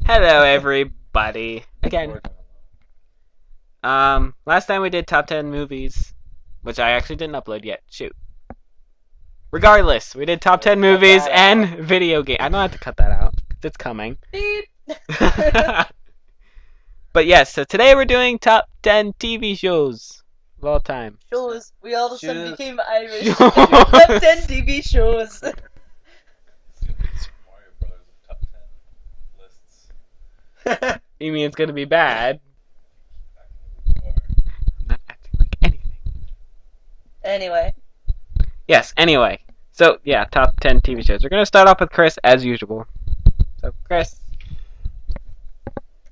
Hello, everybody. Again. Last time we did top 10 movies, which I actually didn't upload yet. Shoot. Regardless, we did top 10 movies and video game. I don't have to cut that out. It's coming. Beep. But yes, so today we're doing top 10 TV shows of all time. Shows. We all of a sudden Shows. became Irish. Shows. Top 10 TV shows. Super Mario Brothers top 10 lists. You mean it's gonna be bad? I'm not acting like anything. Anyway. Yes, anyway. So, yeah, top 10 TV shows. We're gonna start off with Chris, as usual. So, Chris.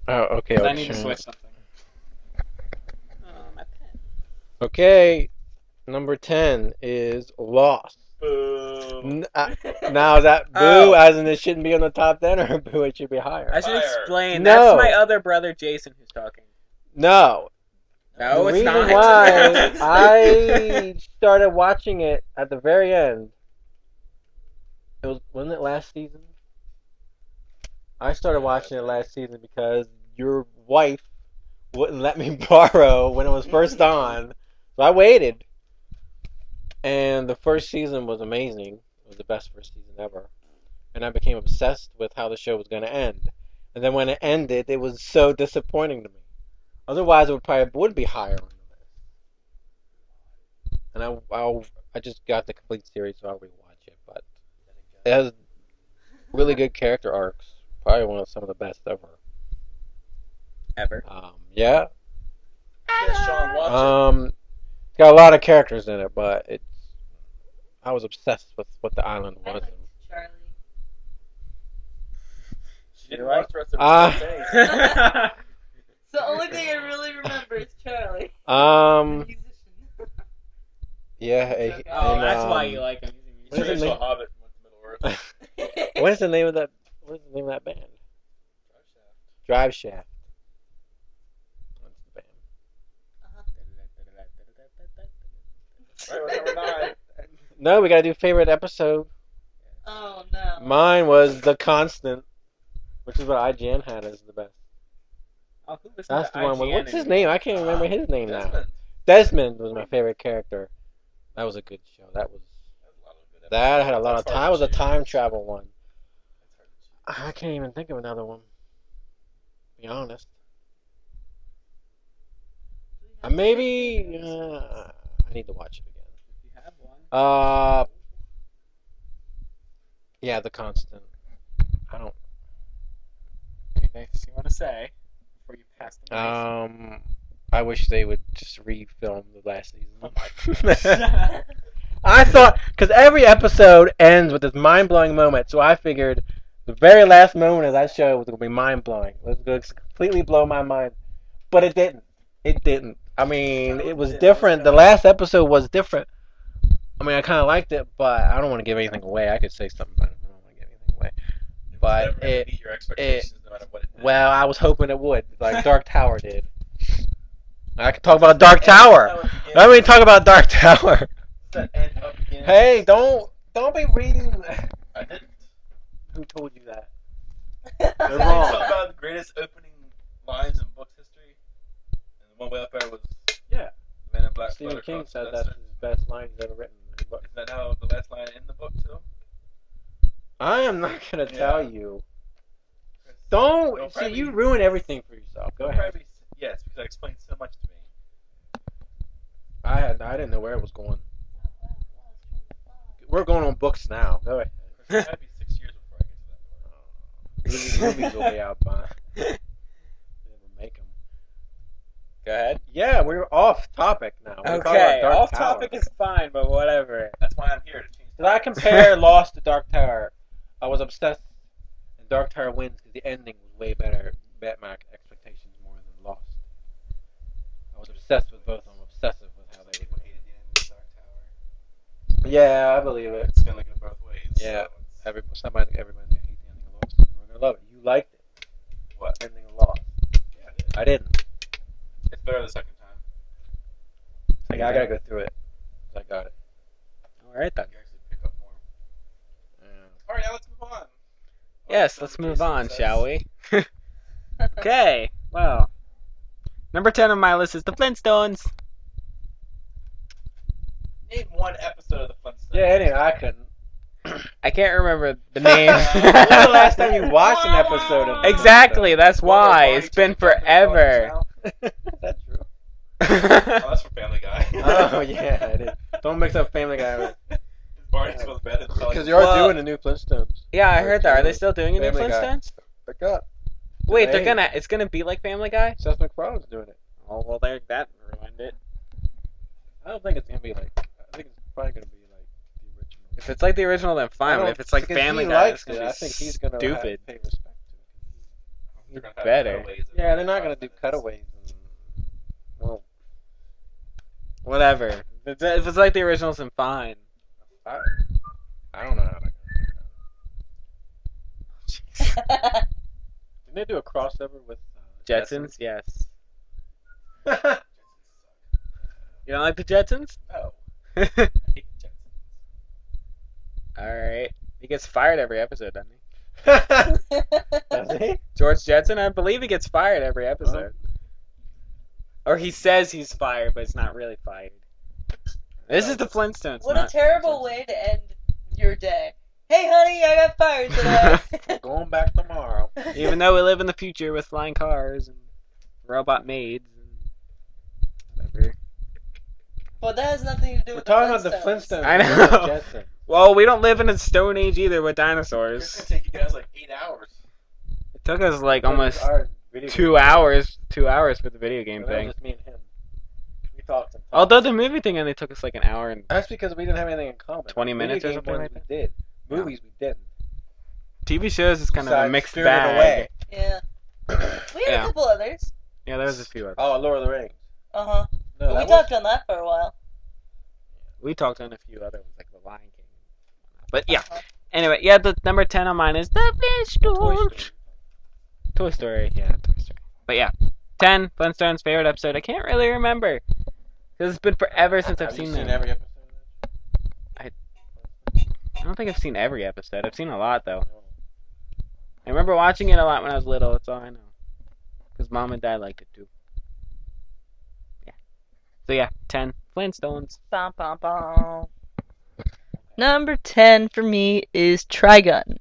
Oh, okay. I need to switch something. Oh, my pen. Okay, number 10 is Lost. Boo. Now, is that boo Oh. as in it shouldn't be on the top 10 or boo it should be higher? I should Fire. explain. No. That's my other brother, Jason, who's talking. No. No, the it's reason not. why I started watching it at the very end, wasn't it last season? I started watching it last season because your wife wouldn't let me borrow when it was first on. So I waited. And the first season was amazing. It was the best first season ever. And I became obsessed with how the show was going to end. And then when it ended, it was so disappointing to me. Otherwise, it would be higher on the list. And I just got the complete series, so I'll rewatch it. But it has really good character arcs. Probably some of the best ever. Ever. Yeah. Yes, Sean, watch It's got a lot of characters in it, but I was obsessed with what the island I was. liked Charlie. it. She didn't You watch like- the rest of Ah. the It's the only thing I really remember is Charlie. Um, Musician. yeah. Oh, and, that's why you like him. What is She it saw name? Hobbit and went to Middle Earth. What is the name of that? What is the name of that band? Drive Shaft. That's the band. Right, number 9. No, we gotta do favorite episode. Oh no. Mine was The Constant, which is what IGN had as the best. Oh, who listens That's to the one. IGN What's his anymore? name? I can't remember his name now. Desmond. Desmond was my favorite character. That was a good show. That was. That's a lot of good That episodes. had a lot of That's time. hard It was to a choose. time travel one. That's hard to choose. I can't even think of another one. To be honest. Maybe I need to watch it again. If you have one. Yeah, The Constant. I don't. Anything you want to say before you pass the mic? I wish they would just refilm the last season. Oh my I thought, because every episode ends with this mind-blowing moment, so I figured the very last moment of that show was going to be mind-blowing. It was going to completely blow my mind. But it didn't. It didn't. I mean, it was different. The last episode was different. I mean, I kind of liked it, but I don't want to give anything away. I could say something, but I don't want to give anything away. It was But never gonna meet your expectations no matter what it did. Well, I was hoping it would, like Dark Tower did. I could talk about Dark Tower. Let me talk about Dark Tower. That end up again. Hey, don't be reading. I didn't. Who told you that? They're wrong. Talk about the greatest opening lines in books history, and the one way up there was Yeah. Man in Black. Stephen Flutter King across said the that's desert. his best line he's ever written in a book. Is that now the last line in the book too? I am not gonna Yeah. tell you. Don't Don't. See, probably- you ruin everything for yourself. Go ahead. Probably, yes, because I explained so much to me. I didn't know where it was going. We're going on books now. Go ahead. It might be 6 years before I get to that part. Movies will be out by. Never make them. Go ahead. Yeah, we're off topic now. We're talking Okay, about Dark off Tower. topic is fine, but whatever. That's why I'm here to change. Did I compare Lost to Dark Tower? I was obsessed, and Dark Tower wins because the ending was way better. Bet my expectations more than Lost. I was obsessed with both. I'm obsessive with how they. People hated the end of Dark Tower. Yeah, I believe it. It's gonna go both ways. Yeah. So it's- Everybody's gonna hate the ending of Lost. And we're gonna love it. You liked it. What? Ending of Lost. Yeah, I did. I didn't. It's better the second time. I gotta go through it. I got it. All right then. You actually pick up more. Yeah. All right, now let's move on. Yes, let's move on, shall we? Okay, well. Number 10 on my list is The Flintstones. Name one episode of the Flintstones. Yeah, anyway, I couldn't. I can't remember the name. When was the last time you watched an episode of Exactly, that's why. It's been forever. Is that true? Oh, that's from Family Guy. Oh, yeah, it is. Don't mix up Family Guy with... Barney goes to bed and tells Because you, you are Well- doing a new Flintstones. Yeah, I heard that. Are they still doing a new Family Guy. Flintstones? Pick up. Wait, Hey. it's gonna be like Family Guy? Seth MacFarlane's doing it. Oh, well, there, that ruined it. I don't think it's going to be like... I think it's probably going to be like the original. If it's like the original, then fine. But if it's like Because Family he Guy, likes it's gonna it. be I think he's going to stupid. pay respect to it. they're gonna have better. cutaways and Yeah, they're not going to do cutaways. And, well, Whatever. If it's like the originals, then fine. I don't know how to... Didn't they do a crossover with... Jetsons, yes. Jetsons? You don't like the Jetsons? No. I hate the Jetsons. Alright. He gets fired every episode, doesn't he? Does he? George Jetson, I believe he gets fired every episode. Or he says he's fired, but it's not really fired. This is the Flintstones. What a not terrible Jetsons. way to end your day. Hey, honey, I got fired today. Going back tomorrow. Even though we live in the future with flying cars and robot maids and whatever. But that has nothing to do We're with talking about the the Flintstones. I know. not the Jetsons. Well, we don't live in a stone age either with It's gonna dinosaurs. take you guys like 8 hours. It took us like almost Our video 2 hours. 2 hours for the video game That was thing. just me and him. We talked. And talked. Although the movie thing only took us like an hour and That's because we didn't have anything in common. 20 minutes or Video game something ones like we did. Movies we didn't. TV shows is kind of a Besides mixed Spirited bag. Away. Yeah. We had Yeah. a couple others. Yeah, there was a few others. Oh, Lord of the Rings. Uh huh. No, But we that talked on that for a while. We talked on a few other ones like The Lion King. But yeah. Uh-huh. Anyway, yeah, the number 10 on mine is The Flintstones. Toy Story. Yeah, Toy Story. But yeah, 10 Flintstones favorite episode. I can't really remember because it's been forever since I've Have you seen seen them. every episode? I don't think I've seen every episode. I've seen a lot though. I remember watching it a lot when I was little. That's all I know. Because mom and dad liked it too. Yeah. So yeah, 10 Flintstones. Bum, bum, bum. Number 10 for me is Trigun. Have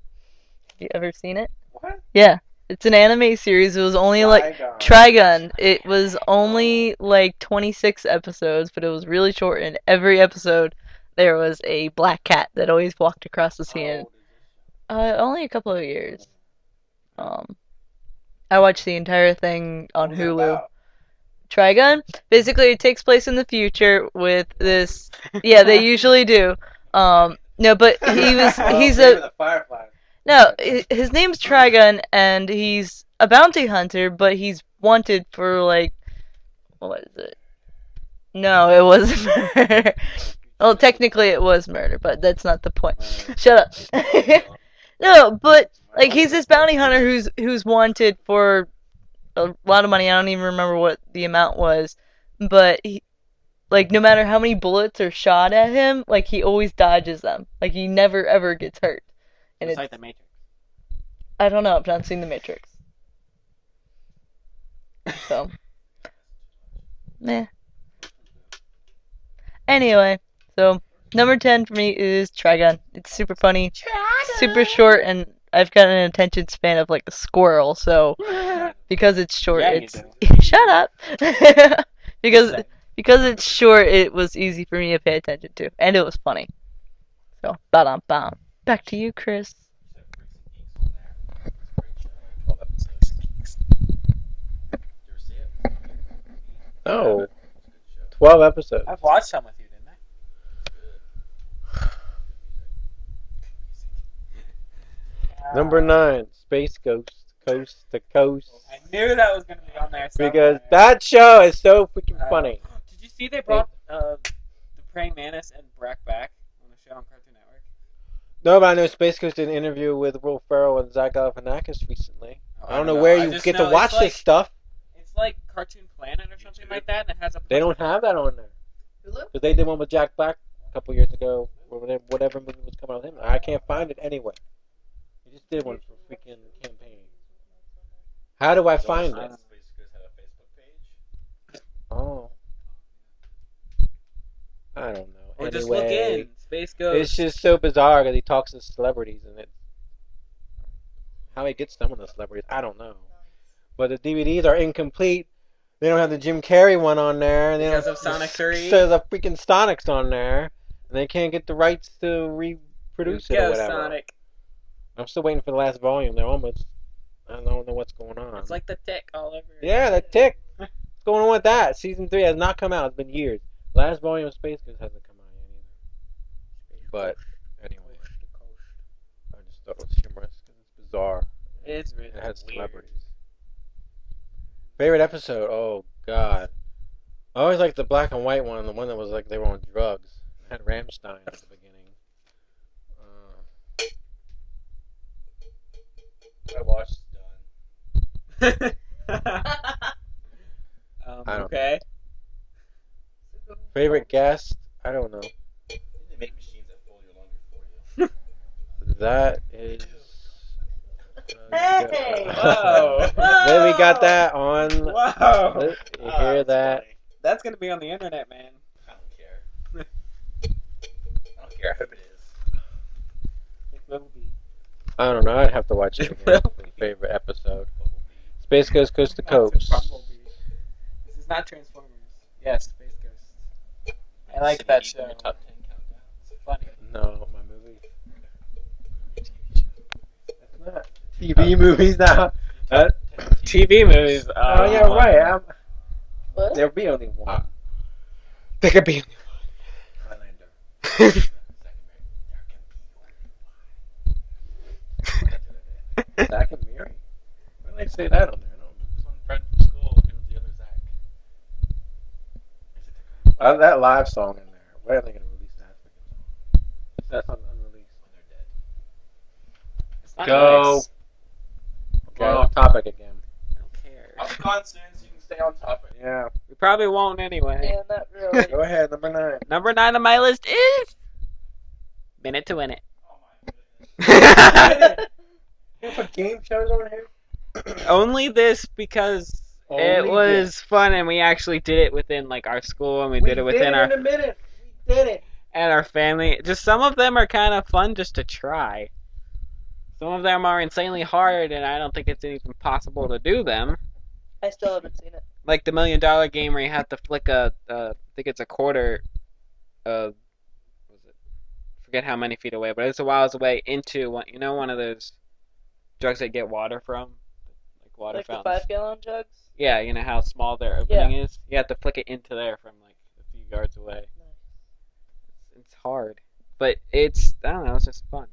you ever seen it? What? Yeah. It's an anime series. It was only like Trigun. It was only like 26 episodes, but it was really short. In every episode, there was a black cat that always walked across the scene. Only a couple of years. I watched the entire thing on Hulu. Trigun. Basically, it takes place in the future with this. Yeah, they usually do. No, but he's a Firefly. no. His name's Trigun, and he's a bounty hunter, but he's wanted for like, what is it? No, it wasn't murder. Well, technically it was murder, but that's not the point. Shut up. No, but like he's this bounty hunter who's wanted for a lot of money. I don't even remember what the amount was, but he, like no matter how many bullets are shot at him, like he always dodges them. Like he never ever gets hurt. And It's it's like The Matrix. I don't know. I've not seen The Matrix. So, meh. Anyway, so number 10 for me is Trigun. It's super funny, super short, and I've got an attention span of like a squirrel. So, because it's short, Yeah, you it's do. shut up. because it's short, it was easy for me to pay attention to, and it was funny. So, ba-dum bam. Back to you, Chris. No. 12 episodes. I've watched some with you, didn't I? Number 9, Space Ghost, Coast to Coast. I knew that was going to be on there. Because somewhere. that show is so freaking funny. Did you see they brought the Praying Mantis and Brack back on the show on Cartoon Network? No, but I know Space Ghost did an interview with Will Ferrell and Zach Galifianakis recently. I don't know where I you just get know to watch it's like, this stuff. It's like Cartoon Planet or something like that, and it has a. They don't have that on there. Hulu? Because they did one with Jack Black a couple years ago, or whatever movie was coming out with him. I can't find it anywhere. They just did one for freaking campaign. How do I find I it? don't- Space Ghost had a Facebook page. Oh, I don't know. Or just look Anyway, in Space it's Ghost. just so bizarre because he talks to celebrities and it. How he gets some of the celebrities, I don't know. But the DVDs are incomplete. They don't have the Jim Carrey one on there. And they Because don't, of Sonic 3? So the freaking Sonic's on there, and they can't get the rights to reproduce it or Go whatever. Sonic. I'm still waiting for the last volume. They're almost. I don't know what's going on. It's like the Tick all over. Yeah, that Tick. What's going on with that? Season 3 has not come out. It's been years. Last volume of Space Ghost hasn't come out yet either. But anyway, I just thought it was humorous because it's bizarre. It's really It has weird. celebrities. Favorite episode? Oh God, I always liked the black and white one, the one that was like they were on drugs. It had Rammstein at the beginning. I watched Done. I don't Okay. Favorite guest? I don't know. They make machines that fold your laundry for you. That is. Hey! Whoa. Then we got that on. Whoa. You Ah, hear that's that? funny. That's gonna be on the internet, man. I don't care. I don't care. I hope it is. It will be. I don't know. I'd have to watch it again. for the favorite episode. Space Ghost Coast to Coast. This is not Transformers. Yes, Space Ghost. I like that show. Your top 10 countdowns. It's funny. No, my movie. That's not TV movies now. TV movies. Oh yeah, right. What? There'll be only one. There could be. Highlander. Zach and Miri. Why do they say that on there? I don't This one friend from school who was the other Zach. know. That live song in there. Why are they going to release that freaking song? That's unreleased. When they're dead. It's not Go. nice. Going off topic again. I don't care. I'll be gone soon so you can stay on topic. Yeah. We probably won't anyway. Yeah, not really. Go ahead, number 9. Number 9 on my list is Minute to Win It. Oh my goodness. You put game shows on here? Only this because it Only was fun and we actually did it within like our school and we did it within our in a minute. We did it. and our family. Just some of them are kind of fun just to try. Some of them are insanely hard and I don't think it's even possible to do them. I still haven't seen it. Like the $1 Million Game where you have to flick I think it's a quarter of, what was it? Forget how many feet away, but it's a whiles away into one, one of those jugs that get water from, like water Like the fountains. 5-gallon jugs? Yeah, you know how small their opening is. You have to flick it into there from like a few yards away. It's hard, but I don't know, it's just fun.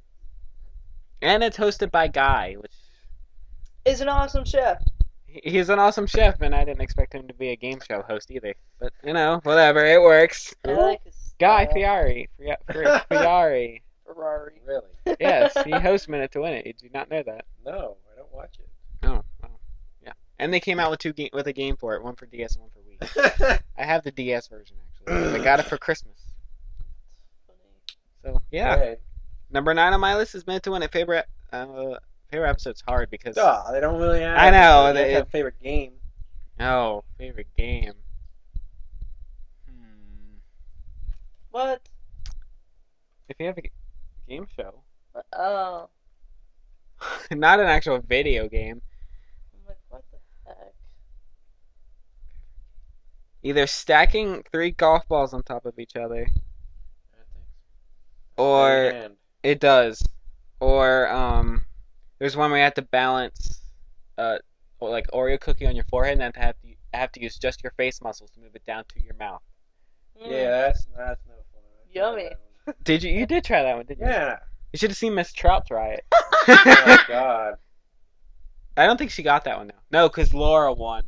And it's hosted by Guy, which Is an awesome chef. he's an awesome chef, and I didn't expect him to be a game show host either. But whatever, it works. I like his Guy style. Fieri, Fieri. Ferrari. Really? Yes, he hosts Minute to Win It. Did you not know that? No, I don't watch it. Oh, yeah. And they came out with a game for it, one for DS and one for Wii. I have the DS version actually. I got it for Christmas. So yeah, Go ahead. number 9 on my list is Minute to Win It. Favorite episode's hard because They don't really have. I know, They they- have favorite game. favorite game. What? If you have a game show, Oh. not an actual video game, I'm like, what the heck? either stacking 3 golf balls on top of each other, or And it does, or there's one where you have to balance, or like Oreo cookie on your forehead, and then have to use just your face muscles to move it down to your mouth. yeah, that's no fun. Yummy. Did you did try that one, didn't you? Yeah. You should have seen Miss Trout try it. Oh God. I don't think she got that one though. No, because Laura won.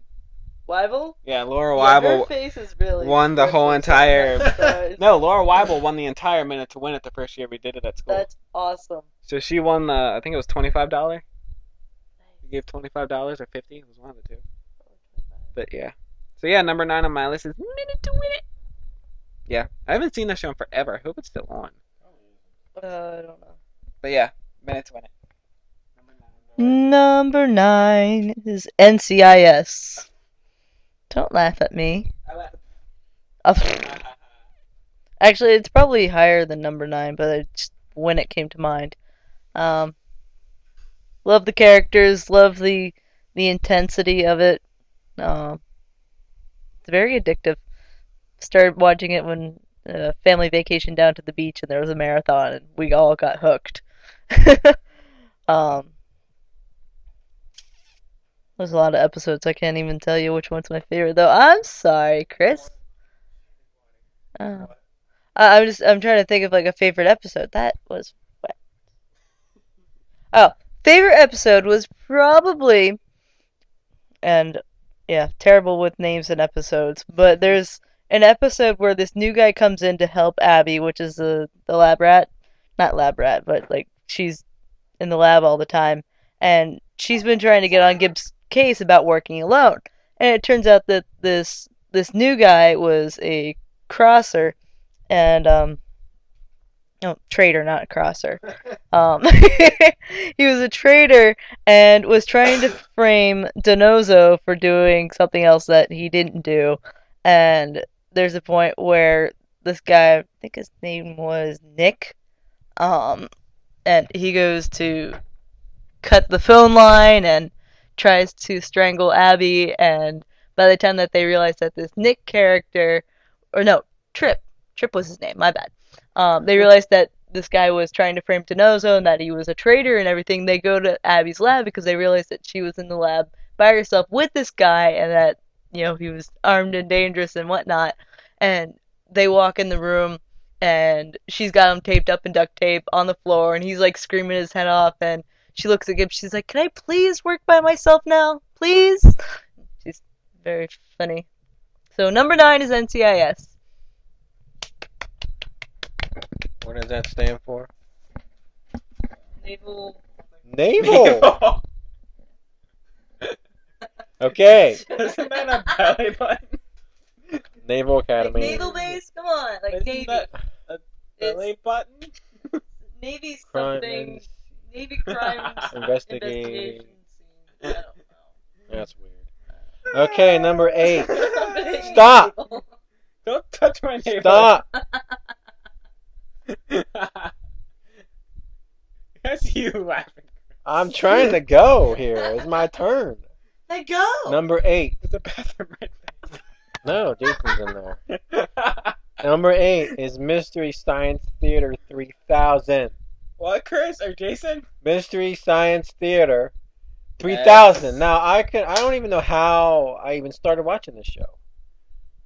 Weibel? Yeah, Laura Yeah, her Weibel face is really won the whole expressive. entire. No, Laura Weibel won the entire Minute to Win It the first year we did it at school. That's awesome. So she won the, I think it was $25. You gave $25 or 50. It was one of the two. But yeah. So yeah, number 9 on my list is Minute to Win It. Yeah, I haven't seen that show in forever. I hope it's still on. I don't know. But yeah, Minute to Win It. Number 9. Number 9 is NCIS. Don't laugh at me. I laugh. Actually, it's probably higher than number 9, but it's when it came to mind. Um, love the characters, love the intensity of it. It's very addictive. Started watching it when family vacation down to the beach and there was a marathon and we all got hooked. um, there's a lot of episodes. I can't even tell you which one's my favorite though. I'm sorry, Chris. Oh. I'm trying to think of like a favorite episode. That was what? Oh, favorite episode was probably, and yeah, terrible with names and episodes, but there's an episode where this new guy comes in to help Abby, which is the lab rat. Not lab rat, but like she's in the lab all the time, and she's been trying to get on Gibbs' case about working alone. And it turns out that this new guy was a crosser, and no, traitor, not crosser. He was a traitor and was trying to frame Donoso for doing something else that he didn't do. And there's a point where this guy, I think his name was Nick, and he goes to cut the phone line and tries to strangle Abby. And by the time that they realize that this Nick character, or no, Trip was his name, my bad. They realized that this guy was trying to frame Donoso and that he was a traitor and everything. They go to Abby's lab because they realized that she was in the lab by herself with this guy and that, he was armed and dangerous and whatnot. And they walk in the room and she's got him taped up in duct tape on the floor and he's like screaming his head off and she looks at Gibbs. She's like, "Can I please work by myself now? Please?" She's very funny. So number 9 is NCIS. What does that stand for? Naval. Naval. Okay. Isn't that a belly button? Naval Academy. Naval base? Come on, like Isn't Navy. that a belly button? Navy Crime something. and Navy crimes. Investigate. Investigation scene. I don't know. That's weird. Okay, number 8. Something Stop. naval. Don't touch my neighbor. Stop. That's you laughing. I'm trying to go here. It's my turn. Let go. Number 8. There's a bathroom right No, Jason's in there. there. Number 8 is Mystery Science Theater 3000. What, Chris or Jason? Mystery Science Theater 3000. Yes. Now I don't even know how I even started watching this show.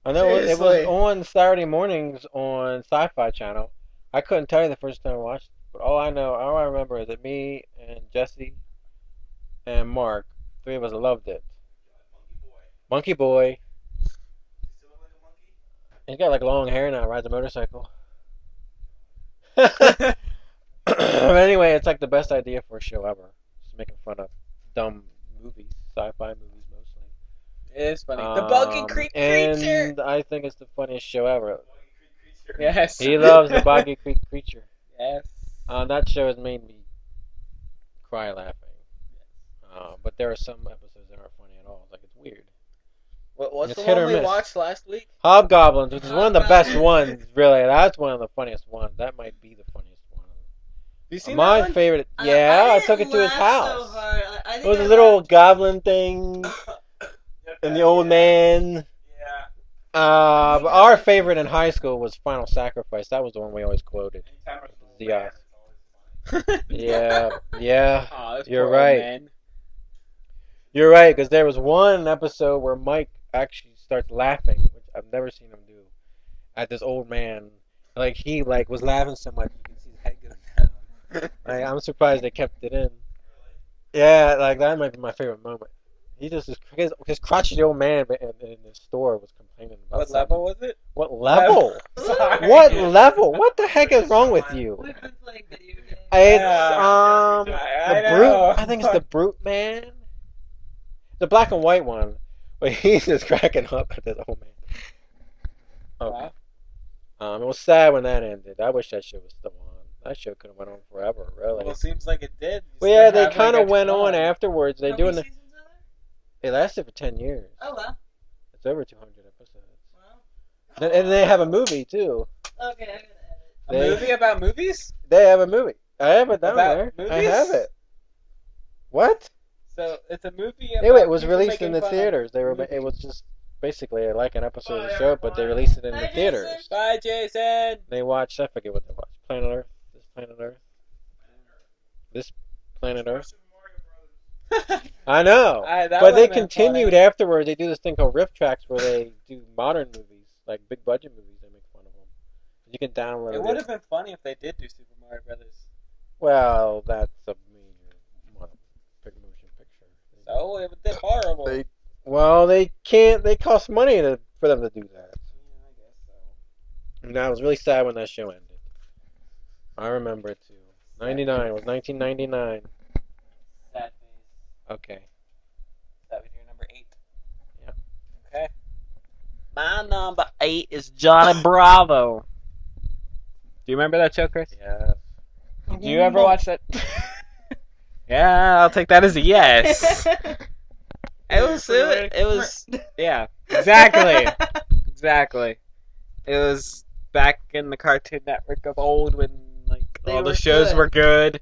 I know it was Seriously. on Saturday mornings on Sci-Fi Channel. I couldn't tell you the first time I watched it, but all I remember is that me and Jesse and Mark, 3 of us loved it. Monkey Boy. Still look like a monkey? He's got like long hair now, rides a motorcycle. But anyway, it's like the best idea for a show ever. Just making fun of dumb movies, sci-fi movies mostly. It is funny. The Boggy Creek creature. And I think it's the funniest show ever. Monkey Creek creature. Yes. He loves the Boggy Creek creature. Yes. That show has made me cry laughing. But there are some episodes that aren't funny at all. Like, it's weird. What's It's the hit one or we miss. watched last week? Hobgoblins, which is one of the best ones, really. That's one of the funniest ones. That might be the funniest one. You seen My that one? favorite, yeah, I took it to his house. I It was a little goblin thing, and the old man. Yeah. But our favorite in high school was Final Sacrifice. That was the one we always quoted. Anytime there's a The, little man, it's always funny. Yeah, Aw, this You're poor old right. man. you're right. Because there was one episode where Mike actually starts laughing, which I've never seen him do, at this old man. Like he was laughing so much you can see his head go down. Like, I'm surprised they kept it in. Yeah, like that might be my favorite moment. He just his crotchety old man in the store was complaining about What something. level was it? What level? Sorry. What level? What the heck is wrong with you? We've been playing video games. It's I the know. brute. I think it's the brute man. The black and white one. But he's just cracking up at this old man. Wow. It was sad when that ended. I wish that shit was still on. That show could have went on forever, really. Well, it seems like it did. You Well, yeah, still they have, kind like, of a went on ton. afterwards. They How doing many the, seasons are it lasted for 10 years. there? Oh wow. It's over 200 episodes. Wow. And they have a movie too. Okay, I gotta edit. A They- movie about movies? They have a movie. I have it down About there. I movies? have it. What? So it's a movie Hey, about wait, it was people released in making the fun of theaters. It movies. was just basically like an episode of Oh, the yeah, show, but they fine. released it in Hi, the Jason. theaters. Bye, Jason. They watched, I forget what they watched. Planet Earth? This Planet Earth? This Planet Earth? I know. That But they would've been continued funny. afterward. They do this thing called Riff Tracks where they do modern movies, like big budget movies. They make fun of them. You can download It it. would have been funny if they did do Super Mario Brothers. Well, that's a major big motion picture. So it did horrible. They, well, they can't. They cost money for them to do that. I guess so. And I was really sad when that show ended. I remember it too. 99. It was 1999. Sad face. Okay. That was your number 8. Yeah. Okay. My number 8 is Johnny Bravo. Do you remember that show, Chris? Yeah. Did you ever watch that? Yeah, I'll take that as a yes. It was, yeah, exactly. Exactly. It was back in the Cartoon Network of old when like They all the were shows good. were good.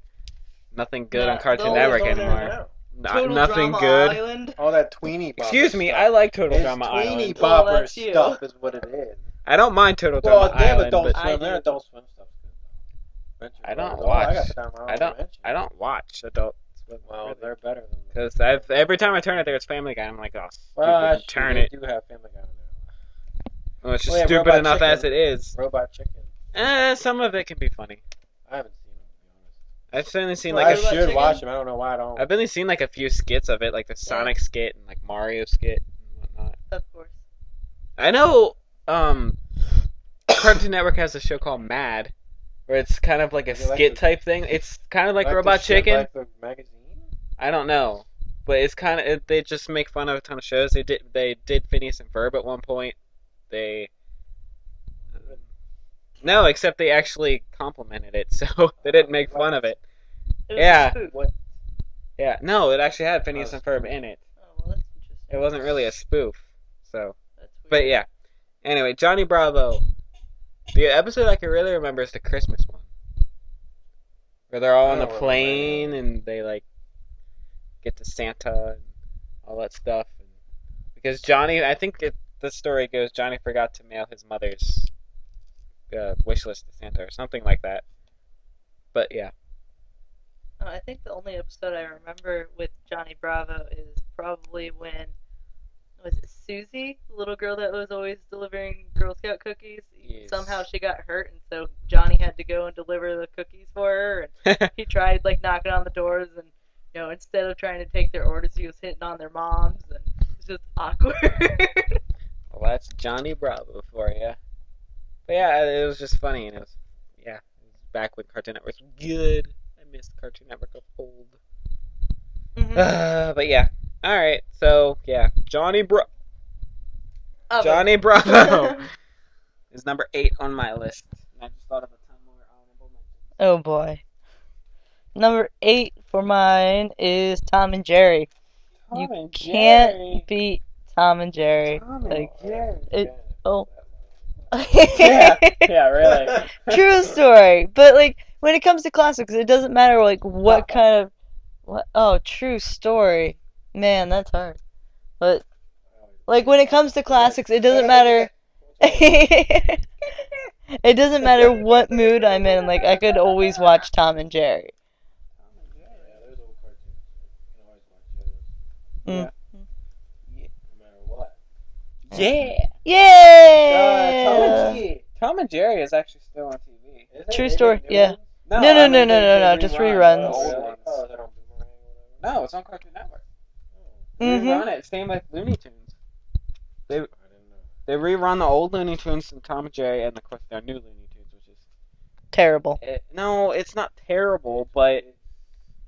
Nothing good Yeah, on Cartoon those Network are anymore. Total Nothing Drama good. Island. All that tweeny bopper Excuse me, stuff. I like Total It's Drama tweeny Island. Well, bopper that's you. stuff is what it is. I don't mind Total Well, Drama they have Island, Adult but Swim. I Their do. Adult Swim stuff's good. I don't Oh, I got watch. it down my I don't. mention. I don't watch Adult Swim. Well, they're better than Because every time I turn it, there's Family Guy. I'm like, oh, stupid. Well, turn they it. do have Family Guy on there. Well, it's just Oh, yeah, stupid Robot enough Chicken. as it is. Robot Chicken. Some of it can be funny. I haven't seen them, to be honest. I've only seen Well, like I a Robot should Chicken? watch them. I don't know why I don't. I've only seen like a few skits of it, like the Sonic skit and like Mario skit and whatnot. Of course. I know Cartoon Network has a show called Mad, where it's kind of like a Is it like skit the- type thing. It's kind of like the Robot Shit Chicken. Life of magazine? I don't know, but it's kind of they just make fun of a ton of shows. They did Phineas and Ferb at one point. They no, except they actually complimented it, so they didn't make fun of it. It was Yeah. a spoof. What? Yeah, no, it actually had Phineas and Ferb in it. Oh, well, that's interesting. It wasn't really a spoof, so. That's weird. But yeah. Anyway, Johnny Bravo. The episode I can really remember is the Christmas one, where they're all I on the don't remember plane any and they like get to Santa and all that stuff. And because Johnny, I think the story goes, Johnny forgot to mail his mother's wish list to Santa or something like that. But yeah, I think the only episode I remember with Johnny Bravo is probably when was it Susie, the little girl that was always delivering Girl Scout cookies? Yes. Somehow she got hurt, and so Johnny had to go and deliver the cookies for her. And he tried like knocking on the doors, and instead of trying to take their orders, he was hitting on their moms, and it was just awkward. well, that's Johnny Bravo for you. But yeah, it was just funny, and it was back when Cartoon Network was good. I missed Cartoon Network of old. Mhm. But yeah. All right. So yeah, Johnny Oh, but- Bravo is number 8 on my list. And I just thought of a ton more honorable mentions. Oh boy. Number 8 for mine is Tom and Jerry. You Tom and can't Jerry. beat Tom and Jerry. Tom and Like, Jerry. it- oh. Yeah, really. True story. But like when it comes to classics, it doesn't matter like what kind of true story. Man, that's hard. But like when it comes to classics, it doesn't matter. It doesn't matter what mood I'm in. Like I could always watch Tom and Jerry. Yeah, there's old cartoons. You can always watch those. Mm. No matter what. Yeah. Yeah. Tom and Jerry is actually still on TV. Is it? True They story, make new yeah. ones? No, I mean, they just rerun reruns. the old Really? ones. Oh, is that on Boomerang or whatever? No, it's on Cartoon Network. Mhm. Rerun it. Same with Looney Tunes. I didn't know. They rerun the old Looney Tunes and Tom and Jerry, and of course their new Looney Tunes, which is Terrible. no, it's not terrible, but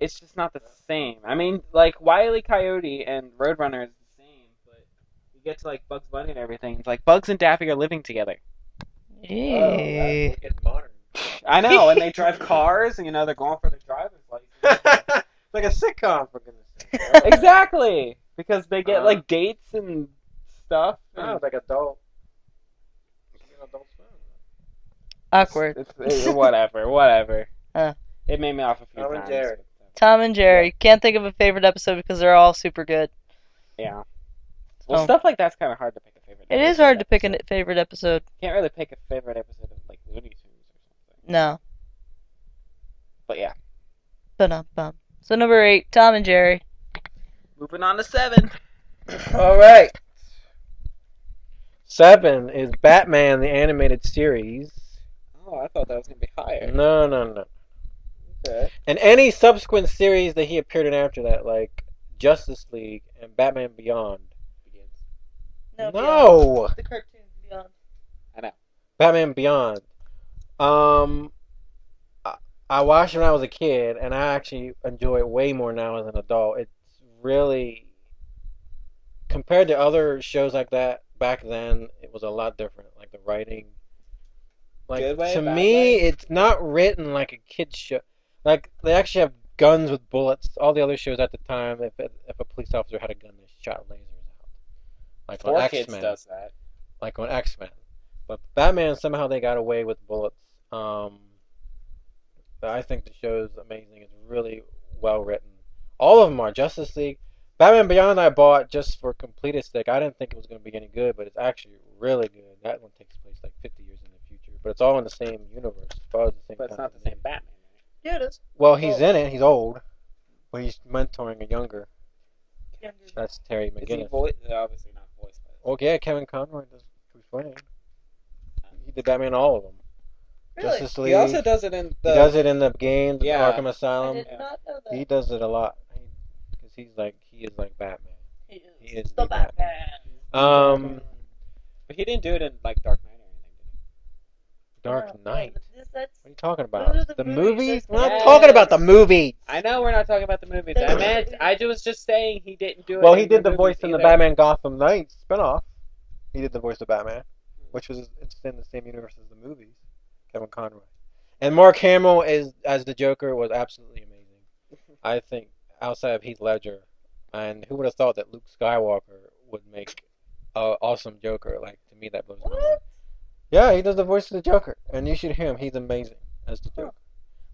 it's just not the same. I mean, like Wile E. Coyote and Roadrunner is the same, but you get to like Bugs Bunny and everything. It's like Bugs and Daffy are living together. Oh, that's getting modern. I know, and they drive cars, and they're going for the driver's license. Like a sitcom, for goodness sake. Exactly, because they get like dates and stuff. Oh, And like adult. Adult Swim. Awkward. Whatever. Huh. It made me laugh a few Tom and times. Jerry. Tom and Jerry. Can't think of a favorite episode because they're all super good. Yeah. Well, So- stuff like that's kind of hard to pick a favorite. It is hard to pick a favorite episode. Can't really pick a favorite episode of like Looney Tunes or something. No. But yeah. Ba-dum-bum. So number 8, Tom and Jerry. Moving on to 7. All right. 7 is Batman the Animated Series. Oh, I thought that was gonna be higher. No. Okay. And any subsequent series that he appeared in after that, like Justice League and Batman Beyond. No! The cartoons Beyond. Batman Beyond. I watched it when I was a kid, and I actually enjoy it way more now as an adult. It's really, compared to other shows like that back then, it was a lot different. Like the writing, like Good way, to bad me, way? it's not written like a kid's show. Like they actually have guns with bullets. All the other shows at the time, if a police officer had a gun, they shot lasers out. Like on 4 Kids X-Men. does that. Like on X-Men. But Batman, somehow they got away with bullets. But I think the show is amazing. It's really well written. All of them are. Justice League. Batman Beyond I bought just for completist sake. I didn't think it was going to be any good, but it's actually really good. That one takes place like 50 years in the future. But it's all in the same universe. It's follows the same But it's not the continuity. same Batman. Yeah, it is. Well, he's in it. He's old. But he's mentoring a younger. Younger. That's Terry Is he McGinnis. obviously not voiced by Well, yeah, Kevin Conroy does Bruce Wayne. He did Batman all of them. Really? Justice League. He also does it in the. He does it in the games, Yeah. Arkham I Asylum. did not know that. He does it a lot. Because he is like Batman. He is the the Batman. Batman. But he didn't do it in like Dark Knight or anything, did Dark Knight. That's, What are you talking about? Those are the The movies, movies? that's We're not the- talking about the movie. he? I know we're not talking about the movies. I was just saying he didn't do it. Well, in he did the movies voice in the either. Batman Gotham Knights spinoff. He did the voice of Batman, which was it's in the same universe as the movies. Kevin Conroy. And Mark Hamill as the Joker was absolutely amazing. I think outside of Heath Ledger, and who would have thought that Luke Skywalker would make an awesome Joker? Like to me, that blows my mind. Yeah, he does the voice of the Joker, and you should hear him. He's amazing as the Joker.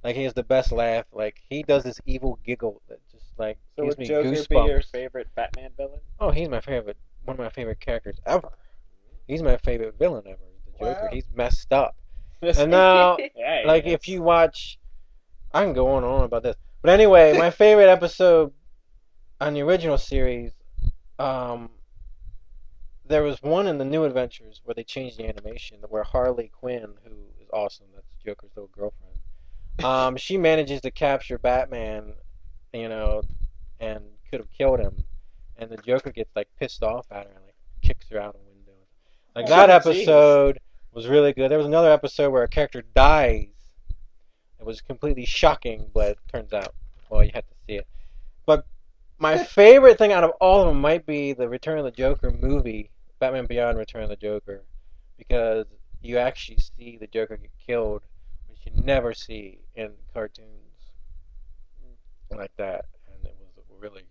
Like he has the best laugh. Like he does this evil giggle that just like So gives would me Joker goosebumps. be your favorite Batman villain? Oh, he's my favorite. One of my favorite characters ever. He's my favorite villain ever. The Joker. Wow. He's messed up. And now, Yeah, he like is. if you watch, I can go on and on about this. But anyway, my favorite episode on the original series, there was one in the New Adventures where they changed the animation, where Harley Quinn, who is awesome, that's Joker's little girlfriend, she manages to capture Batman, and could have killed him, and the Joker gets like pissed off at her and like kicks her out a window. Like that Oh, episode was really good. There was another episode where a character dies. It was completely shocking, but it turns out, well, you have to see it. But my favorite thing out of all of them might be the Return of the Joker movie, Batman Beyond Return of the Joker, because you actually see the Joker get killed, which you never see in cartoons like that, and it was a really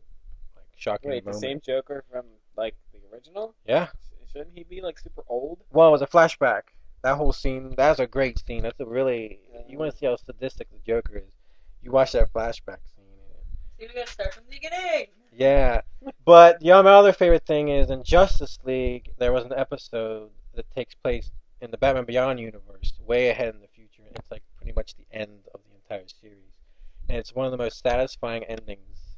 like shocking Wait, the moment. same Joker from like the original? Yeah. Shouldn't he be like super old? Well, it was a flashback. That whole scene, that's a great scene. That's a really, you want to see how sadistic the Joker is. You watch that flashback scene. See, we gotta start from the beginning. Yeah. But my other favorite thing is in Justice League, there was an episode that takes place in the Batman Beyond universe, way ahead in the future. And it's like pretty much the end of the entire series. And it's one of the most satisfying endings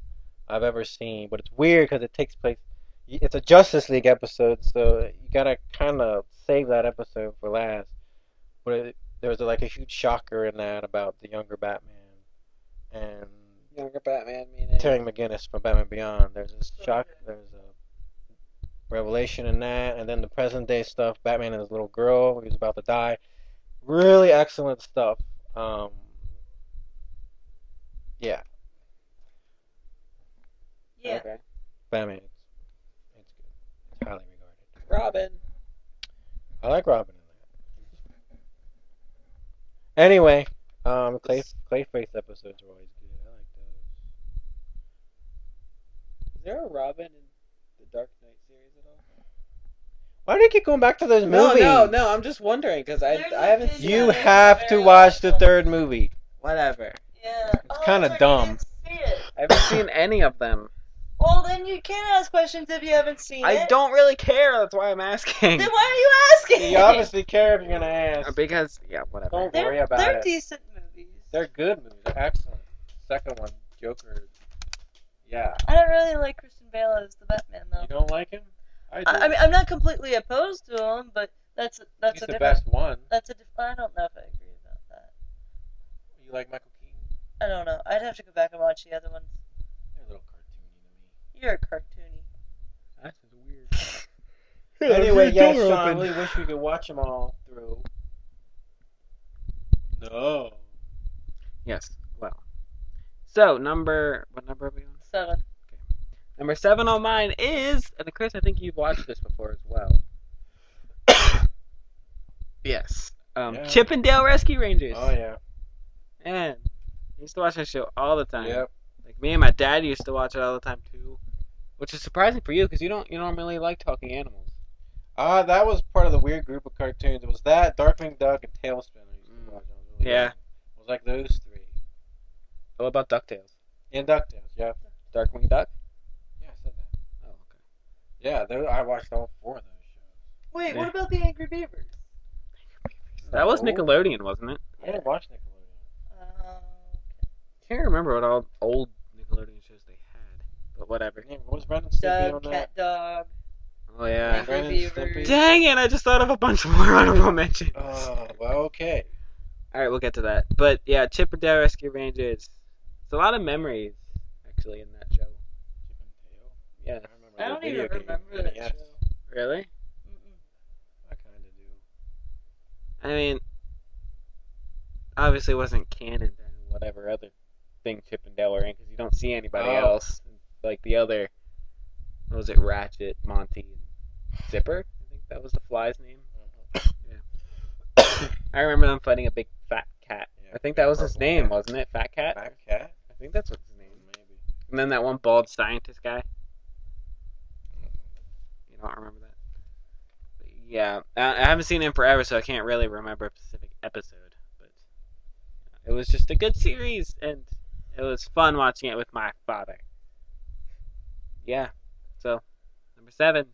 I've ever seen. But it's weird because it takes place, it's a Justice League episode, so you gotta kind of save that episode for last. But there was like a huge shocker in that about the younger Batman and Younger Batman, meaning. Terry McGinnis from Batman Beyond. There's a shock. There's a revelation in that, and then the present day stuff. Batman and his little girl who's about to die. Really excellent stuff. Yeah, Yeah. Okay. Batman. It's good. It's highly regarded. Robin. I like Robin in that. Anyway, Clayface episodes are always good. I like those. Is there a Robin in the Dark Knight series at all? Why do you keep going back to those movies? No. I'm just wondering because I haven't seen. You it. have to watch the third movie. Whatever. Yeah. It's kinda dumb. I haven't seen any of them. Well, then you can't ask questions if you haven't seen I it. don't really care. That's why I'm asking. Then why are you asking? You obviously care if you're gonna ask. Because whatever. Don't They're, worry about they're it. decent movies. They're good movies. They're excellent. Second one, Joker. Yeah. I don't really like Christian Bale as the Batman though. You don't like him? I do. I mean, I'm not completely opposed to him, but that's He's a the different. best one. That's a I don't know if I agree about that. You like Michael Keaton? I don't know. I'd have to go back and watch the other ones. They're a little cartoony to me. You're a cartoony. That's weird. Anyway, yes, Sean, I really wish we could watch them all through. No. Yes. Well. So what number are we on? 7. Number 7 on mine is, and Chris, I think you've watched this before as well. Yes. Yeah. Chip and Dale Rescue Rangers. Oh yeah. Man, I used to watch that show all the time. Yep. Like me and my dad used to watch it all the time too, which is surprising for you because you don't really like talking animals. That was part of the weird group of cartoons. It was that, Darkwing Duck, and Tailspin. I used to watch. I was really Yeah. young. It was like those three. What about DuckTales? And DuckTales, yeah. Darkwing Duck? Yeah, I said that. Oh, okay. Yeah, I watched all 4 of those shows. Wait, Yeah. what about the Angry Beavers? That was No. Nickelodeon, wasn't it? I didn't watch Nickelodeon. Can't remember what all old Nickelodeon shows they had, but whatever. Yeah, what was Ren and Stimpy Doug, on that? Cat Dog. Oh yeah. Angry Ren and Beavers. Stimpy. Dang it! I just thought of a bunch more honorable mentions. Oh, well, okay. All right, we'll get to that. But yeah, Chip and Dale Rescue Rangers. It's a lot of memories actually in that show. Chip and Dale. Yeah. I remember I the don't video even game, remember that NES. show. Really? Mm-mm. I kind of do. I mean, obviously it wasn't canon to whatever other thing Chip and Dale were in because you don't see anybody Oh. else like the other. What was it? Ratchet, Monty, and Zipper. I think that was the fly's name. I remember them fighting a big fat cat. Yeah, I think that was his purple name, cat. wasn't it? Fat Cat. Fat Cat? I think that's what his name. Maybe. And then that one bald scientist guy. You don't remember that? But yeah, I haven't seen it in forever, so I can't really remember a specific episode. But it was just a good series, and it was fun watching it with my father. Yeah. So, number 7,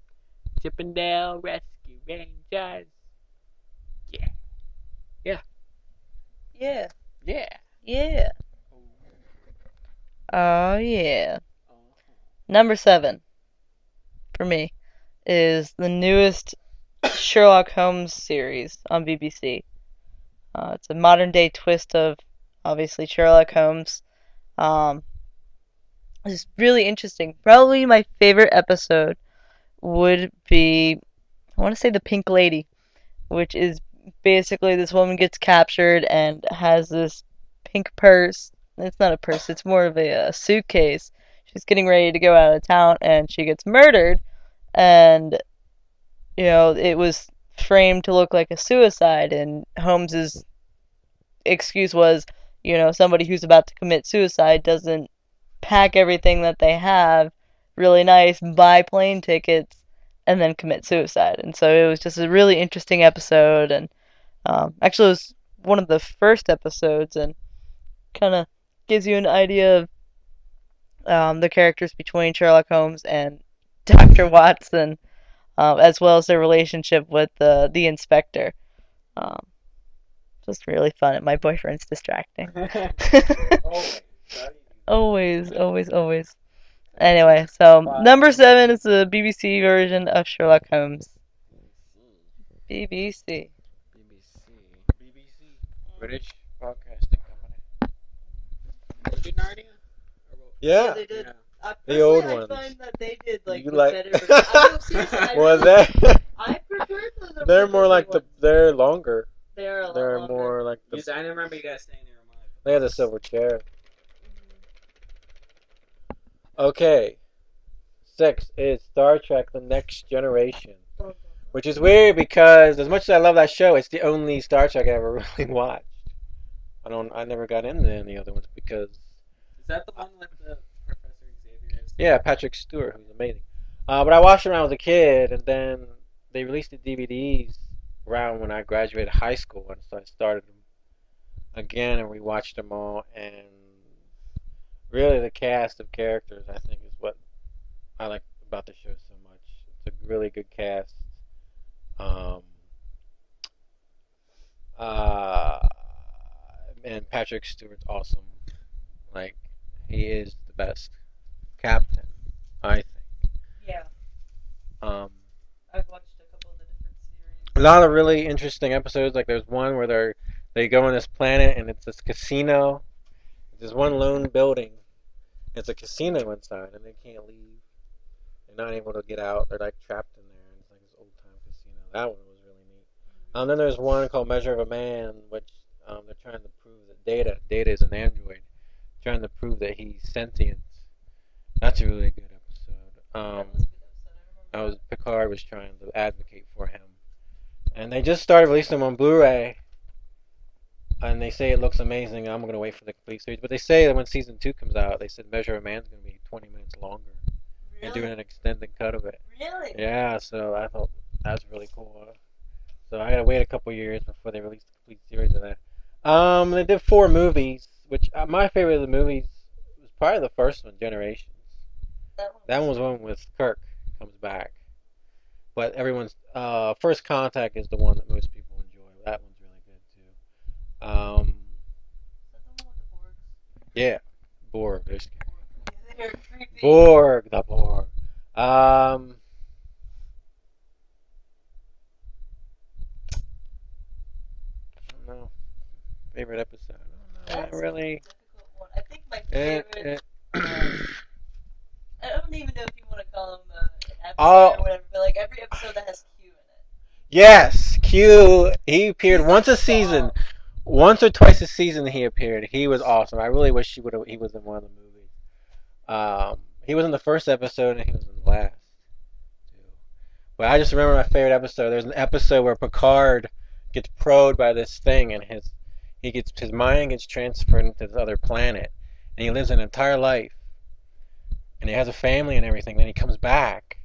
Chip and Dale Rescue Rangers. Yeah. Yeah. Yeah. Oh, yeah. Number 7 for me is the newest Sherlock Holmes series on BBC. It's a modern day twist of obviously Sherlock Holmes. It's really interesting. Probably my favorite episode would be, I want to say, The Pink Lady, which is basically this woman gets captured and has this pink purse. It's not a purse, it's more of a suitcase. She's getting ready to go out of town and she gets murdered, and it was framed to look like a suicide, and Holmes's excuse was, somebody who's about to commit suicide doesn't pack everything that they have really nice, buy plane tickets, and then commit suicide. And so it was just a really interesting episode, and actually it was one of the first episodes, and kind of gives you an idea of the characters between Sherlock Holmes and Dr. Watson, as well as their relationship with the inspector. Just really fun, and my boyfriend's distracting. Always. Always. Anyway, so number 7 is the BBC version of Sherlock Holmes. BBC. BBC. British Broadcasting Company. Did Narnia? Yeah. they did. The old I ones. find that they did You the like- better version. I know, seriously, Well, I prefer the they're more like they're longer. They are a lot They're longer. more like Yes, I remember you guys saying they were mine. they have the silver chair. Okay. 6 is Star Trek: The Next Generation, which is weird because as much as I love that show, it's the only Star Trek I ever really watched. I never got into any other ones because Is that the one with the Professor Xavier? yeah, Patrick Stewart, who's amazing. But I watched it when I was a kid, and then they released the DVDs around when I graduated high school, and so I started them again and rewatched them all. And really, the cast of characters I think is what I like about the show so much. It's a really good cast. Um, uh, and Patrick Stewart's awesome. Like he is the best captain, I think. Yeah, Um, I've watched a couple of the different series. a lot of really interesting episodes. Like there's one where they go on this planet and it's this casino. There's one lone building. It's a casino inside, and they can't leave. They're not able to get out. They're like trapped in there. And it's like this old time casino. That one was really neat. Then there's one called Measure of a Man, which they're trying to prove that Data is an android, trying to prove that he's sentient. That's a really good episode. That was Picard was trying to advocate for him, and they just started releasing them on Blu-ray. And they say it looks amazing. I'm gonna wait for the complete series, but they say that when season 2 comes out, they said Measure of a Man's gonna be 20 minutes longer and doing an extended cut of it. Really? Yeah, so I thought that's really cool. So I gotta wait a couple years before they release the complete series of that. They did 4 movies, which my favorite of the movies was probably the first one, Generations. That one was one with Kirk comes back, but everyone's First Contact is the one that most people enjoy. That one's really good too. Yeah, Borg. There's They're creepy. Borg, the Borg. I don't know. Favorite episode? I don't know. That's Not really. a difficult one. I think my Eh, favorite. eh. I don't even know if you want to call them an episode Oh. or whatever, but like every episode that has Q in it. Yes, Q. He appeared once a season. Once or twice a season he appeared. He was awesome. I really wish he was in one of the movies. He was in the first episode and he was in the last. Too. But I just remember my favorite episode. There's an episode where Picard gets probed by this thing and his mind gets transferred into this other planet and he lives an entire life. And he has a family and everything. Then he comes back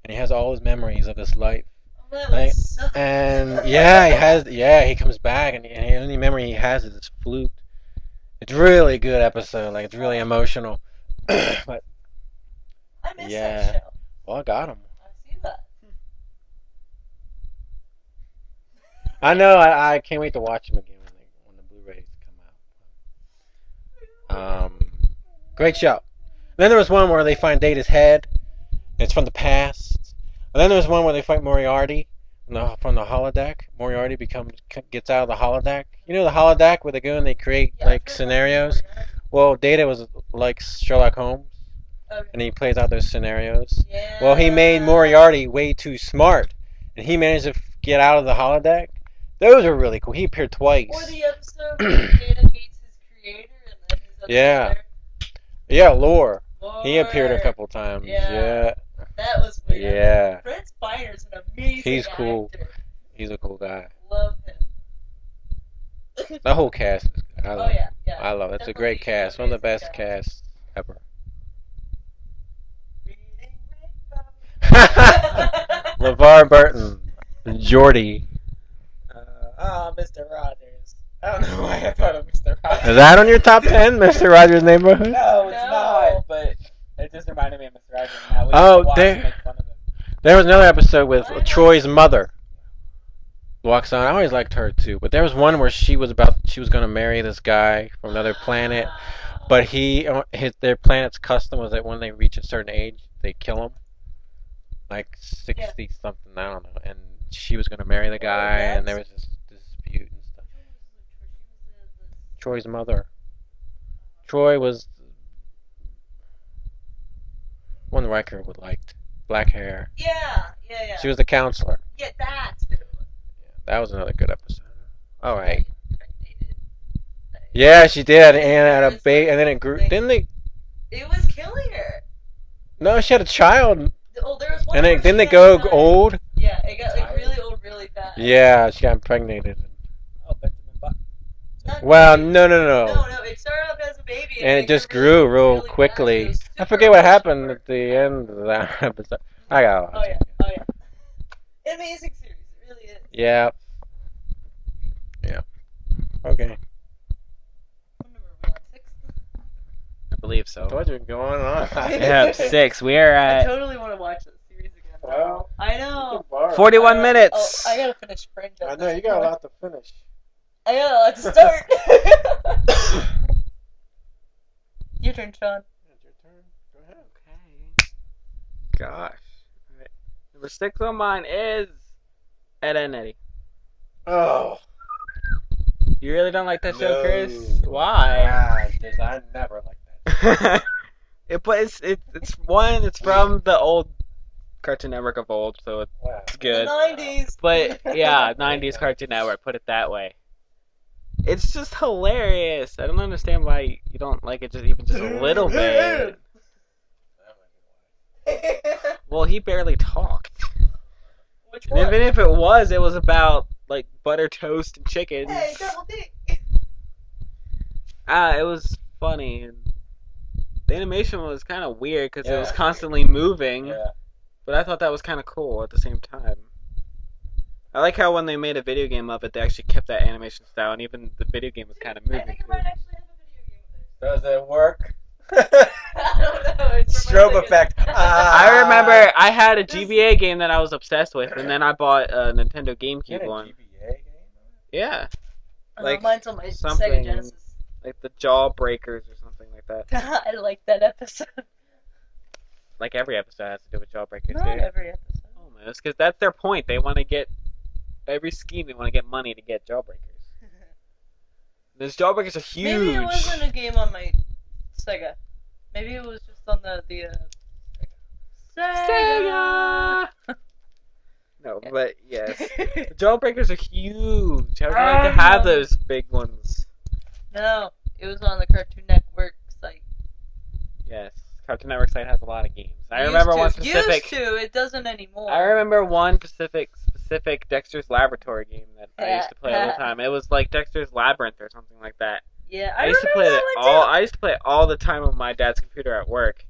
and he has all his memories of this life. Oh, that Like, would suck. and he comes back and the only memory he has is this flute. It's really good episode, like it's really emotional. But I miss yeah. that show. well, I got him. I see that. I know. I can't wait to watch them again when the Blu-rays come out. Great show. Then there was one where they find Data's head. It's from the past. And then there was one where they fight Moriarty from the holodeck. Moriarty gets out of the holodeck. You know the holodeck where they go and they create Yeah, like I've heard scenarios. about Moriarty. Well, Data was like Sherlock Holmes, Okay. and he plays out those scenarios. Yeah. Well, he made Moriarty way too smart, and he managed to get out of the holodeck. Those are really cool. He appeared twice. Or the episode where Data meets his creator and then he's Yeah. Yeah, Lore. Lore. He appeared a couple times. Yeah. That was weird. Yeah. Brent Spiner's an amazing He's cool. actor. He's a cool guy. Love him. The whole cast is good. I Oh love it. yeah. I love it. It's a great Definitely cast. One of the amazing best cast. casts ever. Reading Rainbow. LeVar Burton. Jordy. Mr. Rogers. I don't know why I thought of Mr. Rogers. Is that on your top 10, Mr. Rogers' Neighborhood? No, it's No. not. But it just reminded me of Mr. Rogers and how we Oh, used to watch there- and make fun of him. There was another episode with Troy's mother. Walks on. I always liked her too, but there was one where she was going to marry this guy from another planet, but their planet's custom was that when they reach a certain age, they kill them, like 60 something. I don't know. And she was going to marry the guy, and there was this dispute and stuff. Troy's mother. Troy was one Riker would liked. Black hair. Yeah. She was the counselor. Yeah, that too. That was another good episode. All right. Yeah, she did, and had a baby, and then it grew. Didn't they? It was killing her. No, she had a child, Oh, there was one and where didn't she they got go died. old? Yeah, it got like really old really fast. Yeah, she got impregnated. Oh, Benjamin Button. Well, no. No, it started off as a baby. And it got just grew real really fast. It quickly. was I super forget what happened short. at the end of that episode. I got Oh yeah. Amazing series, it really is. Yeah. Okay. What number are we on? 6? I believe so. What's going on? Yeah, 6. We are I at totally want to watch that series again. Well, I know. 41 Oh, minutes. I gotta finish Fringe. I know you got a lot to finish. I got a lot to start. Your turn, Sean. It's your turn. Go ahead. Okay. Gosh. All right. Number 6 on mine is Ed, Edd n Eddy. Oh. You really don't like that show, No. Chris? Why? I never liked that. It's one. It's from the old Cartoon Network of old, so Wow. it's good. The 90s. But yeah, 90s Cartoon Network. Put it that way. It's just hilarious. I don't understand why you don't like it just a little bit. Well, he barely talked. Which And one? even if it was about like butter toast and chickens. Hey, double D. It was funny. And the animation was kind of weird because it was Yeah. constantly moving. Yeah. But I thought that was kind of cool at the same time. I like how when they made a video game of it, they actually kept that animation style, and even the video game was kind of I moving. think it too. might actually have a video game with Does it work? it. I don't know. It's for my Strobe second- effect. I remember I had a GBA game that I was obsessed with, and then I bought a Nintendo GameCube one. GBA game? Yeah, like mine's on my something- Sega Genesis. like the Jawbreakers or something like that. I like that episode. Like every episode has to do with Jawbreakers, Not dude. every episode. Almost, because that's their point. They want to get every scheme. They want to get money to get Jawbreakers. Those Jawbreakers are huge. Maybe it wasn't a game on my Sega. Maybe it was just on the Sega. No, but yes. The Jawbreakers are huge. How would you like to I have know. those big ones? No, it was on the Cartoon Network site. Yes. Cartoon Network site has a lot of games. I Used remember to. one specific. Used to. It doesn't anymore. I remember one specific Dexter's Laboratory game that I used to play all the time. It was like Dexter's Labyrinth or something like that. Yeah, I used to play it all. I used to play it all the time on my dad's computer at work.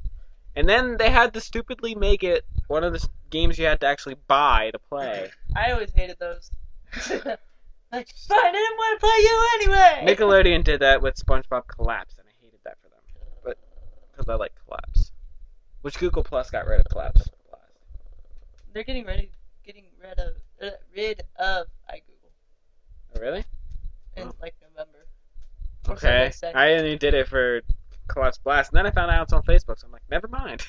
And then they had to stupidly make it one of the games you had to actually buy to play. I always hated those. Like, I didn't want to play you anyway. Nickelodeon did that with SpongeBob Collapse, and I hated that for them. But because I like Collapse, which Google Plus got rid of Collapse. They're getting rid of iGoogle Oh, really? in Oh. like November. Or so Okay. they say. I only did it for Collapse Blast, and then I found out it's on Facebook, so I'm like, never mind.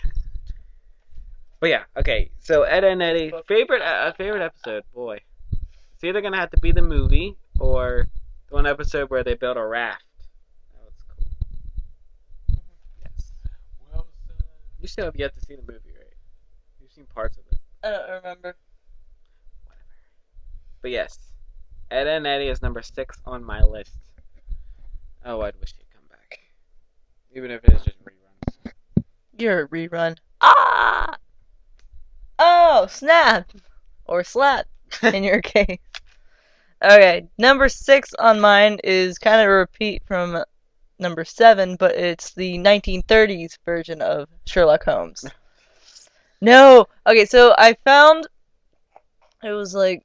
But yeah, okay. So Ed, Edd n Eddy, favorite episode, boy. It's either gonna have to be the movie or the one episode where they built a raft. That was cool. Yes. Well, You still have yet to see the movie, right? You've seen parts of it. I don't remember. Whatever. But yes, Ed, Edd n Eddy is number 6 on my list. Oh, I'd wish he'd come back, even if it is just reruns. You're a rerun. Ah! Oh, snap! Or slap, in your case. Okay, number 6 on mine is kind of a repeat from number 7, but it's the 1930s version of Sherlock Holmes. No! Okay, so I found... It was like...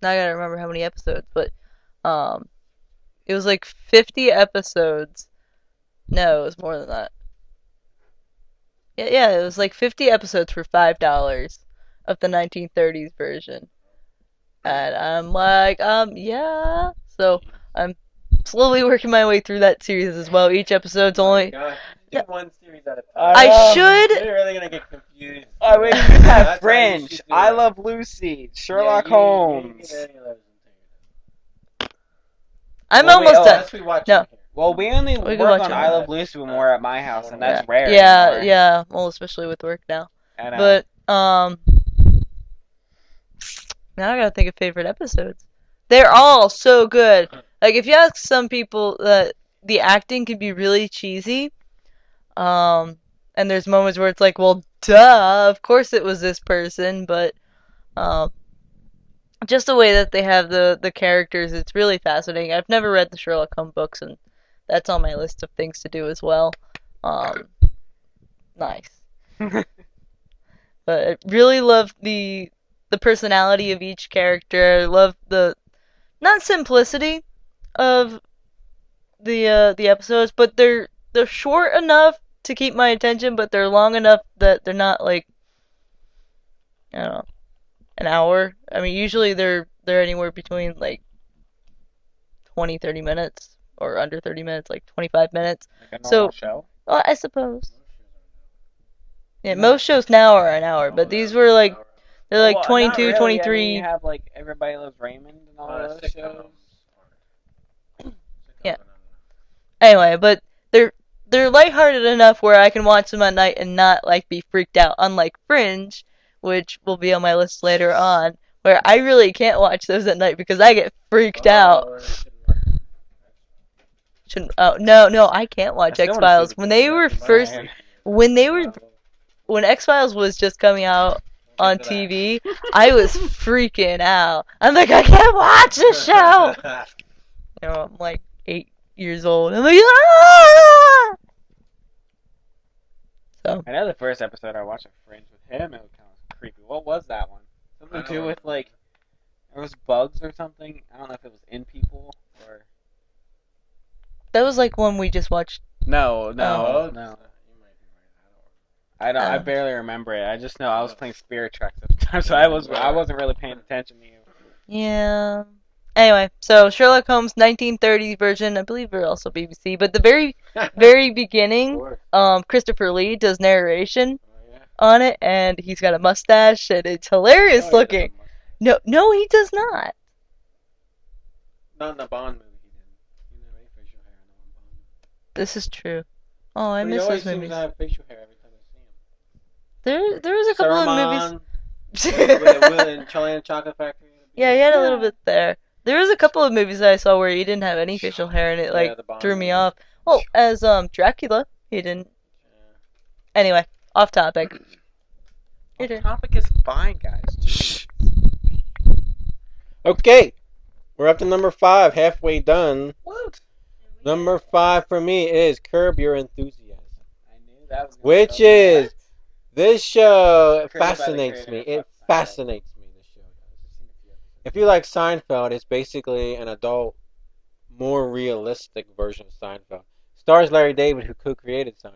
Now I gotta remember how many episodes, but... It was like 50 episodes. No, it was more than that. Yeah, it was like 50 episodes for $5 of the 1930s version. And I'm like, yeah. So I'm slowly working my way through that series as well. Each episode's only... God, Yeah. do one series at a time. I should... You're really gonna get confused. Oh, wait, you That's have how you Fringe, should do I it. Love Lucy, Sherlock Yeah, you Holmes. get any of those into I'm Well, we- almost oh, done. Unless we watch No. it here. Well, we only We can work watch on it. I Love Lucy when we're at my house, and that's Yeah. rare. Yeah, anymore. yeah. Well, especially with work now. I know. But, now I gotta think of favorite episodes. They're all so good. Like, if you ask some people that the acting can be really cheesy, and there's moments where it's like, well, duh, of course it was this person, but, just the way that they have the characters, it's really fascinating. I've never read the Sherlock Holmes books, and that's on my list of things to do as well. Nice. But I really love the personality of each character. I love the not simplicity of the episodes, but they're short enough to keep my attention, but they're long enough that they're not like I don't know, an hour. I mean, usually they're anywhere between like 20, 30 minutes or under 30 minutes, like 25 minutes. Like a So- normal show. Well, I suppose. Yeah, most shows now are an hour, but these were like they're like Well, 22, not really. 23. I mean, you have like Everybody Loves Raymond and all those shows. Yeah. Anyway, but they're lighthearted enough where I can watch them at night and not like be freaked out. Unlike Fringe, which will be on my list later on, where I really can't watch those at night because I get freaked out. Shouldn't, oh no, I can't watch I X still wanna see Files. the When they were first, when X Files was just coming out on TV, I was freaking out. I'm like, I can't watch this show. You know, I'm like 8 years old. I'm like, ah! So I know the first episode I watched of Fringe with him, it was kind of creepy. What was that one? Something to do with like there was bugs or something. I don't know if it was in people or that was like one we just watched. no. Oh. I don't. I Oh. barely remember it. I just know I was playing Spirit Tracks at the time, so I wasn't really paying attention to you. Yeah. Anyway, so Sherlock Holmes 1930s version, I believe they're also BBC, but the very beginning, Christopher Lee does narration on it, and he's got a mustache, and it's hilarious looking. No, he does not. Not in the Bond movie, he didn't. He didn't have any facial hair in the Bond movie. This is true. Oh, I But he miss always those seems movies. to have facial hair every time I see him. There was a couple of movies. with and Charlie and the Chocolate Factory. Yeah, he had a little bit there. There was a couple of movies that I saw where he didn't have any facial hair, and it like the Bond threw me movie. off. Well, as Dracula, he didn't. Anyway, off topic. Your The turn. topic is fine, guys. Jeez. Okay, we're up to number 5, halfway done. What? Number 5 for me is Curb Your Enthusiasm. I knew that was. Which is this show Created by the fascinates me. creator of It Seinfeld. fascinates me. This show does. If you like Seinfeld, it's basically an adult, more realistic version of Seinfeld. Stars Larry David, who co-created Seinfeld,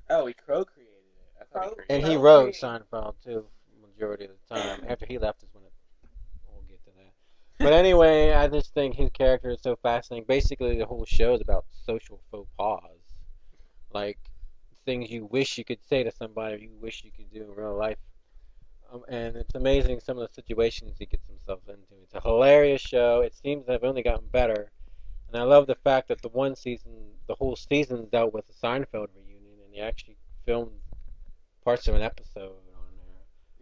Oh, he co-created it. I thought he created and it. he wrote Seinfeld too, majority of the time. After he left is when it. We'll get to that. But anyway, I just think his character is so fascinating. Basically, the whole show is about social faux pas, like things you wish you could say to somebody, or you wish you could do in real life. And it's amazing some of the situations he gets himself into. It's a hilarious show. It seems to have only gotten better. And I love the fact that the whole season dealt with the Seinfeld reunion, and he actually filmed parts of an episode on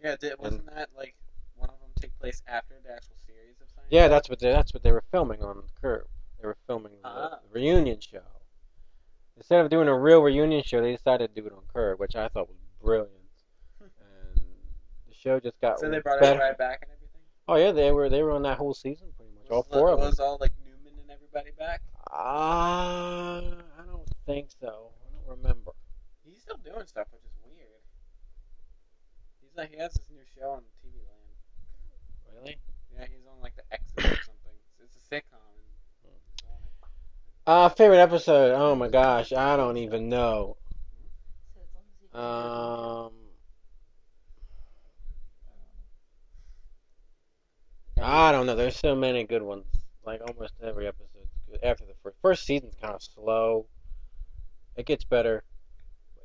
there. Yeah, wasn't that like one of them take place after the actual series of Seinfeld? Yeah, that's what they were filming on Curb. They were filming the Ah. reunion show. Instead of doing a real reunion show, they decided to do it on Curb, which I thought was brilliant. And the show just got So they brought better. everybody back and everything. Oh yeah, they were on that whole season pretty much. All 4 of them. Was all like Newman and everybody back? I don't think so. I don't remember. He's still doing stuff, which is weird. He has this new show on TV Land. Really? Yeah, he's on like the Exit or something. It's a sitcom. And he's on it. Favorite episode? Oh my gosh, I don't even know. I don't know. There's so many good ones. Like almost every episode's good. After the first season's kind of slow. It gets better.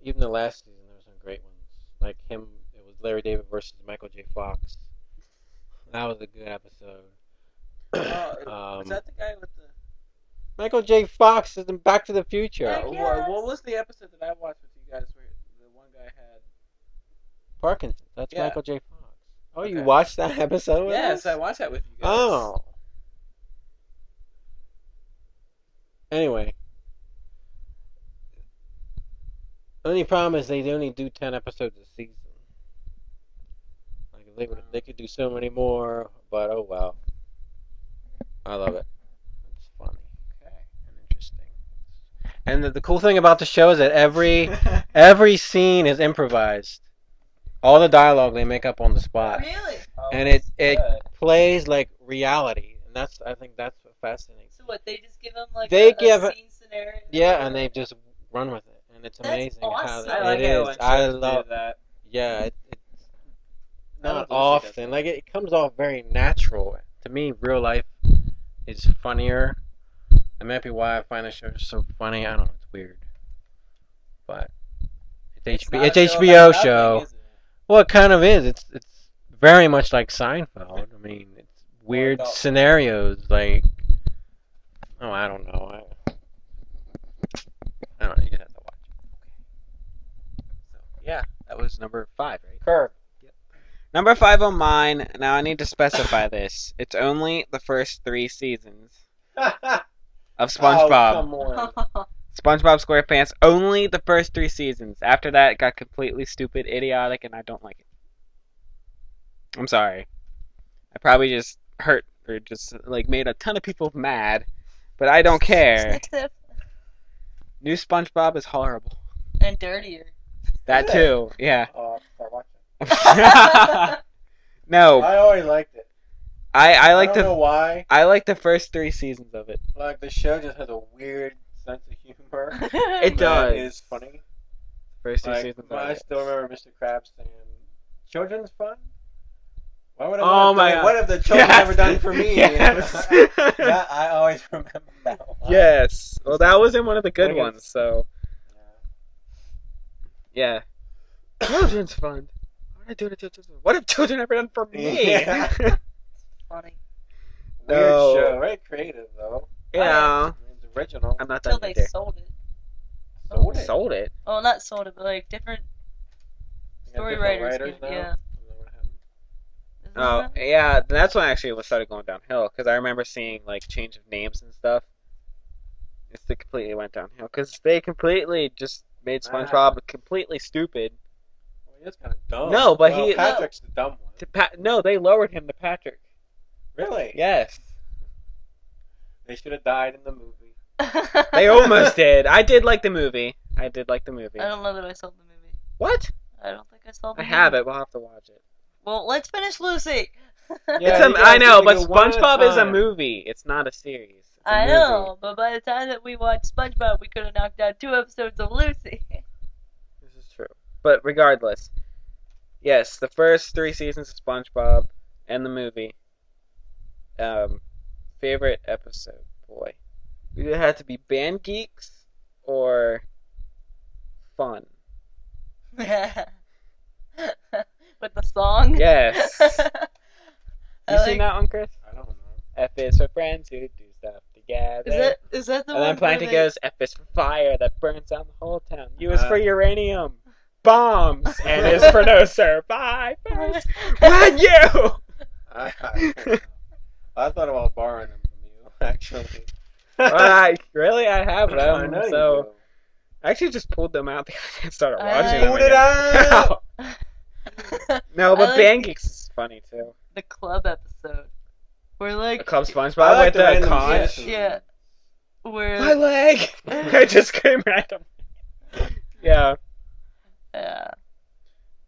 Even the last season, there were some great ones. Like him, it was Larry David versus Michael J. Fox. That was a good episode. Was that the guy with the? Michael J. Fox is in Back to the Future. Heck yeah. What was the episode that I watched with you guys where the one guy had? Parkinson's. That's Yeah. Michael J. Fox. Oh, you Okay. watched that episode with Yes, us? I watched that with you guys. Oh. Anyway. Only problem is they only do 10 episodes a season. Like if they could do so many more, but oh well. I love it. It's funny Okay. and interesting. And the cool thing about the show is that every scene is improvised. All the dialogue they make up on the spot, Really? and it plays like reality, and I think that's what fascinates. So what? They just give them like They a give it- scene scenario. Yeah, and they just run with it, and it's That's amazing awesome. how I like it it is. when I shows do love. that. Yeah, it's I not love Lucy does often. that. Like it comes off very natural. To me, real life is funnier. That might be why I find the show so funny. I don't know. It's weird, but it's not a HBO about nothing, show. is it? Well, it kind of is. It's very much like Seinfeld. I mean, it's weird adult. scenarios. Like, oh, I don't know. I don't know. You just have to watch it. So yeah, that was number 5, right? Curb. Number 5 on mine. Now I need to specify this. It's only the first 3 seasons of Oh, SpongeBob. come on. SpongeBob SquarePants. Only the first 3 seasons. After that, it got completely stupid, idiotic, and I don't like it. I'm sorry. I probably just hurt or just like made a ton of people mad, but I don't care. New SpongeBob is horrible. And dirtier. That Is it? too. Yeah. Oh, start watching. No, I always liked it. I like don't know the why. I like the first 3 seasons of it. Like the show just has a weird sense of humor. It does. That is funny. First 2 Like, seasons. I Of it. still remember Mr. Krabs saying, "Children's fun." Why would I? Oh wanna my do- God. What have the children Yes. ever done for me? Yes. That, I always remember that one. Yes. Well, that was in one of the good Like it's- ones. So yeah. Children's fun. What did I do to children? What have children ever done for me? Yeah. Funny. Weird No. show, very creative though. Yeah. It's original. I'm not Until done they either. sold it. Sold it. Sold it. Oh, not sold it, but like different You got story different writers. now? Yeah. Is that what happened? Isn't Oh, that- yeah. That's when actually it started going downhill because I remember seeing like change of names and stuff. It completely went downhill because they completely just made SpongeBob completely stupid. Well, he is kind of dumb. No, but Well, he- Patrick's the dumb one. No, they lowered him to Patrick. Really? Yes, They should have died in the movie. they almost did. I did like the movie. I did like the movie. I don't know that I saw the movie. What? I don't think I saw the I movie. have it. We'll have to watch it. Well, let's finish Lucy. Yeah, It's you I guys know, need but to go one at a SpongeBob is a time. movie. It's not a series. It's a I movie. know, but by the time that we watched SpongeBob, we could have knocked out 2 episodes of Lucy. This is true. But regardless, yes, the first 3 seasons of SpongeBob and the movie. Favorite episode, boy. Either had to be Band Geeks or Fun. With the song? Yes. I You like- seen that one, Chris? I don't know. F is for friends who do stuff together. Is that the And one? then Planty where goes, F is for fire that burns down the whole town. U is for Uh. uranium bombs. And is for no survivors. they- When you! I thought about borrowing them from you, actually. Really? I have I them. know you So do. I actually just pulled them out the other day and started I watching like- them. Pulled it again. out! No, I but like Band Geeks is funny too. the club episode. Where like The Club I SpongeBob like with the the random conch. shit. yeah. Where My leg! I just came random. Yeah. yeah.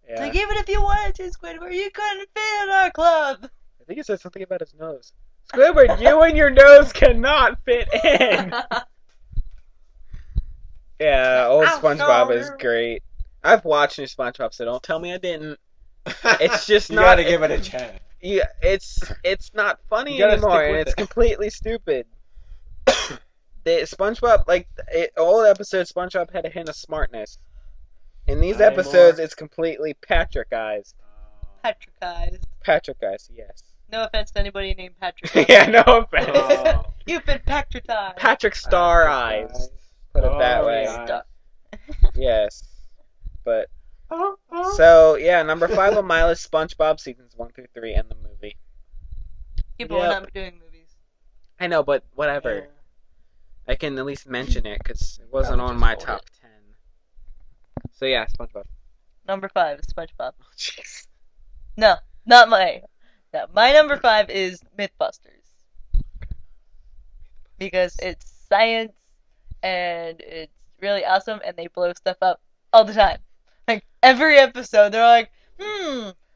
Yeah. Like even if you wanted to, Squidward, you couldn't fit in our club. I think he said something about his nose. Squidward, you and your nose cannot fit in. Yeah, old I'm SpongeBob is sorry. great. I've watched new SpongeBob, so don't tell me I didn't. It's just you not- gotta give it a chance. Yeah, it's not funny You gotta anymore, stick and with it's it. completely stupid. The SpongeBob, old episodes, SpongeBob had a hint of smartness. In these Not episodes, anymore. it's completely Patrickized. Patrickized. Patrickized, yes. No offense to anybody named Patrick. Yeah, no offense. Oh. You've been Patrickized. Patrick Star Eyes. Put it that way. yeah. Yes. But so yeah, number 5 on my list, SpongeBob seasons 1 through 3 and the movie. People Yep. are not doing movies. I know, but whatever. I can at least mention it because it wasn't Probably on just my hold top 10. So yeah, SpongeBob. Number 5 is SpongeBob. Oh, jeez. No, not my. Now, my number 5 is Mythbusters. Because it's science and it's really awesome and they blow stuff up all the time. Like every episode they're like,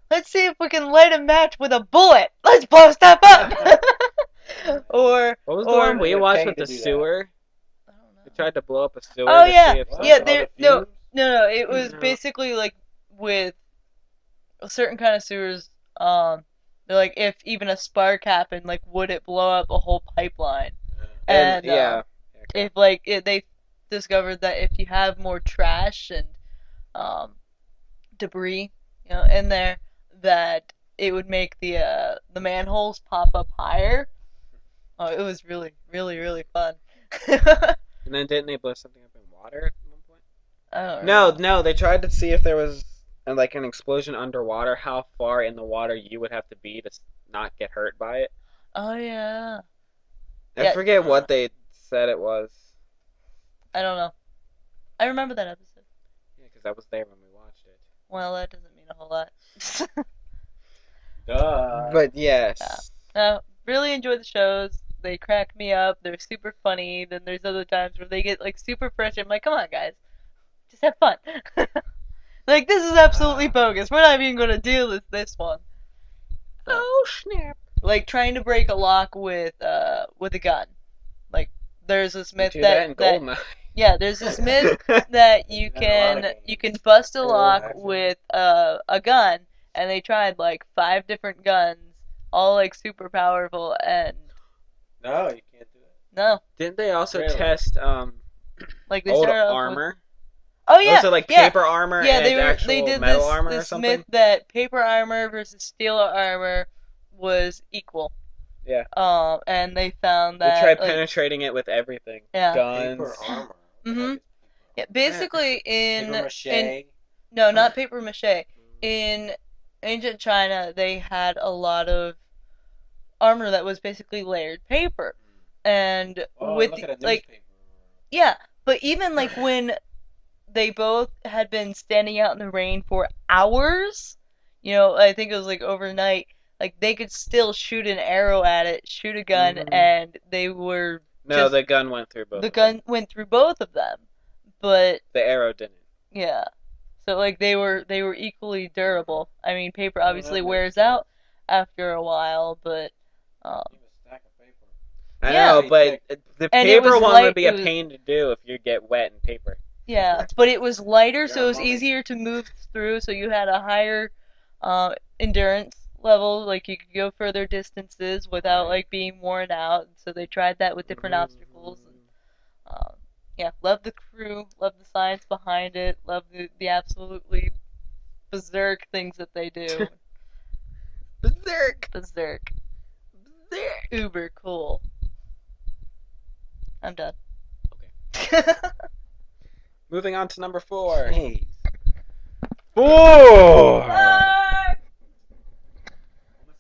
let's see if we can light a match with a bullet. Let's blow stuff up. or What was the or one we They watched paid with to the do that. sewer? I don't know. They tried to blow up a sewer. Oh to yeah, see if yeah. All There the no, fumes? no. It was No. basically like with a certain kind of sewers. They're like if even a spark happened, like would it blow up a whole pipeline? And yeah. Okay. if they discovered that if you have more trash and debris, in there, that it would make the manholes pop up higher. Oh, it was really, really, really fun. And then didn't they blow something up in water at one point? I don't No, remember. no. They tried to see if there was like an explosion underwater. How far in the water you would have to be to not get hurt by it. Oh yeah. I Yeah. forget what they said it was. I don't know. I remember that episode. Yeah, because I was there when we watched it. Well, that doesn't mean a whole lot. Duh. But yes. Really enjoy the shows. They crack me up. They're super funny. Then there's other times where they get like super fresh. I'm like, come on, guys, just have fun. Like this is absolutely bogus. We're not even gonna deal with this one. Oh snap! Like trying to break a lock with a gun. Like there's this myth Do that in that Goldeneye. yeah, there's this myth that you There's a lot of can games. bust a Yeah, lock actually. with a gun, and they tried like 5 different guns, all like super powerful, and No, you can't do it. no, Didn't they also Really? test like they old started off with- armor? Oh yeah, Also like yeah. paper armor Yeah, and they actual did metal this armor or this something? myth that paper armor versus steel armor was equal. Yeah. And they found They that tried like, penetrating it with everything. yeah. Guns. Paper armor. Mhm. Yeah, basically Paper mache. no, not paper mache. In ancient China, they had a lot of armor that was basically layered paper, and Oh, with look at a like newspaper. yeah, but even like when they both had been standing out in the rain for hours, I think it was like overnight, like they could still shoot an arrow at it, shoot a gun, Mhm. and they were No, just- the gun went through both. the of them. gun went through both of them, but The arrow didn't. yeah, so like they were equally durable. I mean, paper Oh, obviously that wears makes sense. out after a while, but You have a stack of paper. I Yeah. know, but the And it paper was one light- would be it a was- pain to do if you get wet in paper. yeah, but it was lighter, so it was Grandma. easier to move through. So you had a higher endurance level, like you could go further distances without like being worn out. So they tried that with different obstacles. And, yeah, love the crew, love the science behind it, love the absolutely berserk things that they do. Berserk! Berserk, Berserk! uber cool. I'm done. Okay. Moving on to number 4. Jeez. 4! Almost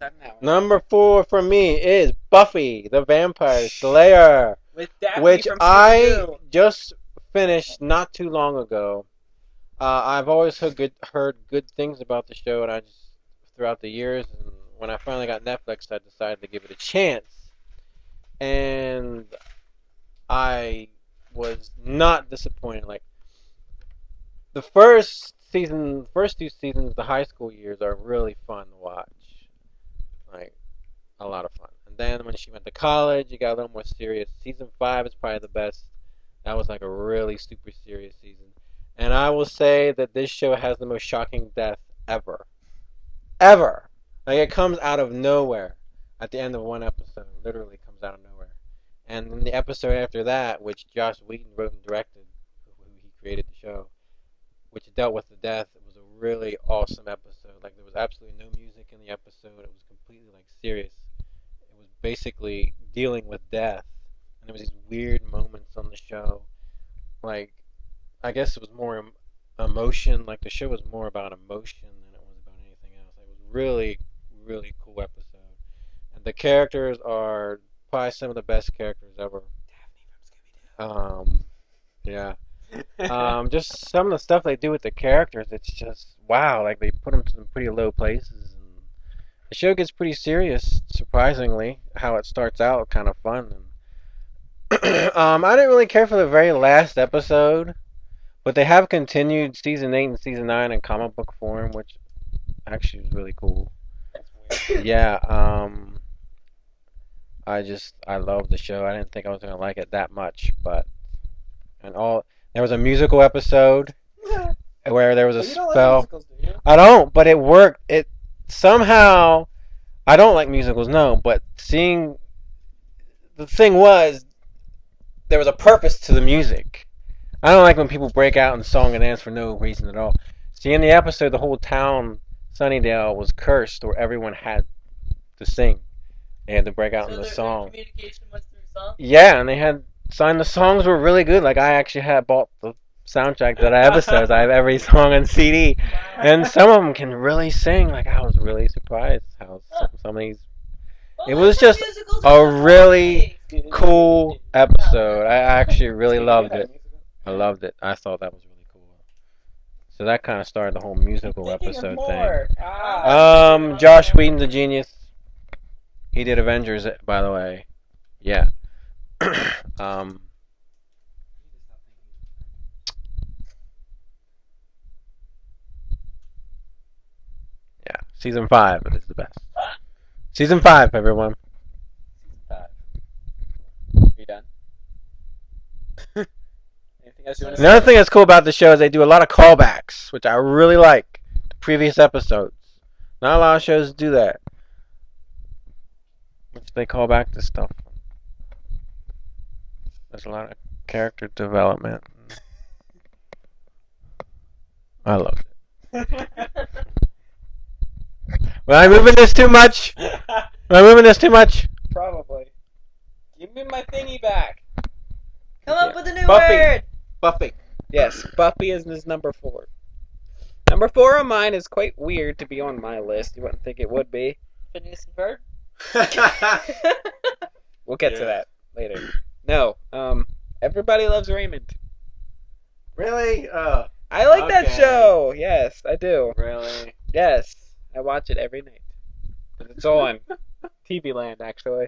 at an hour. Number 4 for me is Buffy the Vampire Slayer, With Daphne which from I Scooby-Doo. just finished not too long ago. I've always heard good things about the show, and I just throughout the years, and when I finally got Netflix, I decided to give it a chance, and I was not disappointed. Like the first two seasons, the high school years are really fun to watch, like a lot of fun. And then when she went to college, it got a little more serious. Season 5 is probably the best. That was like a really super serious season. And I will say that this show has the most shocking death ever. Ever! Like it comes out of nowhere at the end of one episode. Literally comes out of nowhere. And then the episode after that, which Joss Whedon wrote and directed, who he created the show, which dealt with the death, it was a really awesome episode. Like there was absolutely no music in the episode. It was completely like serious. It was basically dealing with death. And there was these weird moments on the show. Like I guess it was more emotion. Like the show was more about emotion than it was about anything else. It was really, really cool episode. And the characters are probably some of the best characters ever. Yeah. Just some of the stuff they do with the characters, it's just wow. Like they put them to some pretty low places, The show gets pretty serious, surprisingly. How it starts out kind of fun. I didn't really care for the very last episode, but they have continued season 8 and season 9 in comic book form, which actually is really cool. That's weird. Yeah, I love the show. I didn't think I was gonna like it that much, but there was a musical episode where there was a But you don't like spell. musicals, do you? I don't, but it worked. It somehow. I don't like musicals, no, but the thing was, there was a purpose to the music. I don't like when people break out in song and dance for no reason at all. See, in the episode, the whole town, Sunnydale, was cursed, where everyone had to sing. They had to break out in the their song. communication was through song. Yeah, and they had signed. The songs were really good. Like, I actually had bought the soundtrack to that episode. I have every song on CD. And some of them can really sing. Like, I was really surprised how some of these. It was just a really cool episode. I actually really loved it. I loved it. I thought that was really cool. So that kind of started the whole musical episode thing. Josh Whedon's a genius. He did Avengers, by the way. Yeah. Yeah. Season 5 is the best. Season 5, everyone. You done? Anything else you want to Another thing that's cool about the show is they do a lot of callbacks, which I really like. To previous episodes. Not a lot of shows do that. Which they call back to stuff. There's a lot of character development. I love it. Am I moving this too much? Am I moving this too much? Probably. Give me my thingy back. Come up with a new Buffy. word. Buffy. Yes, Buffy is number 4. Number 4 on mine is quite weird to be on my list. You wouldn't think it would be. Phineas and Ferb. We'll get to Yeah. that later. No, Everybody Loves Raymond. Really? I like that Okay. show. Yes, I do. Really? Yes, I watch it every night. It's on TV Land, actually.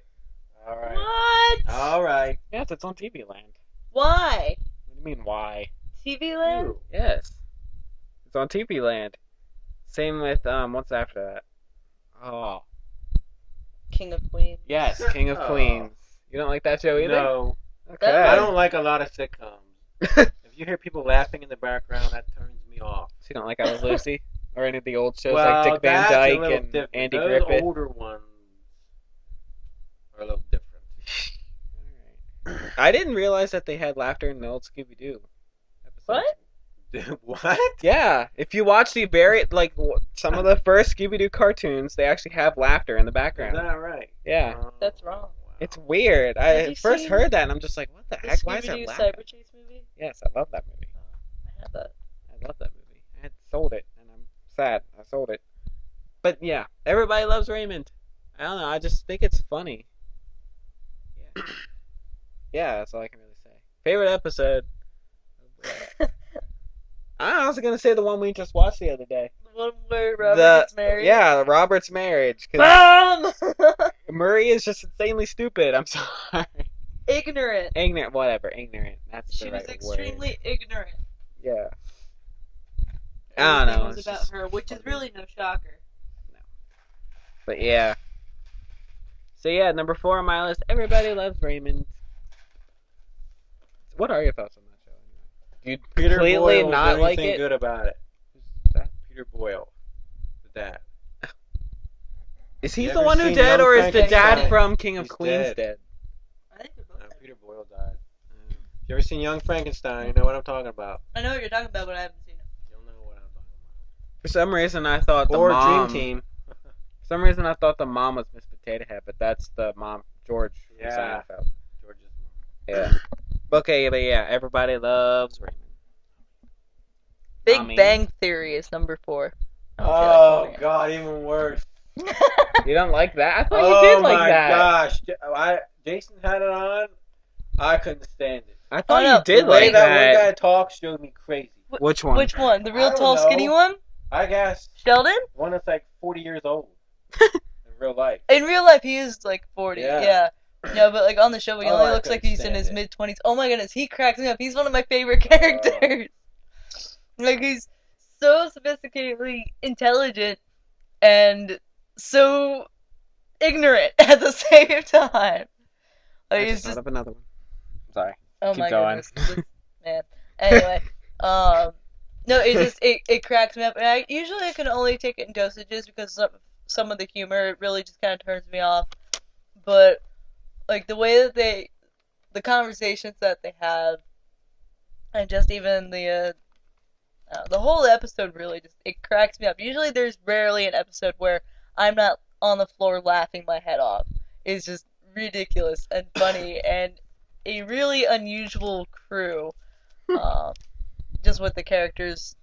Alright. What? Alright. Yes, it's on TV Land. Why? What do you mean, why? TV Land? Yes, it's on TV Land. Same with what's after that? Oh, King of Queens. yes, King of Oh. Queens. You don't like that show either? No. Okay. I don't like a lot of sitcoms. If you hear people laughing in the background, that turns me off. So you don't like I Was Lucy? Or any of the old shows Well, like Dick Van that's a Dyke little and different. Andy Those Griffith? older ones are a little different. Alright. I didn't realize that they had laughter in the old Scooby Doo episodes. What? What? Yeah, if you watch the some of the first Scooby Doo cartoons, they actually have laughter in the Is background. that right? Yeah, Oh, That's wrong. wow. it's weird. I Have you first seen heard that and I'm just like, what the The heck? Why is there Scooby-Doo laughter? Cyber Chase movie? Yes, I love that movie. I have that. I love that movie. I had sold it, and I'm sad I sold it. But yeah, Everybody Loves Raymond. I don't know. I just think it's funny. Yeah, yeah. That's all I can really say. Favorite episode. I was gonna say the one we just watched the other day. The one where Robert gets married. Yeah, Robert's marriage. 'Cause Mom! Murray is just insanely stupid. I'm sorry. Ignorant. Ignorant, whatever. Ignorant. That's She the was right extremely word. ignorant. Yeah. I don't Everything know. was it's about just her, which is funny. really no shocker. But yeah. So yeah, number 4 on my list. Everybody Loves Raymond. What are your thoughts on that show? You Peter completely Boyle not was like anything it? good about it. that? Peter Boyle, the dad. Is he You the ever one who seen dead, Young or is the dad Frankenstein? from King of He's Queens dead. dead? I think they're both No, dead. Peter Boyle died. If you ever seen Young Frankenstein, you know what I'm talking about. I know what you're talking about, but I haven't seen it. You'll know what I'm talking For some reason, I thought the about. Or mom. Dream Team. For some reason, I thought the mom was Miss Potato Head, but that's the mom, George. from Yeah. Seinfeld. George's mom. Yeah. Okay, but yeah, Everybody Loves Raymond. Big Mommy. Bang Theory is number 4. Oh God, even worse. You don't like that? I thought Oh you did like my that. gosh, Jason had it on. I couldn't stand it. I thought no, you did The way like that that. one guy talks showed me crazy. Which one? Which one? The real I don't tall, know. skinny one? I guess Sheldon? one that's like 40 years old. real life. In real life, he is like 40. Yeah. Yeah. No, but like on the show, he Oh, only I looks like couldn't he's in stand his it. mid-20s. Oh my goodness, he cracks me up. He's one of my favorite characters. Like he's so sophisticatedly intelligent and so ignorant at the same time. I Like he's just thought just of another one. Sorry. oh keep my going. goodness, man. Anyway, no, it cracks me up, and I can only take it in dosages because some of the humor it really just kind of turns me off. But like the way that the conversations that they have, and just even the whole episode really just it cracks me up. Usually, there's rarely an episode where I'm not on the floor laughing my head off. It's just ridiculous and funny and a really unusual crew, just with the characters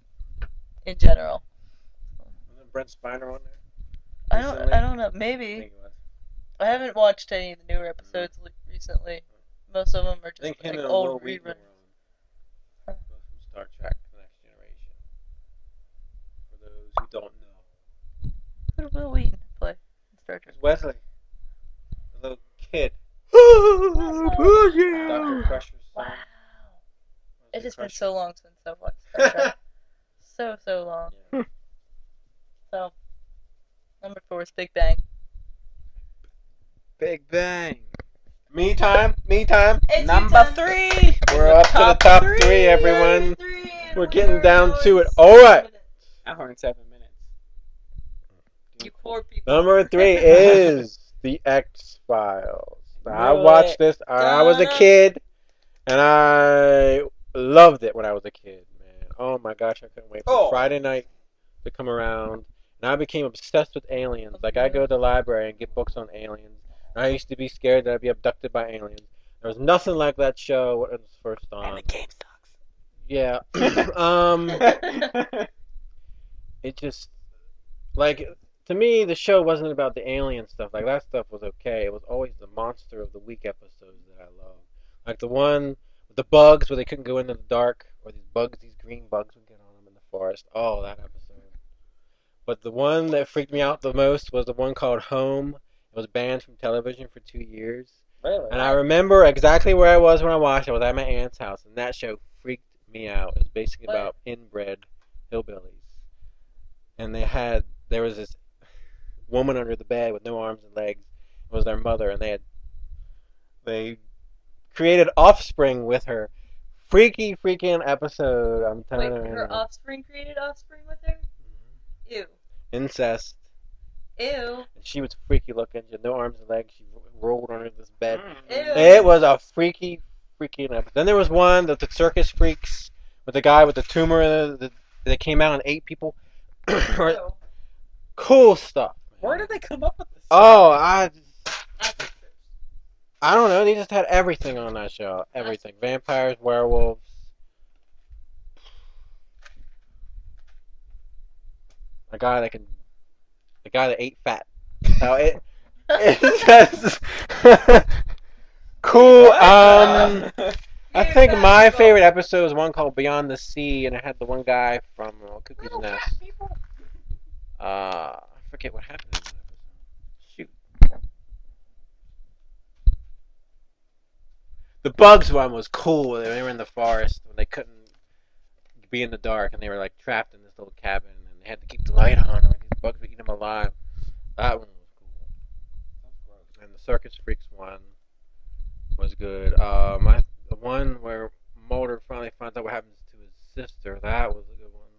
in general. Wasn't Brent Spiner on there? I don't know. I Maybe think it was. I haven't watched any of the newer episodes recently. Most of them are I think just him like and old Will Wheaton reruns. were on. Both from Star Trek: The Next Generation. For those who don't know, Who did Will Wheaton play in Star Trek? it's Wesley, a little kid, Dr. Crusher's son. Wow. It Wesley has been Crusher. so long since I've watched Star Trek. So long. Yeah. So, number 4 is Big Bang. Big Bang. Me time. Number 3. We're up to the top three, everyone. We're getting down to it. All right. Hour and 7 minutes. You poor people. Number 3 is The X-Files. I watched this when I was a kid, and I loved it when I was a kid, man. Oh my gosh, I couldn't wait for Friday night to come around. And I became obsessed with aliens. Like, I go to the library and get books on aliens. And I used to be scared that I'd be abducted by aliens. There was nothing like that show when it was first on. And the game sucks. Yeah. It just, like, to me, the show wasn't about the alien stuff. Like, that stuff was okay. It was always the monster of the week episodes that I loved. Like the one with the bugs where they couldn't go into the dark, or these green bugs would get on them in the forest. Oh, that episode. But the one that freaked me out the most was the one called Home. It was banned from television for 2 years. Really? And I remember exactly where I was when I watched it. I was at my aunt's house, and that show freaked me out. It was basically What? about inbred hillbillies. And there was this woman under the bed with no arms and legs. It was their mother, and they created offspring with her. Freaky freaking episode, I'm telling Wait, you. her offspring created offspring with her? Ew. Incest. Ew. And she was freaky looking. She had no arms and legs. She rolled under this bed. Ew. It was a freaky episode. Then there was one that the circus freaks with the guy with the tumor that came out and ate people. Ew. Cool stuff. man. Where did they come up with this? Oh, I don't know. They just had everything on that show. Everything. Vampires, werewolves. The guy that ate fat. No, it says cool. I think my favorite episode was one called Beyond the Sea, and it had the one guy from Cuckoo's Nest. I forget what happened in that episode. Shoot. The bugs one was cool. They were in the forest when they couldn't be in the dark, and they were like trapped in this little cabin, and they had to keep the light on, or these bugs would eat them alive. That one was cool. And the Circus Freaks one was good. The one where Mulder finally finds out what happens to his sister, that was a good one.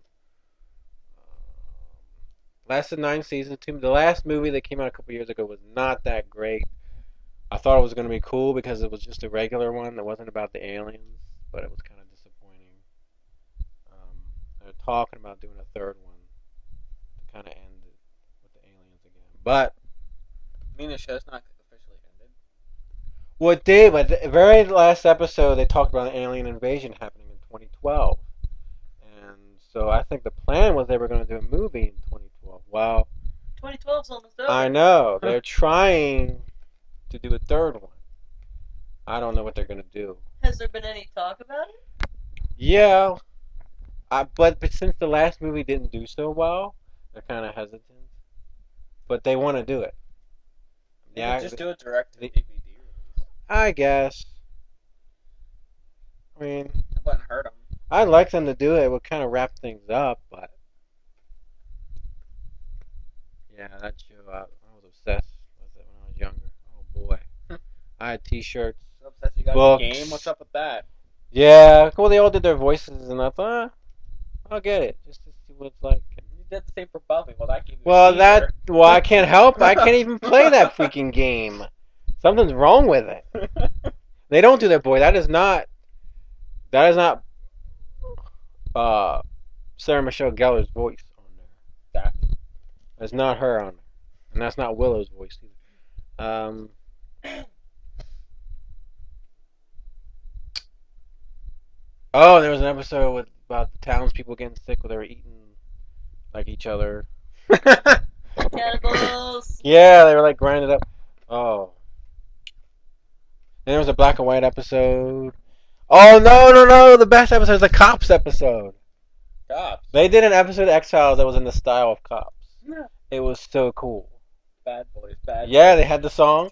Lasted 9 seasons. The last movie that came out a couple years ago was not that great. I thought it was going to be cool because it was just a regular one that wasn't about the aliens, but it was kind of disappointing. They're talking about doing a third one to kind of end it with the aliens again. But I mean, the show's not officially ended. what did, but the very last episode, they talked about an alien invasion happening in 2012. And so I think the plan was they were going to do a movie in 2012. Well, 2012's almost over. I know. They're trying to do a third one. I don't know what they're going to do. Has there been any talk about it? Yeah. But since the last movie didn't do so well, they're kind of hesitant. But they want to do it. Yeah, Just do it direct to the- DVD release. I guess. I mean, It wouldn't hurt them. I'd like them to do it. It would kind of wrap things up, but yeah, that show. I was obsessed with it when I was younger. Oh boy, I had T-shirts. So obsessed you got Books. the game. What's up with that? Yeah, well, they all did their voices, and I thought, I'll get it just to see what it's like. You did the same for Buffy. Well, that gave you. Well, a well, I can't help. I can't even play that freaking game. Something's wrong with it. They don't do their boy. That is not. Sarah Michelle Gellar's voice on there. Daphne. That's not her on there, and that's not Willow's voice either. Oh, there was an episode about the townspeople getting sick where they were eating like each other. Cannibals. Yeah, they were like grinded up. Oh. Then there was a black and white episode. Oh no! The best episode is the Cops episode. Cops. They did an episode of X-Files that was in the style of Cops. Yeah. It was so cool. Bad boys. Bad. Yeah, boys. they had the song.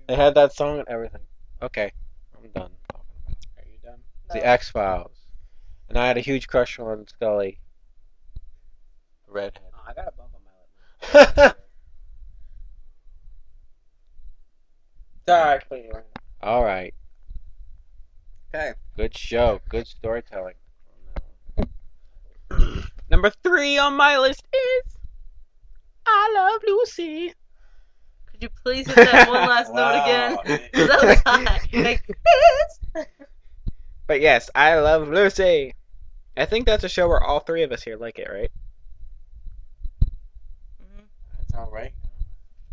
They had that song and everything. Okay, I'm done. Are you done? The X-Files. And I had a huge crush on Scully. Redhead. Oh, I got a bump on my lip. Sorry, clean. Alright. Okay. Good show. Good storytelling. Number 3 on my list is I Love Lucy. Could you please hit that one last note again? That was high. Like, this. But yes, I Love Lucy. I think that's a show where all 3 of us here like it, right? That's alright.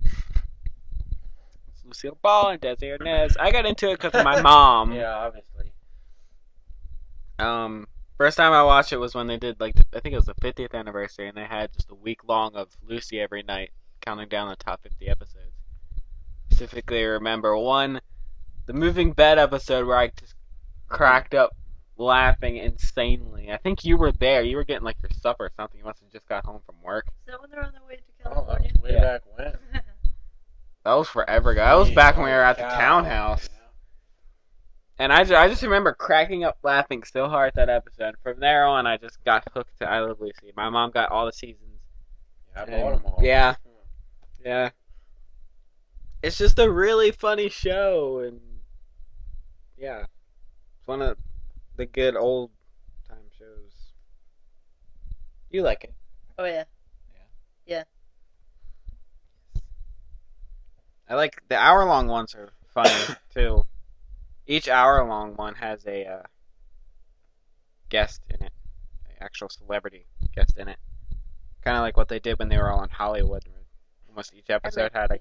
It's Lucille Ball and Desi Arnaz. I got into it because of my mom. Yeah, obviously. First time I watched it was when they did I think it was the 50th anniversary, and they had just a week long of Lucy every night, counting down the top 50 episodes. Specifically, remember the moving bed episode where I just cracked up laughing insanely. I think you were there. You were getting like your supper or something. You must have just got home from work. Is that when they're on their way to Oh, that California? was way Yeah. back when. That was forever ago. That was back when we were at the townhouse. And I just remember cracking up laughing so hard at that episode. From there on, I just got hooked to I Love Lucy. My mom got all the seasons. Yeah, I bought them all. Yeah. Yeah. It's just a really funny show, and yeah. It's one of the good old time shows. You like it. Oh yeah. I like the hour-long ones are funny, too. Each hour-long one has a guest in it. An actual celebrity guest in it. Kind of like what they did when they were all in Hollywood. Almost each episode had a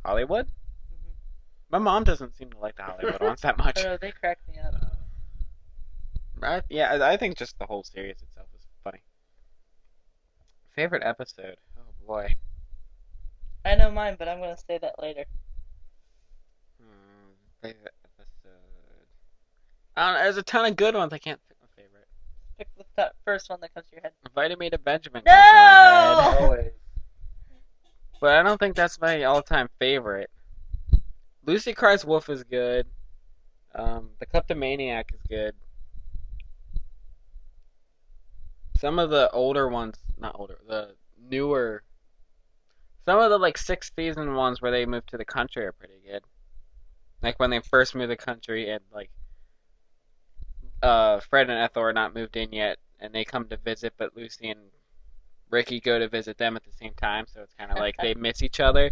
Hollywood? Mhm. My mom doesn't seem to like the Hollywood ones that much. Oh no, they cracked me up. I think just the whole series itself is funny. Favorite episode? Oh boy. I know mine, but I'm gonna say that later. Favorite episode. I don't know, there's a ton of good ones. I can't pick my favorite. Pick the top, first one that comes to your head. Vitamin to Benjamin. comes to my head. No! Always. But I don't think that's my all-time favorite. Lucy Cries Wolf is good. The Kleptomaniac is good. Some of the older ones, not older, the newer. Some of the 6th season ones where they moved to the country are pretty good. Like when they first moved to the country and Fred and Ethel are not moved in yet, and they come to visit, but Lucy and Ricky go to visit them at the same time, so it's kind of like they miss each other.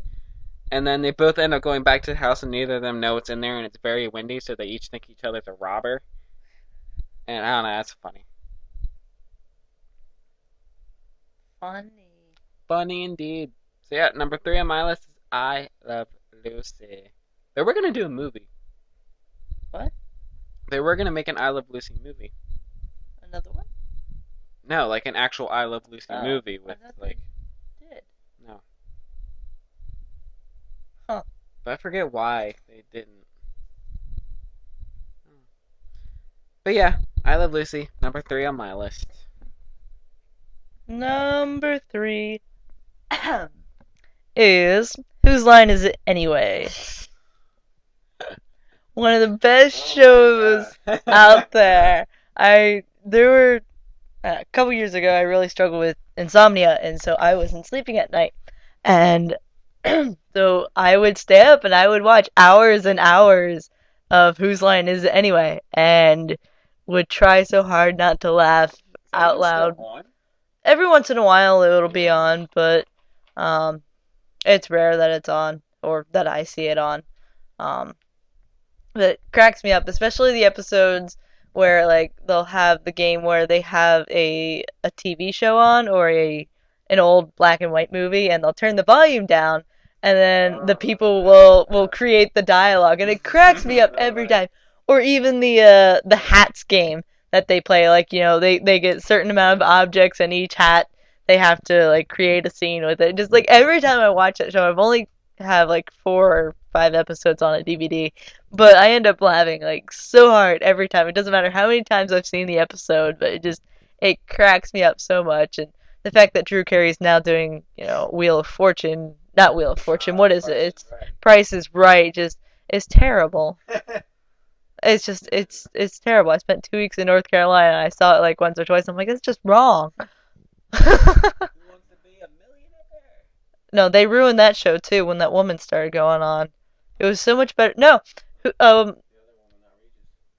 And then they both end up going back to the house, and neither of them know what's in there, and it's very windy, so they each think each other's a robber. And I don't know, that's funny. Funny. Funny indeed. So yeah, number 3 on my list is I Love Lucy. They were gonna do a movie. What? They were gonna make an I Love Lucy movie. Another one? No, like an actual I Love Lucy Oh, movie I with thought they did. no. Huh. But I forget why they didn't. But yeah, I Love Lucy, number 3 on my list. Number 3 is Whose Line Is It Anyway? One of the best shows out there. There were a couple years ago I really struggled with insomnia, and so I wasn't sleeping at night, and so I would stay up and I would watch hours and hours of Whose Line Is It Anyway, and would try so hard not to laugh out loud. Every once in a while it'll be on, but it's rare that it's on or that I see it on. That cracks me up, especially the episodes where like they'll have the game where they have a TV show on or an old black and white movie, and they'll turn the volume down, and then the people will create the dialogue, and it cracks me up every time. Or even the hats game that they play, like, you know, they get a certain amount of objects, and each hat they have to like create a scene with it. Just like every time I watch that show, I've only have like 4 or 5 episodes on a DVD, but I end up laughing like so hard every time. It doesn't matter how many times I've seen the episode, but it cracks me up so much. And the fact that Drew Carey's now doing, you know, Wheel of Fortune, not Wheel of Fortune, what is it? It's Price is Right, just is terrible. It's just it's terrible. I spent 2 weeks in North Carolina and I saw it like once or twice. I'm like, it's just wrong. No, they ruined that show too when that woman started going on. It was so much better. No,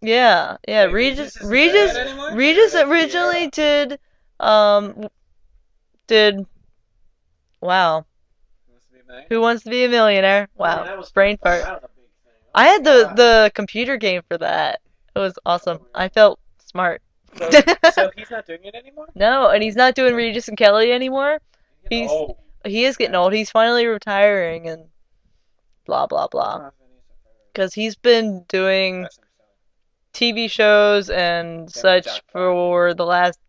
yeah. Wait, Regis isn't bad anymore? Regis originally did wow. Who Wants to Be a Millionaire? Wow, that was brain fun. fart. That was a big thing. I had the computer game for that. It was awesome. I felt smart. So he's not doing it anymore? No, and he's not doing Regis and Kelly anymore. He's Oh, He is getting old. He's finally retiring and blah blah blah. Because he's been doing TV shows and such for the last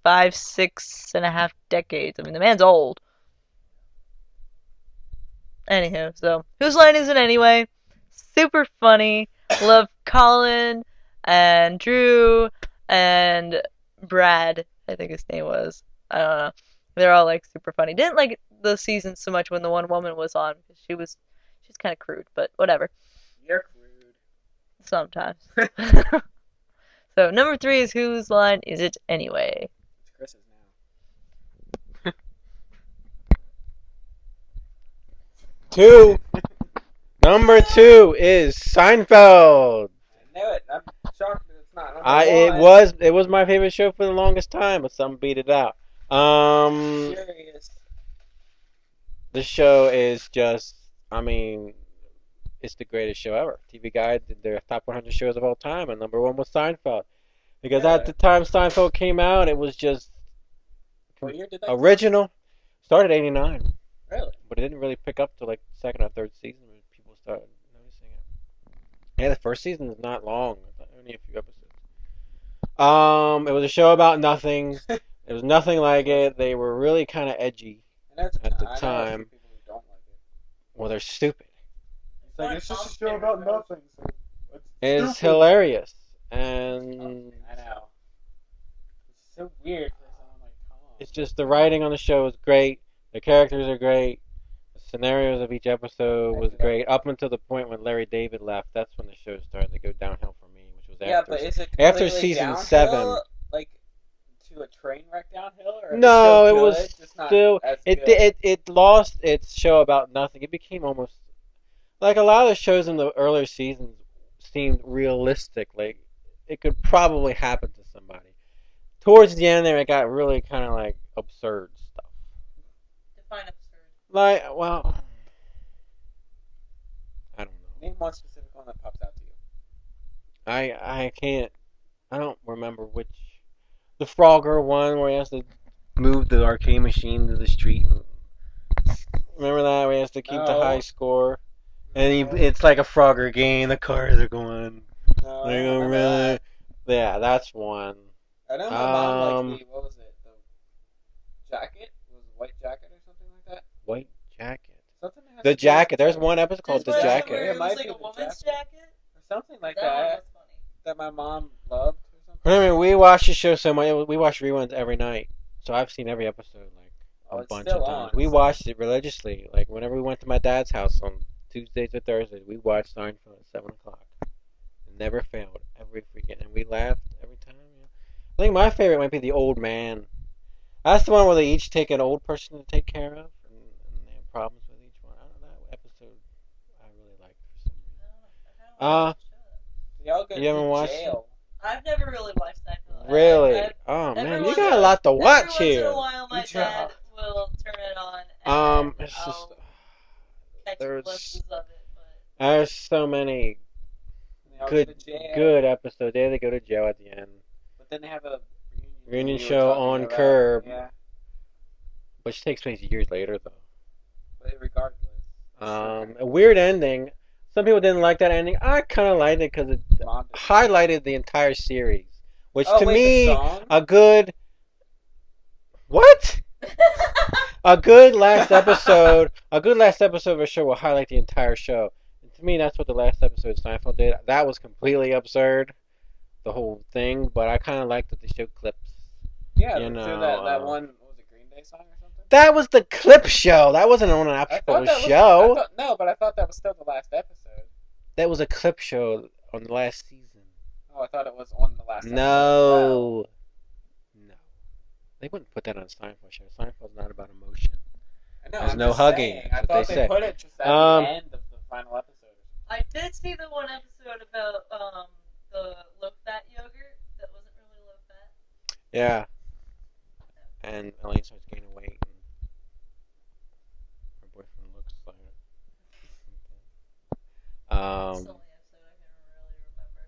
5, 6.5 decades. I mean, the man's old. Anywho, so Whose Line Is It Anyway? Super funny. Love Colin and Drew and Brad, I think his name was. I don't know. They're all like super funny. Didn't like the season so much when the one woman was on because she's kind of crude, but whatever. You're crude. Sometimes. So number 3 is Whose Line Is It Anyway? It's Chris's now. 2. Number 2 is Seinfeld. I knew it. I'm shocked that it's not. It was my favorite show for the longest time, but some beat it out. Serious. This show is just, I mean, it's the greatest show ever. TV Guide did their top 100 shows of all time, and number 1 was Seinfeld. Because at the time Seinfeld came out, it was just What year did that? original. Started 89, Really? but it didn't really pick up till like the 2nd or 3rd season when people started noticing it. Yeah, the first season is not long. It's only a few episodes. It was a show about nothing. It was nothing like it. They were really kind of edgy at the I know time. people who don't like it. Well, they're stupid. it's like it's just a show about nothing. So It's stupid. hilarious, and I know. It's so weird for someone like Tom. it's just the writing on the show is great. The characters are great. The scenarios of each episode was great. Up until the point when Larry David left, that's when the show started to go downhill for me, which was Yeah, after. but is it after completely season downhill, 7. like to a train wreck downhill, or No, is it still was good, just not still as it, good? it lost its show about nothing. It became almost like a lot of the shows in the earlier seasons seemed realistic. Like it could probably happen to somebody. Towards the end there, it got really kind of like absurd stuff. Define absurd. Like, well, I don't know. Name one specific one that pops out to you. I can't. I don't remember which. The Frogger one where he has to move the arcade machine to the street. Remember that where he has to keep the No. high score, and it's like a Frogger game. The cars are going. No, I They're don't going remember really. that. Yeah, that's one. I know my mom Um, liked the, what was it? The jacket? It was a white jacket or something like that? White Jacket. Something that has The to do with Jacket. There's one episode called There's The one Jacket. where Yeah, it it might was like be a the woman's jacket. jacket. Or something like That one that. was funny. That my mom loved or something. I mean, we watch the show so much. We watch reruns every night, so I've seen every episode like Oh, a it's bunch still of times. on, We so- watched it religiously. Like whenever we went to my dad's house on Tuesdays or Thursdays, we watched Seinfeld at 7 o'clock. It never failed. Every freaking, and we laughed every time. Yeah. I think my favorite might be the old man. That's the one where they each take an old person to take care of, and they have problems with each one. I don't know, that episode I really liked for some reason. They all go You haven't to watched jail. I've never really watched Seinfeld. Really? I've- Oh every man, you once got a in- lot to watch every here. once in a while, my Good job. dad will turn it on, and It's just I'll catch there's- glimpses of it. But there's so many They all good go to jail. good episodes. Yeah, they go to jail at the end, But then they have a Reunion we were show talking on about. Curb. Yeah, which takes place years later though. but regardless. A weird ending. Some people didn't like that ending. I kind of liked it because it Mom did. highlighted the entire series, which Oh, to wait, me the song? a good what a good last episode. A good last episode of a show will highlight the entire show. And to me, that's what the last episode of Seinfeld did. That was completely absurd, the whole thing. But I kind of liked that they showed clips. Yeah, you so know, that one, what was it, Green Day song or something? That was the clip show. That wasn't on an I actual thought that was, show. no, but I thought that was still the last episode. That was a clip show on the last season. Oh, I thought it was on the last episode. No. No. They wouldn't put that on a Seinfeld show. Seinfeld's not about emotion. I know, There's I'm no just hugging, saying. that's I what thought they they say. put it just at Um, the end of the final episode. I did see the one episode about the low-fat yogurt that wasn't really low-fat. Yeah. And Elaine starts gaining weight. And her boyfriend looks like it. It's the only episode I can really remember.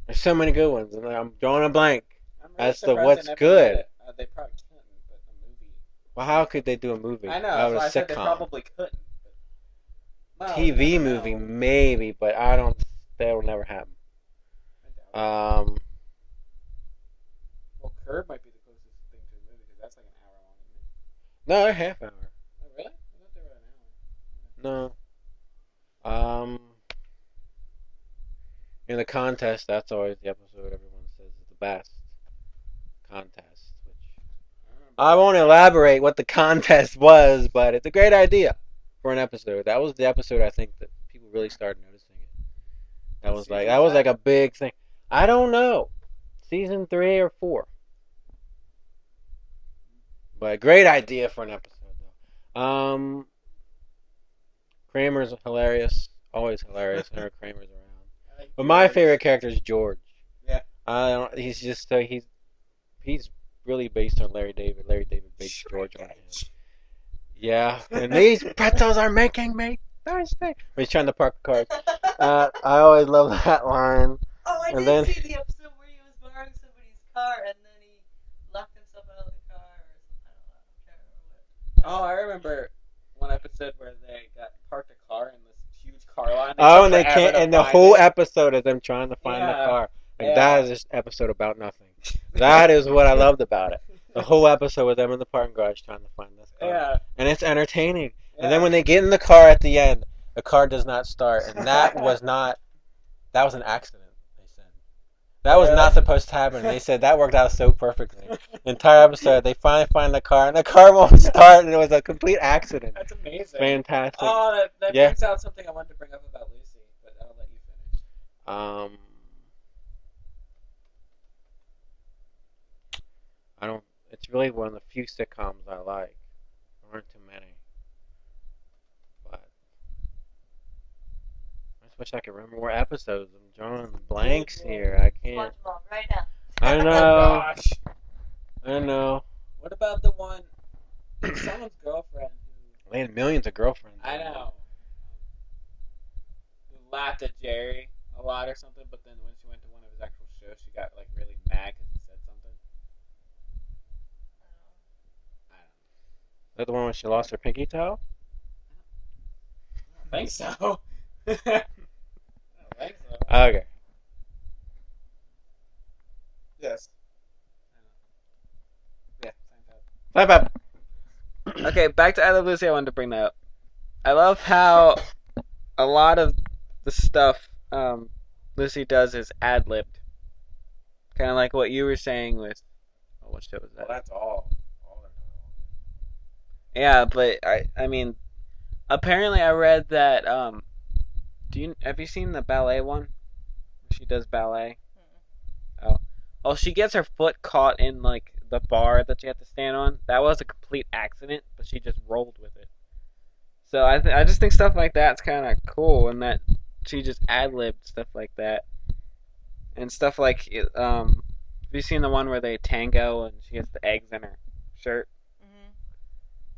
There's so many good ones, and I'm drawing a blank. I'm really That's the surprised what's they never good. did it. They probably couldn't, but the movie. Well, how could they do a movie? I know, That that's was why I a said they sitcom. probably couldn't. But, well, TV you never movie, know. maybe, but I don't. That will never happen. I doubt it. Um, Well, Curb might be the closest thing to a movie because that's like an hour long. Isn't it? no, they're half hour. Oh, really? I thought they were an hour. No. In the contest, that's always the episode everyone says is the best. Contest, which remember. I won't elaborate what the contest was, but it's a great idea for an episode. That was the episode I think that people really started noticing it. That was Season like five? a big thing. I don't know, season 3 or 4, but a great idea for an episode though. Kramer's hilarious, always hilarious. Whenever Kramer's around. I like But my George. favorite character is George. Yeah. I don't. He's just so he's really based on Larry David. Larry David based George on him. Yeah. And these pretzels are making me thirsty. When he's trying to park the car. I always love that line. Oh, I And did then- see the episode where he was borrowing somebody's car and then he locked himself out of the car or something. I don't know. I can't remember what. Oh, I remember one episode where they got parked a car in this huge car line. Oh, took and they forever can't. to And the find whole it. episode is them trying to find the Yeah. car. Like Yeah. that is just episode about nothing. That is what I loved about it. The whole episode with them in the parking garage trying to find this car. Yeah. And it's entertaining. Yeah. And then when they get in the car at the end, the car does not start, and that was an accident. They said that was Really? not supposed to happen. They said that worked out so perfectly. The entire episode, they finally find the car, and the car won't start, and it was a complete accident. That's amazing. Fantastic. Oh, that Yeah. brings out something I wanted to bring up about Lucy, but I'll let you finish. I don't. It's really one of the few sitcoms I like. There aren't too many, but I just wish I could remember more episodes. I'm drawing blanks here. I can't. Watch them all right now. I Oh, know. gosh. I know. What about the one, someone's girlfriend who, They had millions of girlfriends. I know, who laughed at Jerry a lot or something, but then when she went to one of his actual shows, she got like really mad because he said something. I Is that the one when she lost her pinky toe? don't think so. I don't think so. Okay. Yes. Yeah. Bye bye. Okay, back to I Love Lucy. I wanted to bring that up. I love how a lot of the stuff Lucy does is ad-libbed. Kind of like what you were saying with... Oh, what show was Well, that? that's all. All their Yeah, but I mean, apparently I read that have you seen the ballet one? She does ballet. Oh, she gets her foot caught in like the bar that she had to stand on. That was a complete accident, but she just rolled with it. So I just think stuff like that's kind of cool, and that she just ad libbed stuff like that, and stuff like have you seen the one where they tango and she gets the eggs in her shirt? Mhm.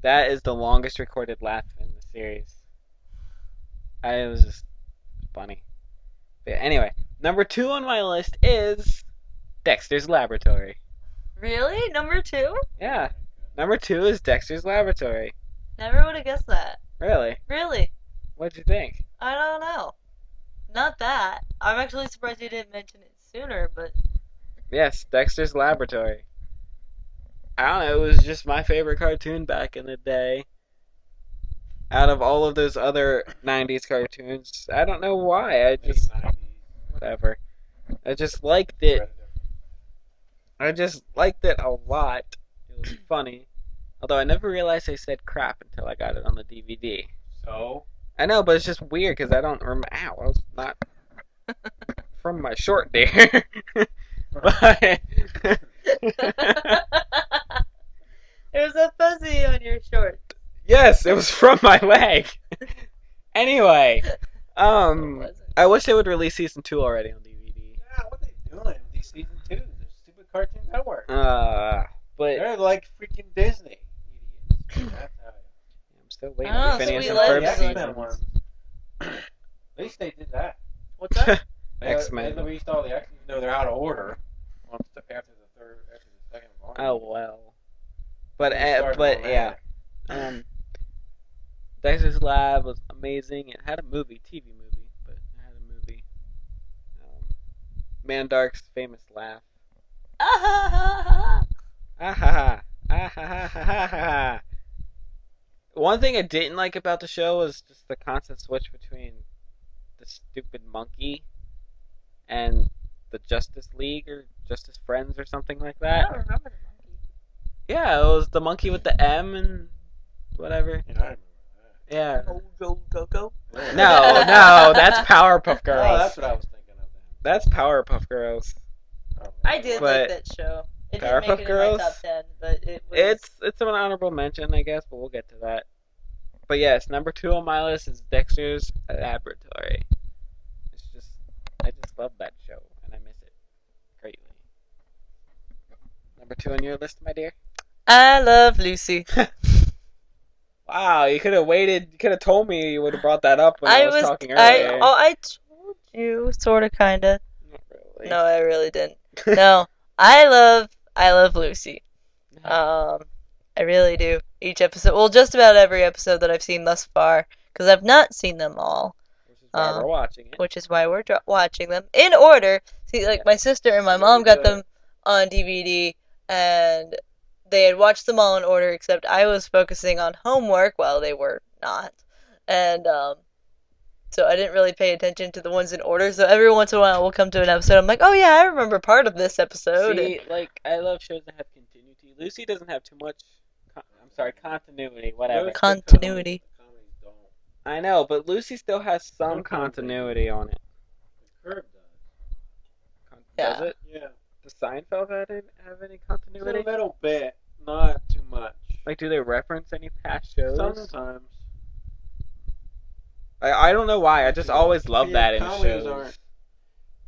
That is the longest recorded laugh in the series. It was just funny. But anyway, number 2 on my list is Dexter's Laboratory. Really? Number 2? Yeah, number 2 is Dexter's Laboratory. Never would have guessed that. Really? Really? What'd you think? I don't know. Not that. I'm actually surprised you didn't mention it sooner, but Yes, Dexter's Laboratory. I don't know, it was just my favorite cartoon back in the day. Out of all of those other 90s cartoons, I don't know why. I just, whatever. I just liked it. I just liked it a lot. It was funny. Although I never realized they said crap until I got it on the DVD. So, I know, but it's just weird because I don't remember. Ow, I was not from my short there. But there's a fuzzy on your short. yes, it was from my leg. Anyway, wasn't. I wish they would release season 2 already on DVD. yeah, what are they doing with these season 2s? They're stupid Cartoon Network. But They're like freaking Disney. Idiots. That's how I'm still waiting Oh, for Phineas Sweet and Life Ferb the is season. X-Men ones. At least they did that. What's that? X-Men. They released all the X-Men. No, they're out of order. After the second volume. Oh well. But They started on yeah. that. Dexter's Lab was amazing. It had a TV movie, but it had a movie. Mandark's famous laugh. Ah ha ha. Ah ha ha ha ha ha. One thing I didn't like about the show was just the constant switch between the stupid monkey and the Justice League or Justice Friends or something like I that. don't remember the monkey. Yeah, it was the monkey with the M and whatever. Yeah, I remember Yeah. Go. that. No, that's Powerpuff Girls. Oh, that's what I was thinking of then. That's Powerpuff Girls. Oh, I did But- like that show. It didn't Powerpuff make it Girls? in my top 10, but it was... It's an honorable mention, I guess, but we'll get to that. But yes, number 2 on my list is Dexter's Laboratory. I just love that show, and I miss it greatly. Number 2 on your list, my dear? I love Lucy. Wow, you could have waited. You could have told me you would have brought that up when I was talking earlier. I told you, sorta, kinda. Not really. No, I really didn't. No, I love Lucy. I really do. Each episode, well, just about every episode that I've seen thus far, because I've not seen them all, Which is why we're watching it. which is why we're watching them in order. See, like my sister and my mom got them on DVD, and they had watched them all in order, except I was focusing on homework while they were not, and so I didn't really pay attention to the ones in order. So every once in a while, we'll come to an episode. I'm like, oh yeah, I remember part of this episode. See, like, I love shows that have continuity. Lucy doesn't have too much. Continuity. Whatever. Those Continuity. comedies don't. I know, but Lucy still has some continuity on it. The Curb does. Yeah. Does it? Yeah. Does Seinfeld have any Just continuity? a little bit, not too much. Like, do they reference any past shows? Sometimes. I don't know why. I just always love Yeah, that in comedies shows. aren't-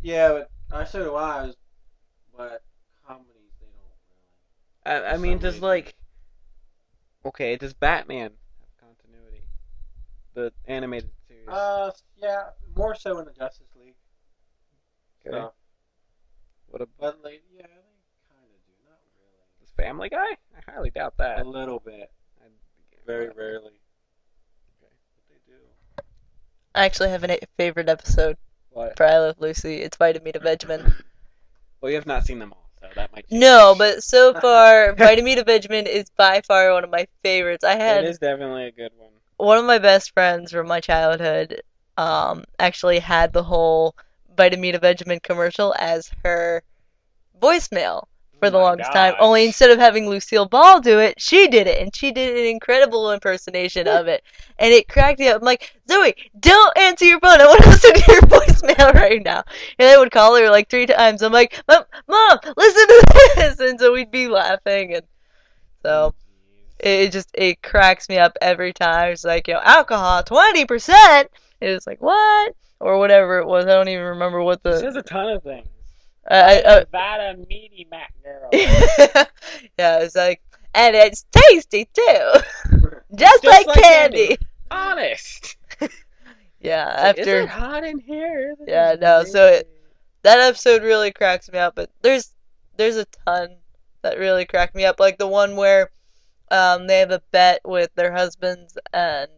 Yeah, but so do I. But comedies, they don't really. I mean, some does reason. like, okay, does Batman have continuity? The animated series. Yeah, more so in the Justice League. Okay. So, What a but like, yeah, they kind of do, not really. does Family Guy? I highly doubt that. A little bit, very rarely. Okay. But they do. I actually have a favorite episode What? for I Love Lucy. It's Vitamin Vegemin. Well, you have not seen them all, so that might. Change. No, but so far, Vitamin Vegemin is by far one of my favorites. I It had is definitely a good one. one of my best friends from my childhood actually had the whole Vitamin Vegemin commercial as her voicemail for the My longest time. gosh. Only instead of having Lucille Ball do it, she did it, and she did an incredible impersonation of it, and it cracked me up. I'm like, Zoe, don't answer your phone. I want to listen to your voicemail right now. And I would call her like 3 times. I'm like, Mom, listen to this, and so we'd be laughing, and so it cracks me up every time. It's like, alcohol 20%. It was like, what? Or whatever it was. I don't even remember what She the. says a ton of things. I, That a meaty Mac girl. yeah, it's like, and it's tasty too, just Just like like candy. Honest. Yeah, Is after it hot in here? This Yeah, is no, so weird. that episode really cracks me up. But there's a ton that really crack me up, like the one where they have a bet with their husbands and.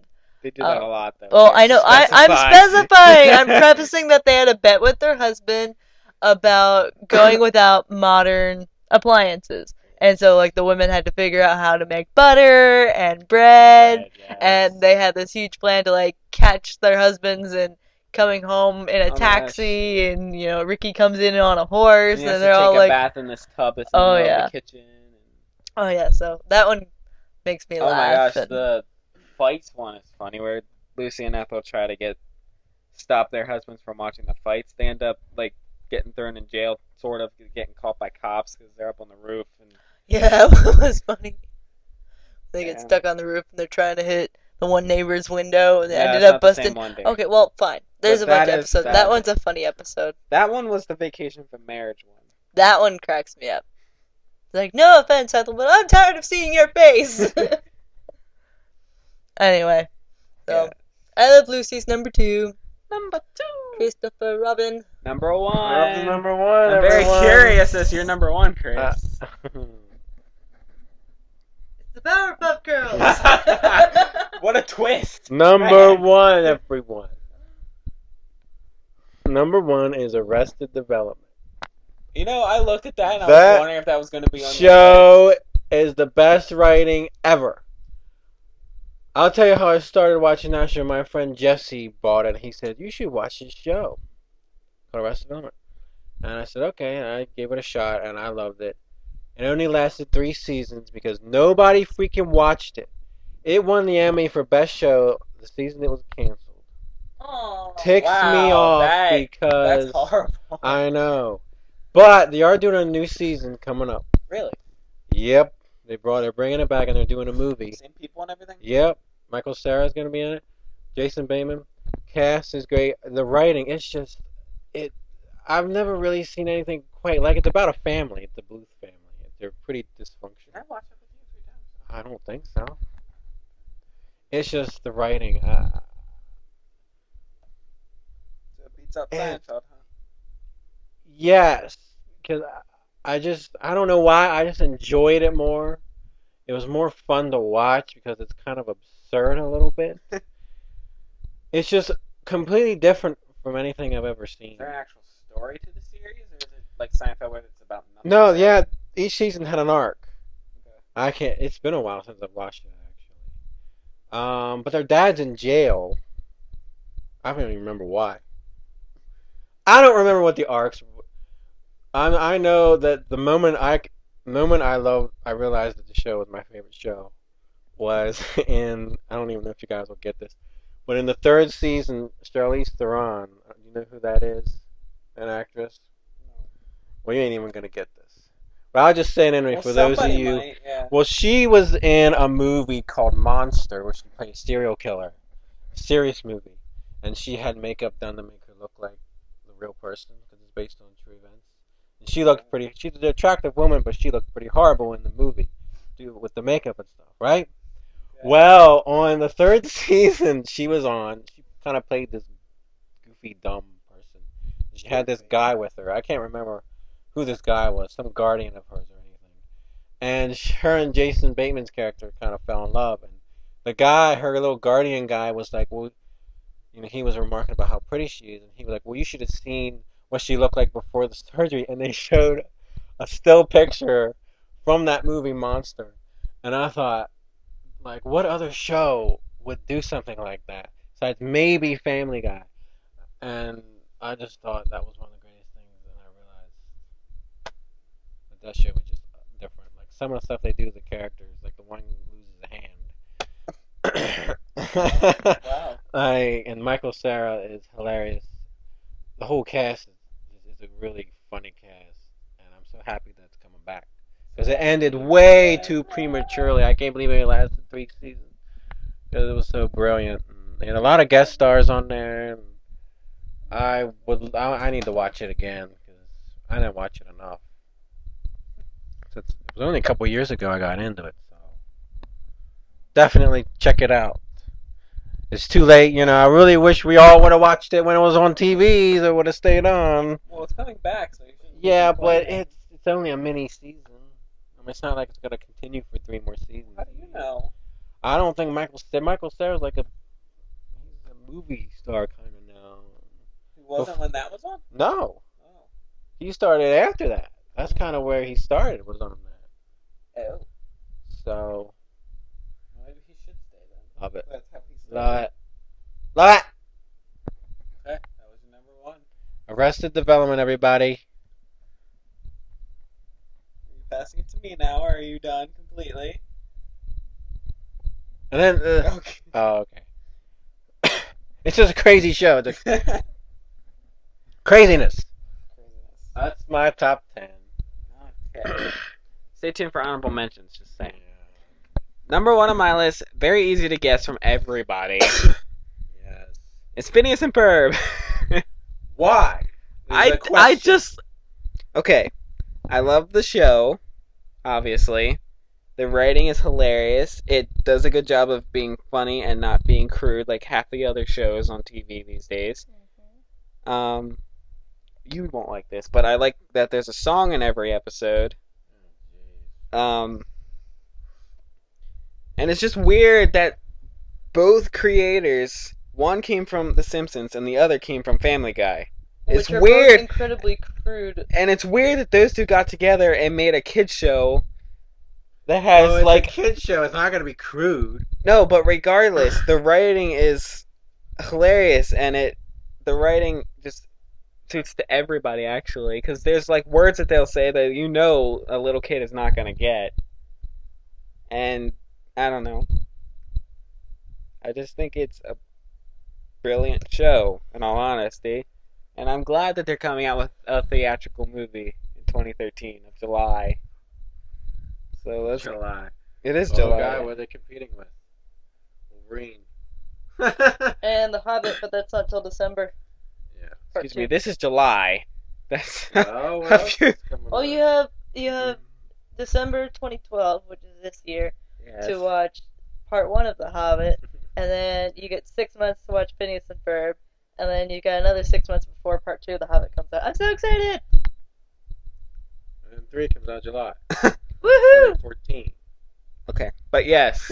They do that a lot, though. Well, They I know. have to I'm specify. specifying. I'm prefacing that they had a bet with their husband about going without modern appliances, and so like the women had to figure out how to make butter and bread, Yes. and they had this huge plan to like catch their husbands and coming home in a Oh my taxi, and Ricky comes in on a horse, And he has and to they're all take a like, bath in this tub that's in the Oh, middle yeah. of the kitchen. oh yeah. So that one makes me Oh my laugh. gosh, and- the fights one is funny, where Lucy and Ethel try to stop their husbands from watching the fights. They end up like getting thrown in jail, sort of getting caught by cops because they're up on the roof. And Yeah, it was funny. They get Yeah. stuck on the roof and they're trying to hit the one neighbor's window and they yeah, ended it's up not the busting. same one, Dave. Okay, well, fine. There's But a bunch that of is- episodes. that- That one's a funny episode. That one was the Vacation from Marriage one. That one cracks me up. It's like, no offense, Ethel, but I'm tired of seeing your face. Anyway, so Yeah. I Love Lucy's number 2. Number 2. Christopher Robin. Number 1. Rob's number one. I'm very everyone. curious as your number 1, Chris. The Powerpuff Girls. What a twist. Number Man. one, everyone. Number one is Arrested Development. I looked at that and I That was wondering if that was going to be on your Show is the best writing ever. I'll tell you how I started watching that show. My friend Jesse bought it. And he said, "You should watch this show called Arrested Development." And I said, "Okay." And I gave it a shot, and I loved it. It only lasted 3 seasons because nobody freaking watched it. It won the Emmy for Best Show the season it was canceled. Aw. Ticks me Wow, off that- because That's horrible. I know. But they are doing a new season coming up. Really? Yep. They're bringing it back and they're doing a movie. Same people and everything? Yep. Michael Cera's going to be in it. Jason Bateman. Cast is great. The writing, it's just I've never really seen anything quite like it. It's about a family. It's the Bluth family. They're pretty dysfunctional. I watched it with you 3 times. I don't think so. It's just the writing. So it beats up And- Seinfeld, huh? Yes, because I don't know why, I just enjoyed it more. It was more fun to watch because it's kind of absurd a little bit. It's just completely different from anything I've ever seen. Is there an actual story to the series, or is it like Seinfeld where it's about nothing? No, yeah, each season had an arc. Okay. It's been a while since I've watched it actually. But their dad's in jail. I don't even remember why. I don't remember what the arcs. I know that the moment I realized that the show was my favorite show was in, I don't even know if you guys will get this, but in the 3rd season, Charlize Theron. Do you know who that is? An actress. Well, you ain't even gonna get this. But I'll just say it anyway Well, for those of somebody you. might, yeah. Well, she was in a movie called Monster, where she played a serial killer. Serious movie. And she had makeup done to make her look like the real person, because it's based on true events. And she looked pretty, she's an attractive woman, but she looked pretty horrible in the movie, with the makeup and stuff, right? Okay. Well, on the 3rd season she kind of played this goofy, dumb person. She had this guy with her. I can't remember who this guy was, some guardian of hers or anything. And her and Jason Bateman's character kind of fell in love. And the guy, her little guardian guy, was like, well, he was remarking about how pretty she is. And he was like, well, you should have seen what she looked like before the surgery. And they showed a still picture from that movie Monster. And I thought, like, what other show would do something like that? Besides maybe Family Guy. And I just thought that was one of the greatest things. And I realized that show was just some of the stuff they do with the characters, like the one who loses a hand. Wow. And Michael Cera is hilarious. The whole cast is a really funny cast, and I'm so happy that it's coming back because it ended way too prematurely. I can't believe it lasted 3 seasons because it was so brilliant. And they had a lot of guest stars on there. And I need to watch it again because I didn't watch it enough. It was only a couple years ago I got into it, so definitely check it out. It's too late, you know. I really wish we all would have watched it when it was on TV, so it would have stayed on. Well, it's coming back, so you should. Yeah, but it's only a mini season. I mean, it's not like it's gonna continue for 3 more seasons. How do you know? I don't think Michael Cera's like he's a movie star kind of now. He wasn't when that was on. No, Oh. he started after that. That's kind of where he started, was on that. Oh. So Maybe he should stay then. love it, That's how he started. love it, love it. Okay, that was your number one. Arrested Development, everybody. Are you passing it to me now, or are you done completely? And then, Okay. oh, okay. It's just a crazy show. It's a craziness. That's my top 10. Okay. Stay tuned for honorable mentions. Just saying. Number one on my list, very easy to guess from everybody. Yes. It's Phineas and Ferb. Why? I just okay. I love the show. Obviously, the writing is hilarious. It does a good job of being funny and not being crude like half the other shows on TV these days. You won't like this, but I like that there's a song in every episode. And it's just weird that both creators, one came from The Simpsons and the other came from Family Guy. It's Which are weird. both incredibly crude. And it's weird that those two got together and made a kids show that It's has like a kid show. It's not gonna be crude. no, but regardless, the writing is hilarious and the writing just suits to everybody actually because there's like words that they'll say that you know a little kid is not gonna get, and I don't know. I just think it's a brilliant show in all honesty. And I'm glad that they're coming out with a theatrical movie in 2013 of July. So that's July. it is Oh, July. guy, what are they competing with? Wolverine. And The Hobbit, but that's not till December. Yeah. Part Excuse me, 2. this is July. That's Oh, a well, few- it's coming Oh, up. you have December 2012, which is this year, yes. to watch part 1 of The Hobbit, and then you get 6 months to watch Phineas and Ferb, and then you got another 6 months before part 2 of The Hobbit comes out. I'm so excited! And 3 comes out July. Woohoo! 2014. Okay, but yes.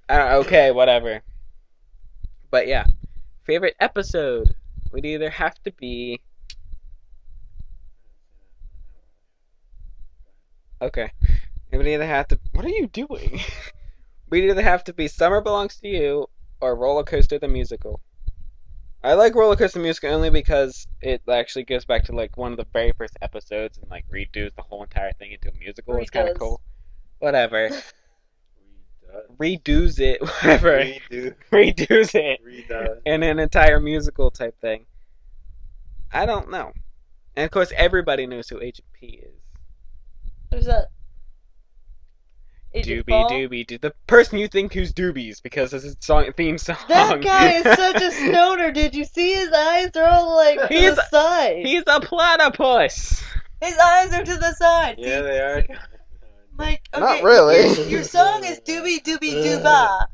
Okay, whatever. But yeah, favorite episode would either have to be. Okay, it would either have to. What are you doing? We'd either have to be Summer Belongs to You or Roller Coaster the Musical. I like Roller Coaster the Musical only because it actually goes back to like one of the very first episodes and like redoes the whole entire thing into a musical. It's kind of Redoes. cool. Whatever. Redoes it, whatever. Redoes it Redoes. in an entire musical type thing. I don't know. And of course, everybody knows who Agent P is. Who's that? Agent Doobie Paul? Doobie Doo. The person you think who's Doobies because it's his theme song. That guy is such a stoner. Did you see his eyes? They're all like to He's- the side. He's a platypus. His eyes are to the side. Yeah, they are. Like, okay, Not really. Your song is Doobie Doobie Dooba.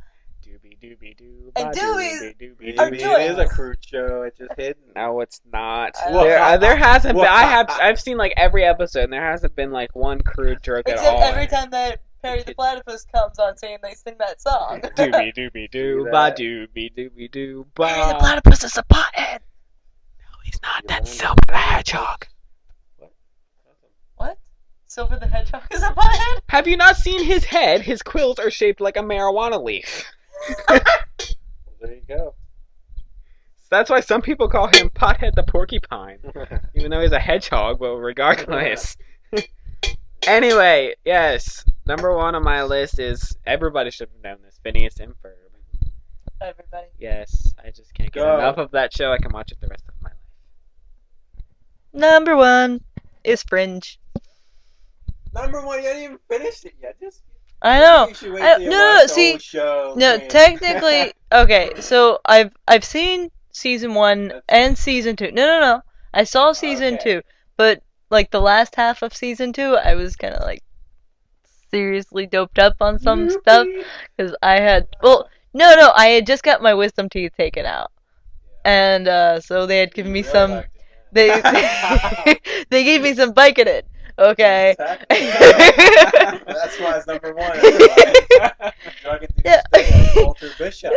Doobie Doobie Doo. And Doobies Doobie are Doobie. joints. It is a crude show. It's just hidden. No, it's not. Well, There hasn't been. I've seen like every episode, and there hasn't been like one crude joke at Except all. every time that Perry the Platypus comes on scene, they sing that song. Doobie Doobie Doo. See Ba that? doobie Doobie Doo. Perry the Ba. Platypus is a pothead. No, he's not. You That's won't Silver the know. Hedgehog. What? Silver the Hedgehog is a pothead? Have you not seen his head? His quills are shaped like a marijuana leaf. Well, there you go. That's why some people call him Pothead the Porcupine, even though he's a hedgehog. But regardless, Anyway, yes. Number one on my list is everybody should have known this. Phineas and Ferb. Everybody. Yes, I just can't get Go. enough of that show. I can watch it the rest of my life. Number one is Fringe. Number one, you haven't even finished it yet. Just I know. You should wait I- till you no, watch no, the see, whole show. No, man. technically, okay. So I've seen season 1 and season 2. No. I saw season Okay. 2, but like the last half of season 2, I was kind of like seriously doped up on some stuff because I had no, I had just got my wisdom teeth taken out, and so they had given me You really some. liked it, man. They they gave me some Vicodin. Okay. Exactly. That's why it's number one. That's why drug it Yeah. Walter Bishop.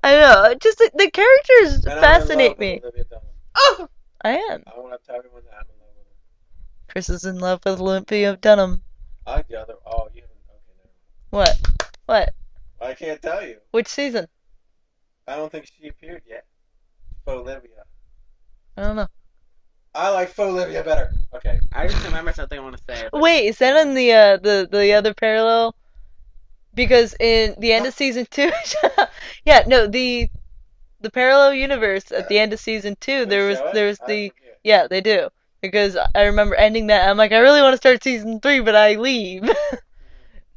I know. Just the characters And I'm in fascinate love me. with Olivia Dunham. Oh, I am. I want to tell everyone that I'm in love with her. Chris is in love with Olympia Dunham. I like the other. Oh, you haven't. Okay, never What? mind. I can't tell you. Which season? I don't think she appeared yet. Olivia. I don't know. I like Olivia better. Okay. I just remember something I want to say. Wait, is that in the other parallel? Because in the end of season 2, yeah, no, the parallel universe at the end of season 2, there was I the forget. yeah, they do. Because I remember ending that. I'm like, I really want to start season 3, but I leave,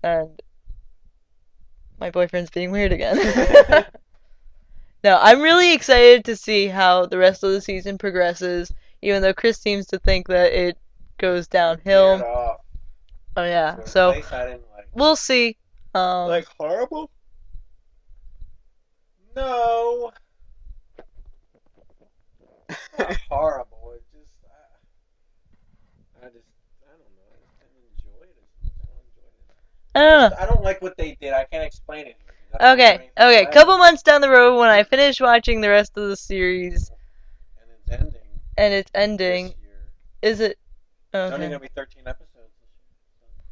and my boyfriend's being weird again. No, I'm really excited to see how the rest of the season progresses. Even though Chris seems to think that it goes downhill. Get off. Oh yeah, To a so place I didn't like. we'll see. Like horrible? No. Not horrible. It just, I don't know. I just didn't enjoy it as much. I don't enjoy it. I don't know. I don't like what they did. I can't explain it. I don't know Okay, anything okay. about Couple months down the road, when I finish watching the rest of the series, it. And it's ending. and it's ending, This year. is it? It's only Okay. gonna be 13 episodes this year.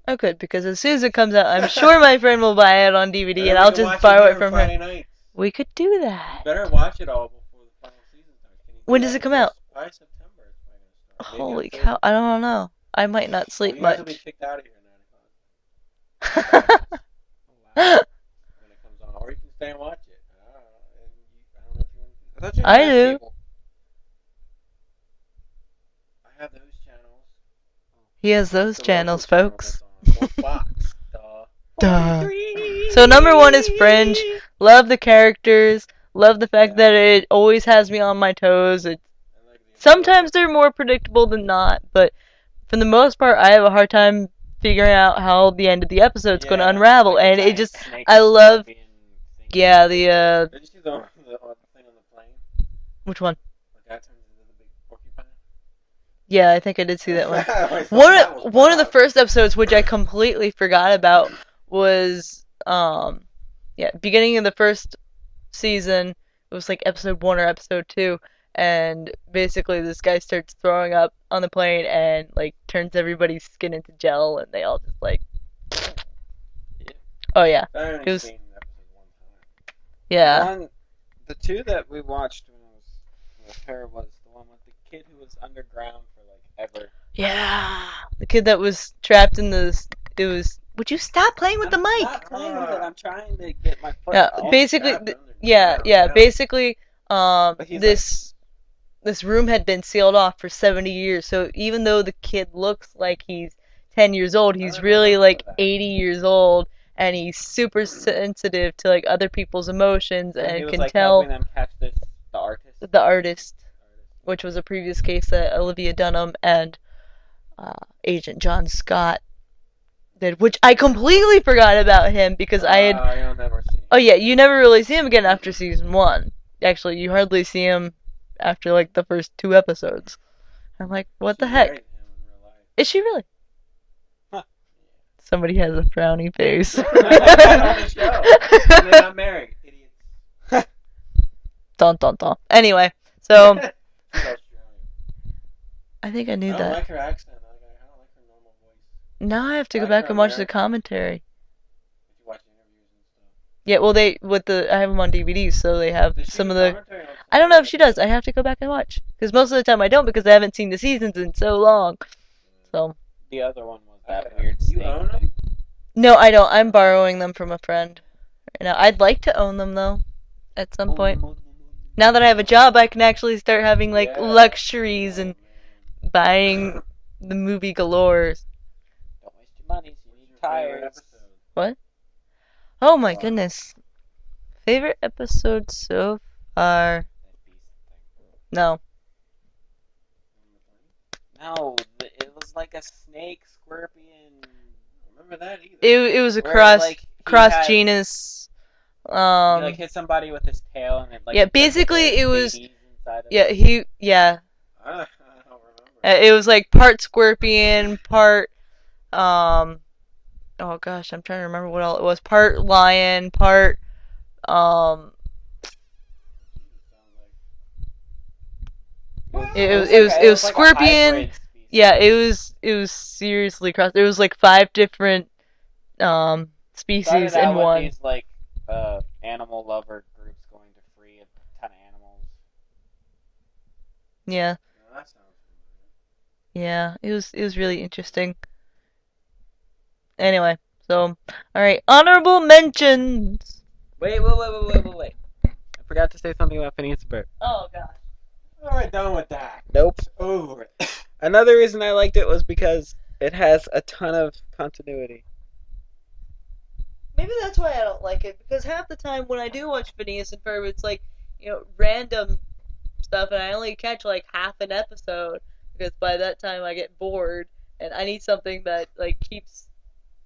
Oh, good, because as soon as it comes out, I'm sure my friend will buy it on DVD, So. and we I'll can just watch borrow here it on from Friday her. nights. We could do You that. better watch it all before the final season starts. Can you do When that? does it come out? By September it's probably gonna start. Maybe Holy October. cow! I don't know. I might not Well, sleep you guys will be much. kicked out of here at 9 o'clock when it comes on, or you can stay and watch it. I don't know if you want to. I do. I have those channels. He has those The channels, local channel folks. that's on. Or Fox. Duh. So number 1 is Fringe. Love the characters. Love the fact that it always has me on my toes. It I like the sometimes they're more predictable than not, but for the most part, I have a hard time figuring out how the end of the episode's going to Yeah. unravel, and it just I love- yeah the Did you see the thing on the plane? which one? The guy turns into the big porcupine. Yeah, I think I did see that one. I thought One that was one of the wild. first episodes, which I completely forgot about, was beginning of the first season. It was like episode 1 or episode 2, and basically this guy starts throwing up on the plane and like turns everybody's skin into gel, and they all just like, oh yeah, I only it was- seen episode 1 time. yeah. The two that we watched when I was with her was the one with the kid who was underground for like ever. Yeah, the kid that was trapped in this. It was. Would you stop playing with the I'm mic? not playing with it. I'm trying to get my foot. Yeah, off. basically, trapped under there. yeah. Yeah. Basically, But he's this room had been sealed off for 70 years. So even though the kid looks like he's 10 years old, he's don't really remember like that. 80 years old, and he's super sensitive to like other people's emotions he and was, can like, tell helping them catch this. The artist. the artist, which was a previous case that Olivia Dunham and Agent John Scott did, which I completely forgot about him because I had. You'll never see. Oh yeah, you never really see him again after season 1. Actually, you hardly see him after like the first 2 episodes. I'm like, what the She heck? married him in real life. Is she really? Huh. Somebody has a frowny face. On the show. And they're not married. Idiots. Dun dun dun. Anyway, so She's Australian. I think I I knew don't that. like her accent. I don't like her normal voice. Now I have to I go like back her and watch the American. commentary. If you watch interviews and stuff. Yeah, well I have them on DVD, so they have Does she some do of the. commentary on I don't know if something? she does. I have to go back and watch because most of the time I don't because I haven't seen the seasons in so long. So The other one was that Okay. weird You snake own 'em? thing. no, I don't. I'm borrowing them from a friend. I'd like to own them though, at some point. Now that I have a job, I can actually start having like Yeah. luxuries and Oh, buying the movie galores. Don't waste your money. So you need tires. Oh my goodness. Favorite episode so far? That beast thing. No. No, it was like a snake, scorpion. Remember that either? It was a Where, like, he cross had- genus. He like hit somebody with his tail, and it like Yeah, infected basically the it was- babies inside of Yeah, it. I don't remember. it was like part scorpion, part oh gosh, I'm trying to remember what all it was. Part lion, part it was like a scorpion. hybrid species. Yeah, it was seriously cross. It was like 5 different species Started out in with one. these like animal lover groups going to free a ton of animals. Yeah. No, that sounds Yeah, it was really interesting. Anyway, so all right, honorable mentions. Wait. I forgot to say something about Phineas and Ferb. Oh gosh. familiar. All right, done with that. Nope. It's over. Another reason I liked it was because it has a ton of continuity. Maybe that's why I don't like it, because half the time when I do watch Phineas and Ferb, it's like, random stuff, and I only catch like half an episode, because by that time I get bored, and I need something that like keeps,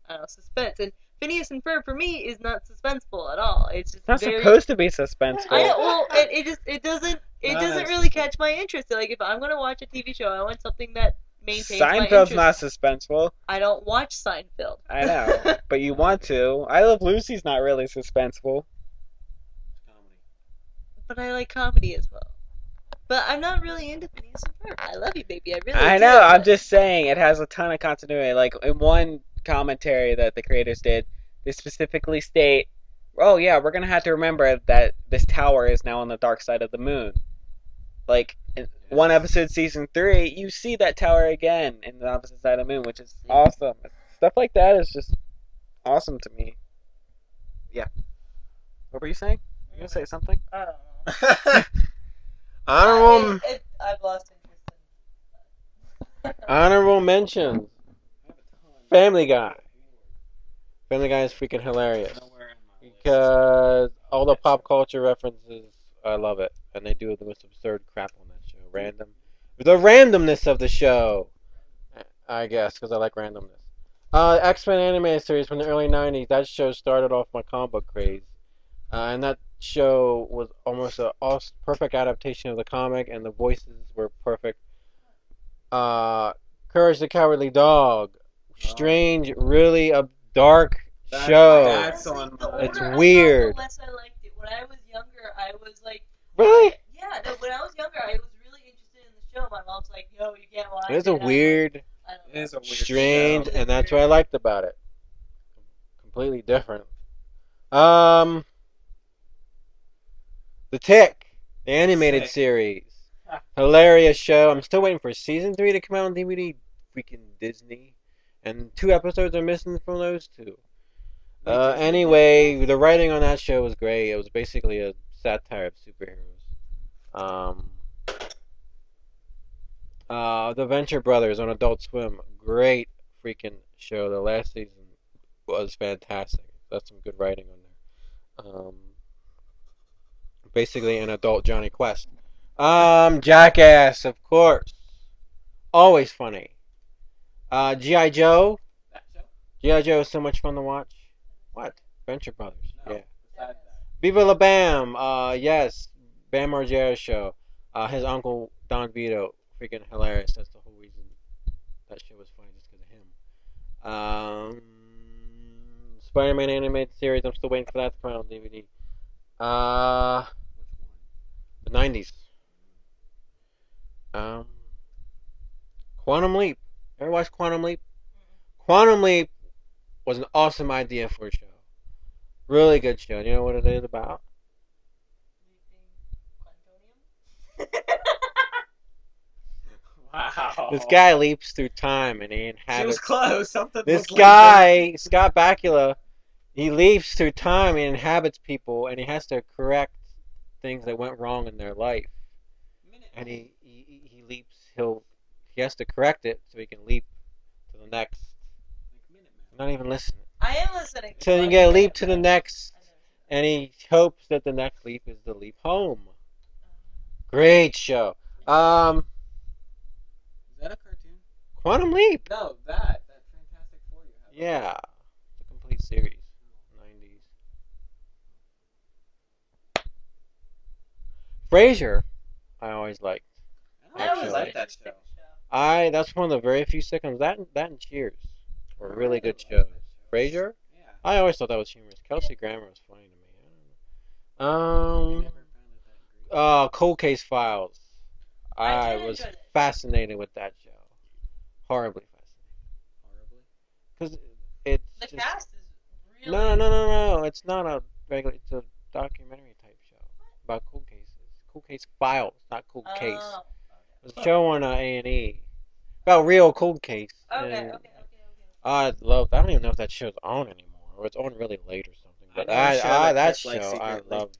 I don't know, suspense. And Phineas and Ferb for me is not suspenseful at all. It's just It's not very. supposed to be suspenseful. It doesn't No, doesn't that's really suspenseful. catch my interest. Like if I'm gonna watch a TV show, I want something that maintains my Seinfeld's interest. not suspenseful. I don't watch Seinfeld. I know, but you want to. I Love Lucy's not really suspenseful. Comedy. But I like comedy as well. But I'm not really into Phineas and Ferb. I love you, baby. I really I do. know. I'm but- just saying it has a ton of continuity. Like in one commentary that the creators did, they specifically state, "Oh yeah, we're gonna have to remember that this tower is now on the dark side of the moon." Like in one episode, season 3, you see that tower again in the opposite side of the moon, which is awesome. Stuff like that is just awesome to me. Yeah. What were you saying? You gonna say something? I don't know. Honorable I've lost interest. honorable mentions. Family Guy. Family Guy is freaking hilarious because all the pop culture references, I love it, and they do the most absurd crap on that show. The randomness of the show, I guess, because I like randomness. X-Men animated series from the early '90s. That show started off my comic book craze, and that show was almost a perfect adaptation of the comic, and the voices were perfect. Courage the Cowardly Dog. Strange, really a dark show. That's on my- It's weird. The less I liked it. When I was younger, I was like, Really? yeah. No, when I was younger, I was really interested in the show. My mom's like, "Yo, you can't watch it." It's a And I'm like, weird, I don't know. It is a weird strange, show. and that's what I liked about it. Completely different. The Tick, the animated Sick. series. Hilarious show. I'm still waiting for season 3 to come out on DVD. Freaking Disney. And 2 episodes are missing from those 2. Anyway, the writing on that show was great. It was basically a satire of superheroes. The Venture Brothers on Adult Swim. Great freaking show. The last season was fantastic. That's some good writing on there. Basically an adult Johnny Quest. Jackass, of course. Always funny. G.I. Joe. G.I. Joe is so much fun to watch. What? Venture Brothers. Yeah. Viva La Bam. Yes. Bam Margera show. His uncle Don Vito. Freaking hilarious. That's the whole reason that show was funny, just because of him. Spider-Man animated series. I'm still waiting for that to come out on DVD. The 90s. Quantum Leap. Ever watch Quantum Leap? Quantum Leap was an awesome idea for a show. Really good show. Do you know what it is about? Wow. This guy leaps through time and he She was inhabits. close. Something This was guy, Scott Bakula, he leaps through time and inhabits people, and he has to correct things that went wrong in their life. And he leaps. He has to correct it so he can leap to the next. I'm not even listening. I am listening. So you get a leap to the next, and he hopes that the next leap is the leap home. Great show. Is that a cartoon? Quantum Leap. No, that Fantastic Four you have. Yeah, it's a complete series. 90s. Frasier, I always liked. I always liked that show. That's one of the very few sitcoms that and Cheers were really good shows. Frasier, Yeah. I always thought that was humorous. Kelsey Grammer was funny to me. I never found it that great. Cold Case Files. I I did was enjoy it. fascinated with that show. Horribly fascinated. Because it's The just, cast is really. no. It's not a regular. It's a documentary type show about cold cases. Cold Case Files, not Cold Case. Oh, It was a show on A&E about real cold case. okay. and Okay. I don't even know if that show's on anymore, or it's on really late or something. But I know a show that that Chris likes show, I secretly. loved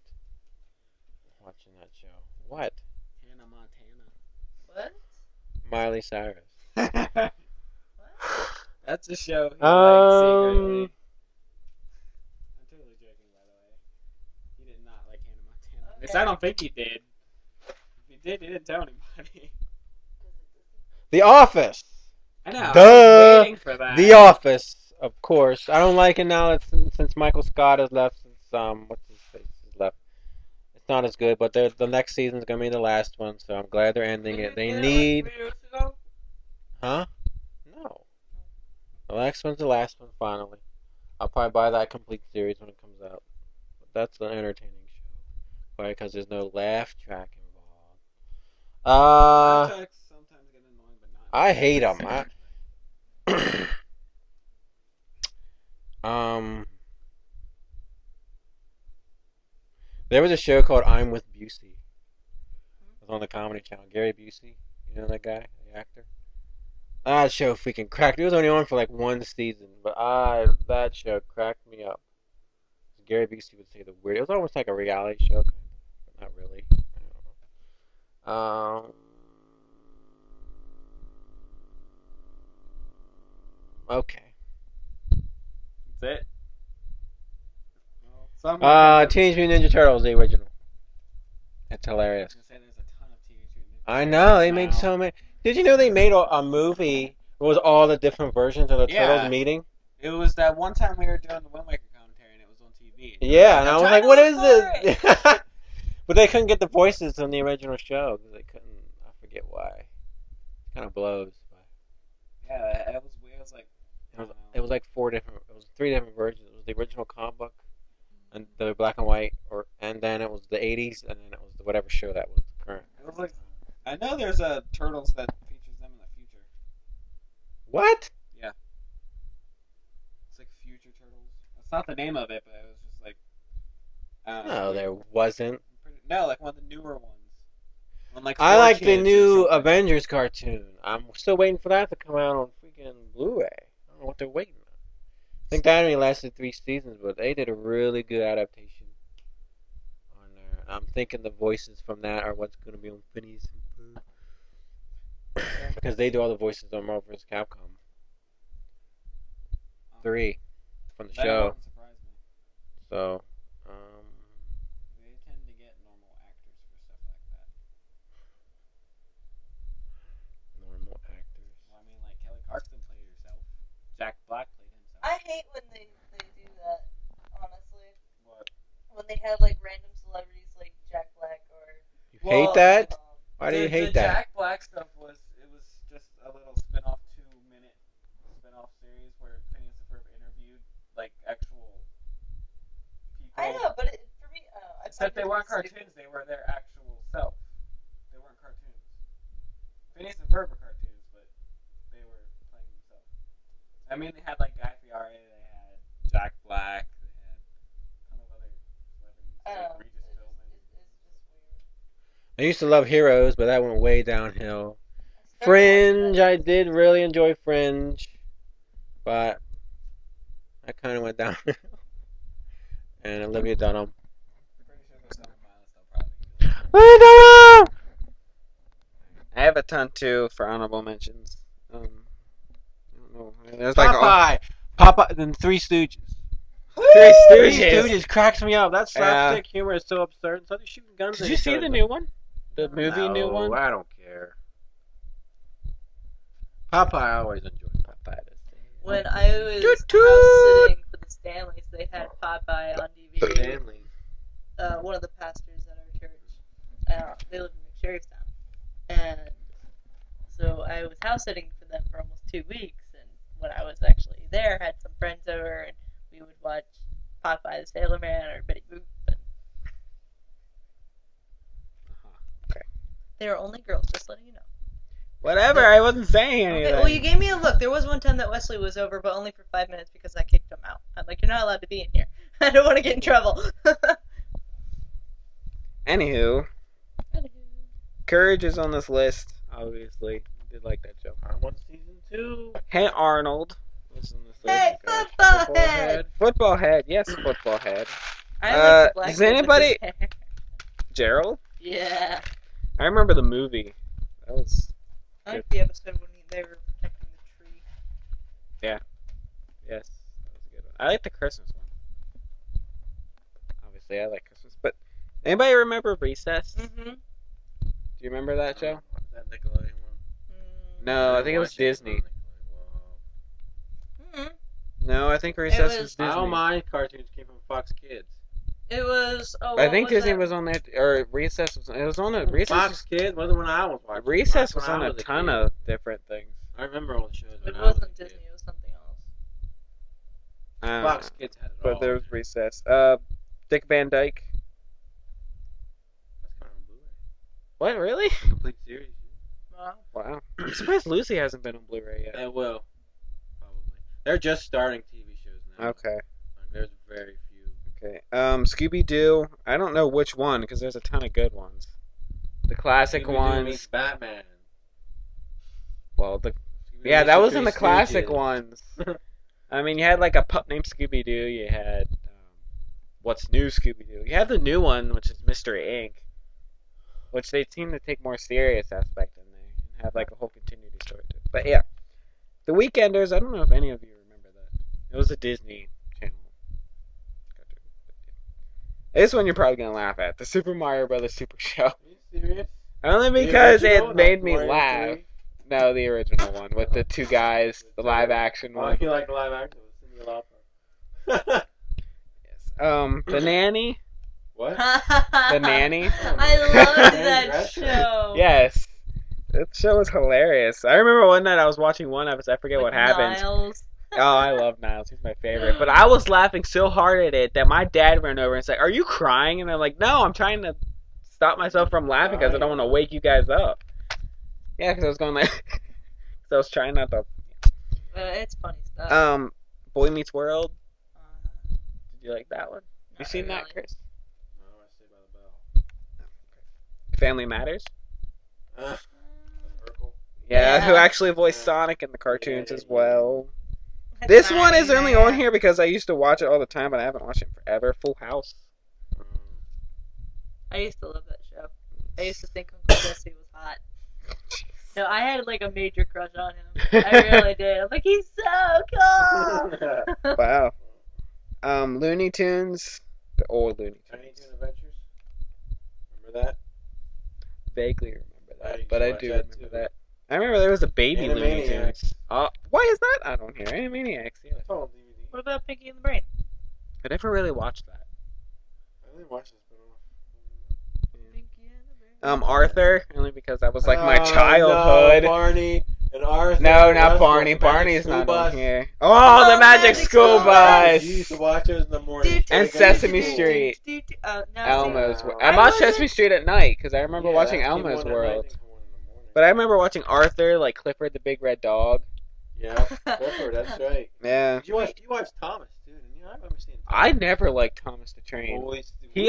watching that show. What? Hannah What? Miley Cyrus. Montana. That's a show he likes Um, secretly. I'm totally joking, by the way. He did not like Hannah Montana. At least I don't think he did. If he did, he didn't tell anybody. The Office. I know. I Duh. was waiting for that. The Office, of course. I don't like it now that since Michael Scott has left. Since what's his face has left. It's not as good, but the next season's gonna be the last one, so I'm glad they're ending it. They need, huh? No. The next one's the last one. Finally, I'll probably buy that complete series when it comes out. But that's an entertaining show, probably because there's no laugh track involved. Sometimes get annoying, but not. I hate them. There was a show called I'm with Busey. It was on the Comedy Channel. Gary Busey, you know that guy, the actor. That show freaking cracked. It was only on for like one season, but that show cracked me up. Gary Busey would say the weird. It was almost like a reality show, kind of, but not really. I don't know. Okay. That's it. Well, Teenage Mutant Ninja Turtles, the original. It's hilarious. I was gonna say there's a ton of Teenage Mutant Ninja I know they Turtles made now. so many. Did you know they made a movie? It was all the different versions of the Yeah. Turtles meeting. It was that one time we were doing the Wind Waker commentary and it was on TV. Yeah, and I I'm was trying like, to "What look is this?" But they couldn't get the voices from the original show because they couldn't. I forget why. It kind of blows. But Yeah, it was weird. It was like it was like three different versions. It was the original comic book, and the black and white, and then it was the '80s, and then it was whatever show that was the current. It was like I know there's a Turtles that features them in the future. What? It's like Future Turtles. That's not the name of it, but it was just like I don't know. No, there wasn't. No, like one of the newer ones. When, like, I 4 like the Kids or new something. Avengers cartoon. I'm still waiting for that to come out on freaking Blu-ray. I don't know what they're waiting on. I think that only lasted 3 seasons, but they did a really good adaptation on there. I'm thinking the voices from that are what's going to be on Phineas and Ferb. Because they do all the voices on Marvel vs. Capcom 3 from the That show. wouldn't surprise me. So, They tend to get normal actors for stuff like that. normal actors. Well, I mean, like Kelly Clarkson played herself. Jack Black played himself. I hate when they do that. Honestly, What? when they have like random celebrities like Jack Black or. You hate that? Why do you hate the that? Jack Black stuff was just a little spin-off 2-minute spin-off series where Phineas and Ferb interviewed like actual people. I know, but for me, I Except find they it weren't stupid. cartoons; they were their actual self. They weren't cartoons. Phineas and Ferb were cartoons, but they were playing themselves. I mean, they had like Guy Fieri, they had Jack Black, they had a ton of other celebrities, like Regis Philbin. It's just weird. I used to love Heroes, but that went way downhill. Fringe, I did really enjoy Fringe, but I kind of went down. And Olivia Dunham. Pretty sure there's something violence they'll probably do. I have a ton too for honorable mentions. I don't know. There's like Popeye, then Three Stooges. Three Three Stooges. Stooges cracks me up. That slapstick humor is so absurd. So they're shooting guns. Did at you each see other. the new one? The movie new one? I don't care. Popeye, I always enjoyed. Popeye does. When I was Toot house toot. sitting for the Stanleys, they had Popeye on DVD. Stanley. One of the pastors at our church. They live in McSherrystown. And so I was house sitting for them for almost 2 weeks. And when I was actually there, had some friends over, and we would watch Popeye the Sailor Man or Betty Boop. And Okay. they were only girls, just letting you know. Whatever, I wasn't saying anything. Okay, well, you gave me a look. There was one time that Wesley was over, but only for 5 minutes because I kicked him out. I'm like, you're not allowed to be in here. I don't want to get in trouble. Anywho, Courage is on this list, obviously. I did like that show. I want season 2. Hey Arnold was on this list. Hey, football head! Football head, yes, football head. I like the black does kid with anybody- his hair. Gerald? Yeah. I remember the movie. That was I like the episode when they were protecting the tree. yes, that was a good one. I like the Christmas one. Obviously, I like Christmas, but anybody remember Recess? Mm-hmm. Do you remember that show? That Nickelodeon one. No, I think it was Watched on Disney. Nickelodeon. Mm-hmm. No, I think Recess was- was Disney. All my cartoons came from Fox Kids. It was. Oh, I what think was Disney that? was on there, or Recess was. It was on a Recess. Fox Kids wasn't when I was watching. Recess That's was when on I a was ton kid. of different things. I remember all the shows. It when I was wasn't a kid. Disney. It was something else. Fox Kids had it all. But there was man. Recess. Dick Van Dyke. That's kind of on Blu-ray. What, really? The complete series. Wow. Wow. I'm surprised Lucy hasn't been on Blu-ray yet. They will. Probably. They're just starting TV shows now. Okay. Like, there's very few. Okay. Scooby-Doo. I don't know which one, because there's a ton of good ones. The classic Scooby-Doo ones. meets Batman. Well, the Scooby-Doo yeah, meets that the was in Three the classic Stooges. ones. I mean, you had like a pup named Scooby-Doo. You had What's New Scooby-Doo. You have the new one, which is Mystery Inc., which they seem to take more serious aspect in there and have like a whole continuity story to it. But yeah, The Weekenders. I don't know if any of you remember that. It was a Disney Channel cartoon. But yeah. This one you're probably gonna laugh at, the Super Mario Brothers Super Show. Are you serious? Only The because original, it made not me Mario laugh. 3? No, the original one with the two guys, the live action Oh, one. you like the live action with Cyndi Lauper. Yes. The Nanny. What? The Nanny. I loved that Dresser. show. Yes. That show was hilarious. I remember one night I was watching one episode. I forget With what happened. Niles. Oh, I love Niles. He's my favorite. But I was laughing so hard at it that my dad ran over and said, "Are you crying?" And I'm like, "No, I'm trying to stop myself from laughing because I don't want to wake you guys up." Yeah, because I was going like, so I was trying not to. It's funny stuff. Boy Meets World. Uh, Did you like that one? You not seen that, really. Chris? No, I say by the bell. Family Matters. Urkel. Yeah, who Yeah. actually voiced Sonic in the cartoons as well. That's This one is fine, only yeah. on here because I used to watch it all the time, but I haven't watched it in forever. Full House. I used to love that show. I used to think Uncle Jesse was hot. No, I had like a major crush on him. I really did. I'm like, he's so cool. Wow. Looney Tunes. The old Looney Tiny Tunes. Toon Adventures. Remember that? Vaguely remember I that, used but to I watch do that remember too. that. I remember there was a baby Looney Animaniacs. Tunes. Why is that not on here? Animaniacs. Yeah. It's all on DVD. What about Pinky and the Brain? I never really watched that. I didn't watch this spin-off. Pinky and the Brain. Arthur, only because that was like my Oh, childhood. No, Barney and Arthur. No, not That's Barney. what, the Magic Barney's School not Bus. on here. Oh, the Magic School Bus. You used to watch those in the morning. Dude, And Take them to Sesame school. Street. No, Elmo's. Wow. I I watched wasn't- Sesame Street at night because I remember Yeah, watching that came Elmo's on at night, World. they come on in the morning. But I remember watching Arthur, like Clifford the Big Red Dog. Yeah, Clifford, that's right. Yeah. You watched Thomas too, didn't you? I remember seeing. I Thomas. never liked Thomas the Train.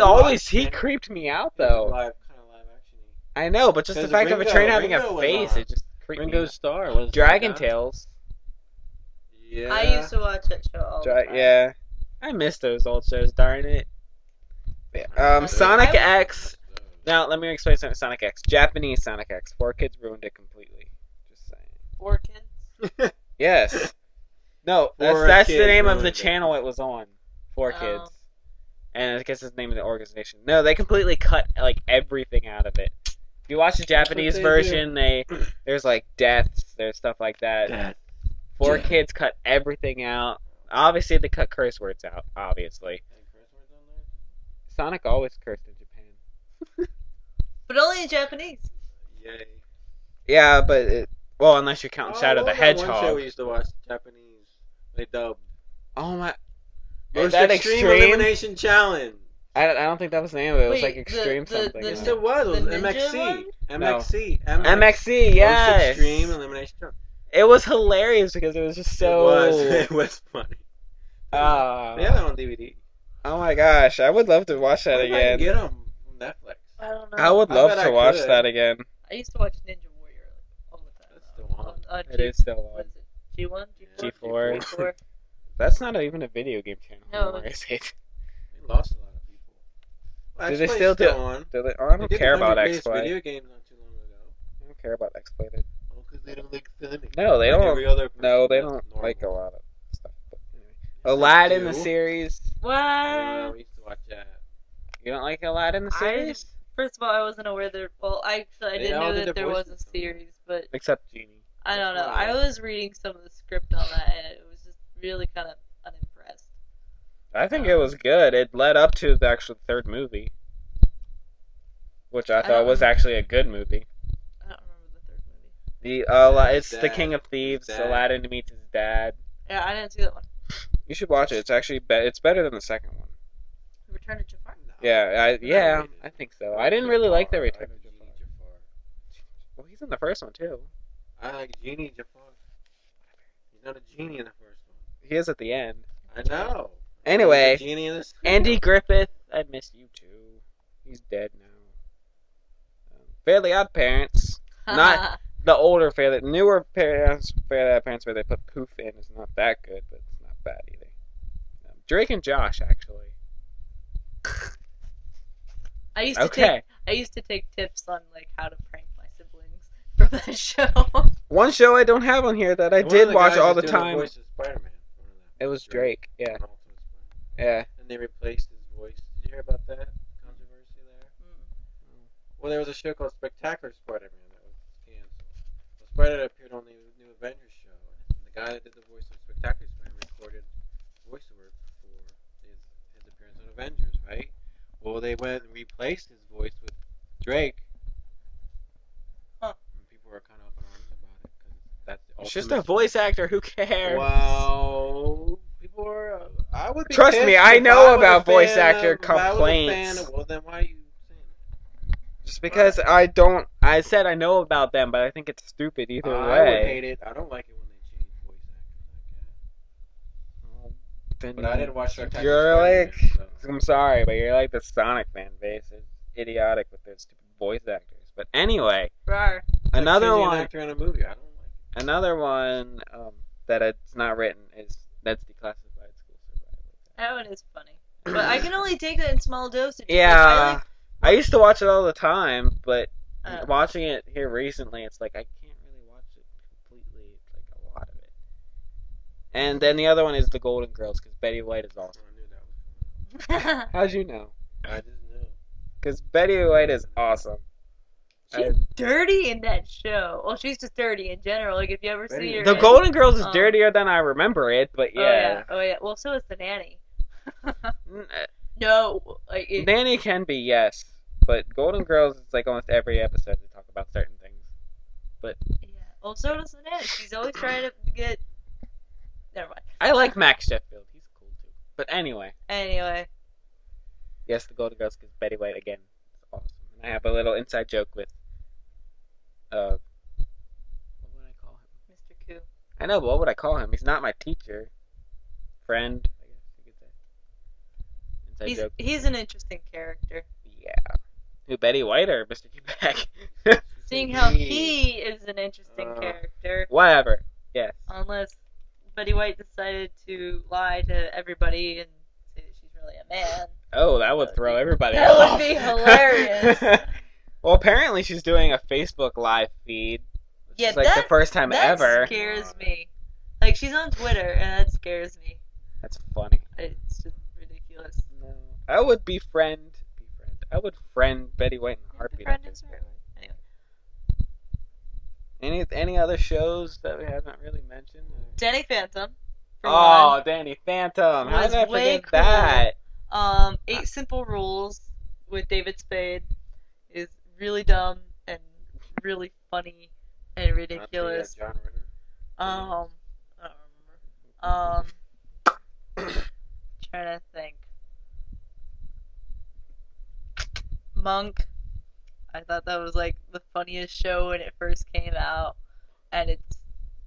Always, He creeped me out though. Kind of live action. I know, but just the Because fact of a Ringo- train having a Ringo was face, on. it just creep me Ringo out. Starr was Dragon that guy? Tales. Yeah. I used to watch that show all the time. Yeah. I miss those old shows, darn it. I Sonic would- X. Now, let me explain something. Sonic X. Japanese Sonic X. 4Kids ruined it completely. Just saying. 4 Kids. Yes. No, that's 4Kids the name of the ruined it. channel it was on. 4 Oh. Kids. And I guess it's the name of the organization. No, they completely cut like everything out of it. If you watch the Japanese they version, there's like deaths, there's stuff like that. That. 4 Yeah. Kids cut everything out. Obviously, they cut curse words out. Obviously, Sonic always cursed in Japan. But only in Japanese. Yay. Yeah, but well, unless you count Shadow the One show we Hedgehog. used to watch, Japanese. They dubbed. Oh my! Most that Extreme Extreme? Elimination Challenge. I don't think that was the name of it. It was Wait, like Extreme something. the Yes, yeah. it was. It was The ninja MXC. one? MXC. MXC, Most yes. Extreme Elimination Challenge. It was hilarious because it was just so. It was funny. Ah. They have it on DVD. Oh my gosh, I would love to watch that I might again. get them from Netflix. I don't know. I would I love bet to I watch could. that again. I used to watch Ninja Warrior all the time. That's still on. It is still What on. is it? G1? G4. G4? That's not even a video game channel No, anymore, is it? They lost a lot of people. Well, Do they X-Play's still do- on. Do they? Oh, I They don't did care the about 100 greatest X-Play. video games not too long ago. I don't care about X-Play. Oh, because they don't like Sonic. No, they Like don't. every other person No, they that's don't normal. like a lot of stuff. But anyway. Yes, Aladdin they the do. series. What? We used to watch that. You don't like Aladdin the series? First of all, I wasn't aware there. Well, I They didn't all know did that their there was voices a on it. series, but Except Genie. I don't know. Wow. I was reading some of the script on that, and it was just really kind of unimpressed. I think it was good. It led up to the actual third movie, which I thought don't was remember. actually a good movie. I don't remember the third movie. It's the Dad. King of Thieves. His dad. Aladdin meets his dad. Yeah, I didn't see that one. You should watch it. It's actually it's better than the second one. Return to Jafar. No. Yeah, rated. I think so. I didn't really like the I Return like of Genie Jafar. Jafar. Well, he's in the first one too. I like Genie Jafar. He's not a genie in the first one. He is at the end. I know. Anyway, He's a genie in this. Andy Griffith, I miss you too. He's dead now. Fairly Odd Parents. Not- The older Fairly, newer parents, Fairly Odd Parents where they put Poof in is not that good, but it's not bad either. Drake and Josh, actually. I used to Okay. take tips on like how to prank my siblings from that show. One show I don't have on here that I One of did the watch guys all that the did time. voice of Spider-Man. One of them. It was Drake. Yeah, On Ultimate Spider-Man. yeah. And they replaced his voice. Did you hear about that controversy there? Well, there was a show called Spectacular Spider-Man that was canceled. Well, Spider appeared on the new Avengers show, and the guy that did the voice of Spectacular Spider-Man recorded voice work for his appearance on Avengers, right? Well, they went and replaced his voice with Drake. Huh. And people were kind of up in arms about it because that's the It's just a ultimate- voice actor. Who cares? Wow. People are. I would be Trust me, pissed I if know was a about voice fan actor of- if I was a complaints. fan of- well, then why are you saying that? Just because I don't. I said I know about them, but I think it's stupid either I would way. hate it. I don't like it when they change voice actors like Then that. But I didn't watch Spectacular You're like, Spider-Man, so. I'm sorry, but you're like the Sonic fan base. It's idiotic with their stupid voice actors. But anyway, Rawr. It's like another changing an one. actor in a movie. I don't like Another one that it's not written is Ned's Declassified School Survival. That one is funny, but I can only take that in small dosages. Yeah, I used to watch it all the time, but Like, watching it here recently, it's like I can't really watch it completely. It's like a lot of it. And then the other one is The Golden Girls because Betty White is awesome. I knew that was coming How'd you know? up. I just knew. Because Betty White is awesome. she's dirty in that show. Well, she's just dirty in general. Like if you ever see her. The in- Golden Girls is Um, dirtier than I remember it, but Oh yeah. yeah. Oh yeah. Well, so is the nanny. N- No, like it, Nanny can be, yes. But Golden Girls is like almost every episode they talk about certain things. yeah. Well, so does the nanny. She's always trying to get. Never mind. I like Max Sheffield. He's cool too. But anyway, Anyway, yes, the Golden Girls because Betty White again is awesome. And I have a little inside joke with what would I call him? Mr. Koo. I know, but what would I call him? He's not my teacher. Friend, I guess you could say. Inside joke. He's an interesting character. Yeah. Who, Betty White or Mr. Quebec? She's Seeing how Indeed. he is an interesting Uh, character, Whatever. Yes. unless Betty White decided to lie to everybody and say that she's really a man. Oh, that would That would throw be- everybody that would off. be hilarious. Well, apparently she's doing a Facebook live feed. Which Yeah, is like the first time that ever. scares me. Like, she's on Twitter, and that scares me. That's funny. It's just ridiculous. No. I would I would friend Betty White in a heartbeat. Friend after is this. right. Anyway. Any other shows that we haven't really mentioned? Danny Phantom. For Oh, one. Danny Phantom. How Was did I way forget cool. that? 8 Simple Rules with David Spade is really dumb and really funny and ridiculous. John Ritter. I don't remember. Trying to think. Monk. I thought that was like the funniest show when it first came out, and it's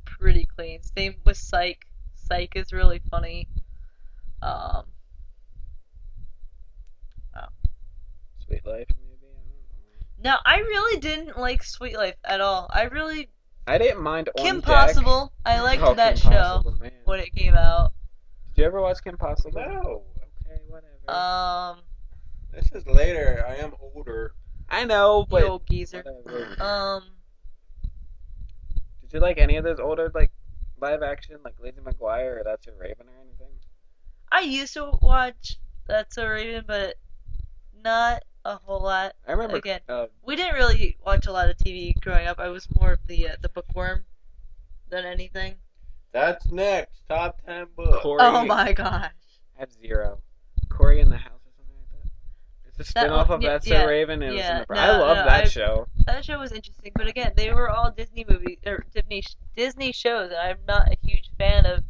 pretty clean. Same with Psych. Psych is really funny. Sweet Life, maybe. I don't know. No, I really didn't like Sweet Life at all. I didn't mind Kim Orange Possible. I liked Oh, that Kim show Possible, man. when it came out. Did you ever watch Kim Possible? No. Okay, whatever. This is later. I am older. I know, You but old geezer. whatever. Did you like any of those older like live action, like Lizzie McGuire or That's a Raven or anything? I used to watch That's So Raven, but not a whole lot. I remember. Again, we didn't really watch a lot of TV growing up. I was more of the bookworm than anything. That's next. Top 10 book. Corey. Oh my gosh. I have 0. Corey in the House or something like that. It's a That spin-off one- of yeah, That's yeah, So Raven. It yeah, was in the, no, I love no, that show. That show was interesting, but again, they were all Disney movies or Disney shows, and I'm not a huge fan of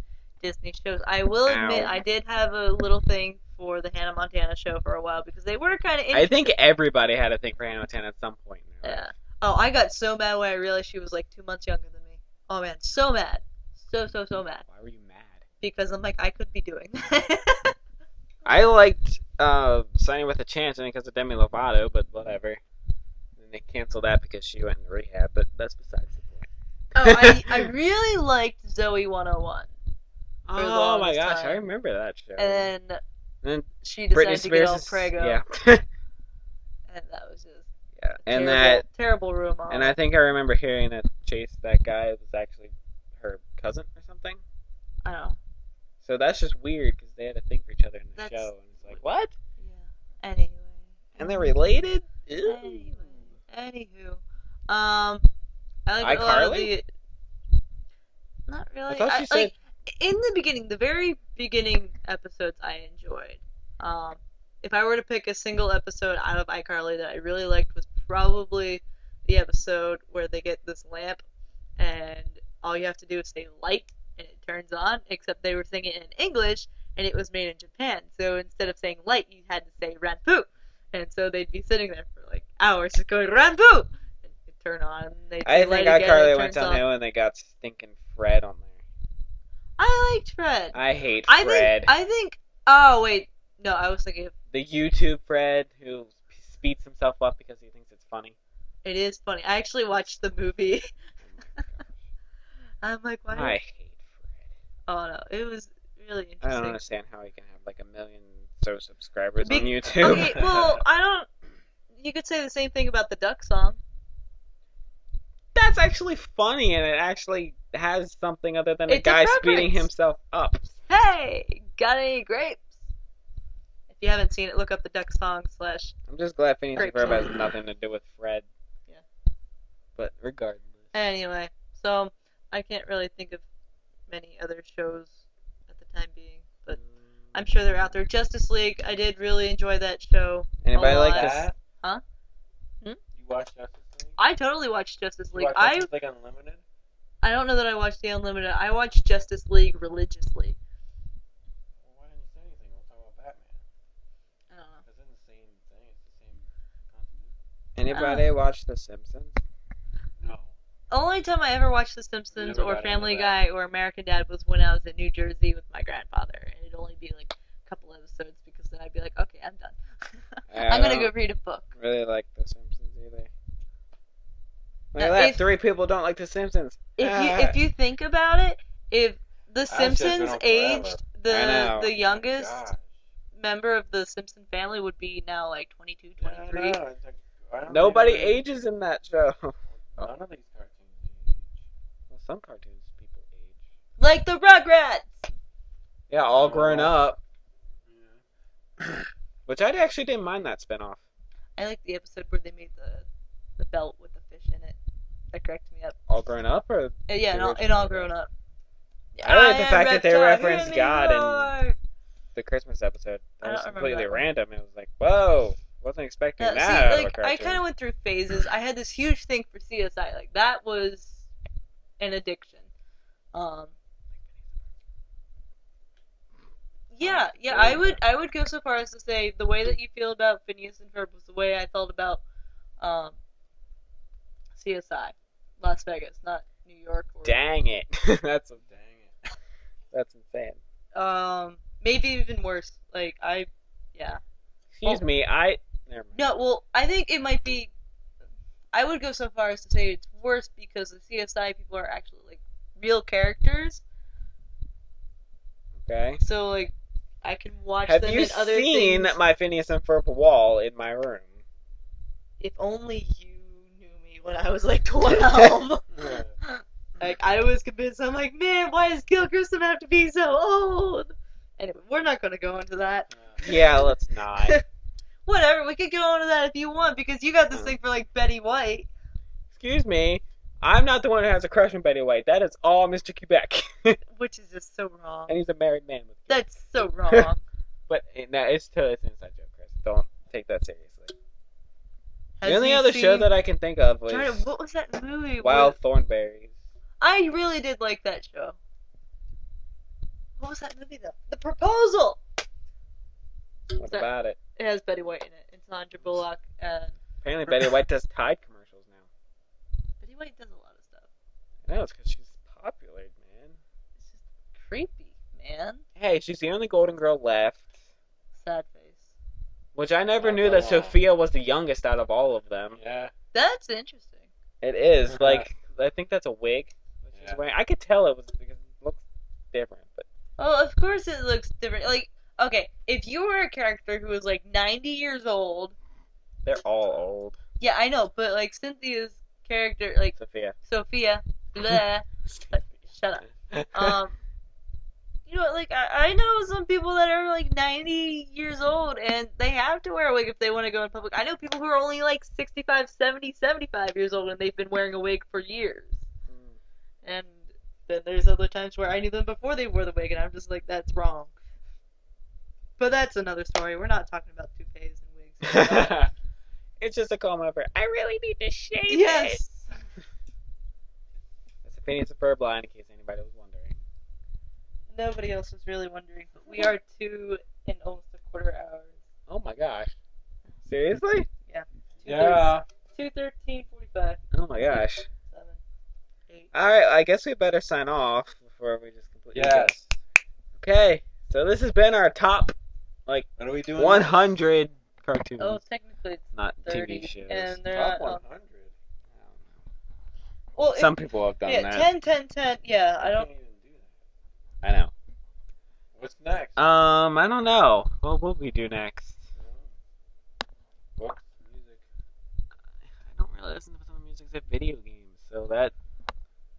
Disney shows. I will admit, Ow. I did have a little thing for the Hannah Montana show for a while because they were kind of interesting. I think everybody had a thing for Hannah Montana at some point. In their life. Yeah. Oh, I got so mad when I realized she was like 2 months younger than me. Oh man, so mad, so mad Why were you mad? because I'm like I could be doing that. I liked Signing with a Chance, I think, because of Demi Lovato, but whatever. And they canceled that because she went into rehab, but that's besides the point. Oh, I really liked Zoe 101, the Oh my longest gosh, time. I remember that show. and then then she Britney decided to get all Spears, prego, yeah, and that was just yeah, and terrible, terrible rumor. and I think I remember hearing that Chase, that guy, was actually her cousin or something. I don't know. So that's just weird because they had a thing for each other in the That's- show, and it's like what? Yeah. Anyway. And they're related? Ew. Anywho, I like a lot of iCarly? the. Not really. I thought she said like in the beginning, the very beginning episodes, I enjoyed. If I were to pick a single episode out of iCarly that I really liked, was probably the episode where they get this lamp, and all you have to do is say light, and it turns on. Except they were singing it in English, and it was made in Japan. So instead of saying light, you had to say ranpu. And so they'd be sitting there for like hours just going ranpu, and it'd turn on. And they'd I say light think again, iCarly it went turns on. downhill and they got stinking Fred on there. I liked Fred. I hate I Fred. think. Oh wait, no, I was thinking of, The YouTube Fred who speeds himself up because he thinks it's funny. it is funny. I actually watched the movie. I'm like, why? I hate Fred. Oh no, it was really I don't interesting. understand how he can have like 1 million so subscribers Be- on YouTube. Okay, well, I don't. You could say the same thing about the Duck song. That's actually funny and it actually has something other than a It's a guy speeding preference. himself up. Hey, got any grapes? If you haven't seen it, look up the Duck song / I'm just glad Phineas and Great Ferb has song. nothing to do with Fred. Yeah. But regardless. Anyway, so I can't really think of many other shows at the time being, but I'm sure they're out there. Justice League, I did really enjoy that show. Anybody a like lot. this? That? Huh? You watch Justice League? I totally watched Justice You League. watch Justice League Unlimited? I don't know that I watched the Unlimited. I watched Justice League religiously. Well, why didn't you say anything? We'll talk about Batman. I don't know. It's in the same thing. It's the same continuity. Anybody watch The Simpsons? No. Only time I ever watched The Simpsons Never or got into Family that. Guy or American Dad was when I was in New Jersey with my grandfather, and it'd only be like a couple episodes because then I'd be like, okay, I'm done. I I'm gonna don't go read a book. really like The Simpsons either. if- 3 people don't like The Simpsons. if you think about it, if The I've just been Simpsons on forever. aged, I know. the youngest Gosh. member of the Simpson family would be now like 22, 23. I don't know. It's like, I don't Nobody even- ages in that show. None of these cartoons age. Well, some cartoons people age. Like the Rugrats. Yeah, all grown up. Yeah. Which I actually didn't mind that spinoff. I like the episode where they made the belt with the fish in it. That cracked me up. All grown up, or Yeah, The and all grown up. I like the am fact that they reptile referenced God anymore. the Christmas episode. I That was don't remember completely that one. random. It was like, whoa, wasn't expecting Yeah, that see, out of a like cartoon. I kind of went through phases. I had this huge thing for CSI. Like that was an addiction. Yeah, I would go so far as to say the way that you feel about Phineas and Ferb was the way I felt about CSI, Las Vegas, not New York. Or, Dang it, that's Dang it. that's insane. maybe even worse. Like Excuse me, I never mind. no, well, I think it might be. I would go so far as to say it's worse because the CSI people are actually like real characters. Okay. So like, I can watch Have them you in other seen things. my Phineas and Ferb wall in my room? If only you knew me when I was like 12. Like I was convinced. I'm like, man, why does Gil Grissom have to be so old? Anyway, we're not gonna go into that. Yeah, let's not. Whatever, we could go into that if you want because you got this thing for like Betty White. Excuse me, I'm not the one who has a crush on Betty White. That is all Mr. Quebec. Which is just so wrong. And he's a married man with kids. That's so wrong. But no, it's an inside joke, Chris. Don't take that seriously. Has The only he other show seen- that I can think of was What was that movie? Wild Thornberries. I really did like that show. What was that movie though? The Proposal. What That- about it? It has Betty White in it, and Sandra Bullock, and Apparently Betty White does Tide commercials now. Betty White does a lot of stuff. I know, it's because she's popular, man. It's just creepy, man. Hey, she's the only Golden Girl left. Sad face. Which I never Not knew that that long. Sophia was the youngest out of all of them. Yeah. That's interesting. It is. Like, I think that's a wig that she's Yeah. wearing. I could tell it was because it looks different, but Well, of course it looks different. Like, okay, if you were a character who was like 90 years old, they're all old. yeah, I know, but like Cynthia's character, like Sophia. Sophia, bleh, shut up. You know, like I know some people that are like 90 years old and they have to wear a wig if they want to go in public. I know people who are only like 65, 70, 75 years old and they've been wearing a wig for years. And then there's other times where I knew them before they wore the wig and I'm just like, that's wrong. But that's another story. We're not talking about toupees and wigs. It's just a comment over. I really need to shave it. Yes. That's a Phineas and Ferb line, in case anybody was wondering. Nobody else was really wondering, but we are 2 and almost a quarter hours. Oh my gosh. Seriously? Yeah. 2:13:45. Oh my gosh. 7, 8. Alright, I guess we better sign off before we just completely Yes. go. Okay, so this has been our top What are we doing? 100 cartoons, Oh, technically it's not 30, TV shows. and they're Top not. 100. Well, Some people have done yeah, that. 10, 10, 10. Yeah, I don't. Can't even do that. I know. What's next? I don't know. What will we do next? Books, music. I don't really listen to some music except video games, so that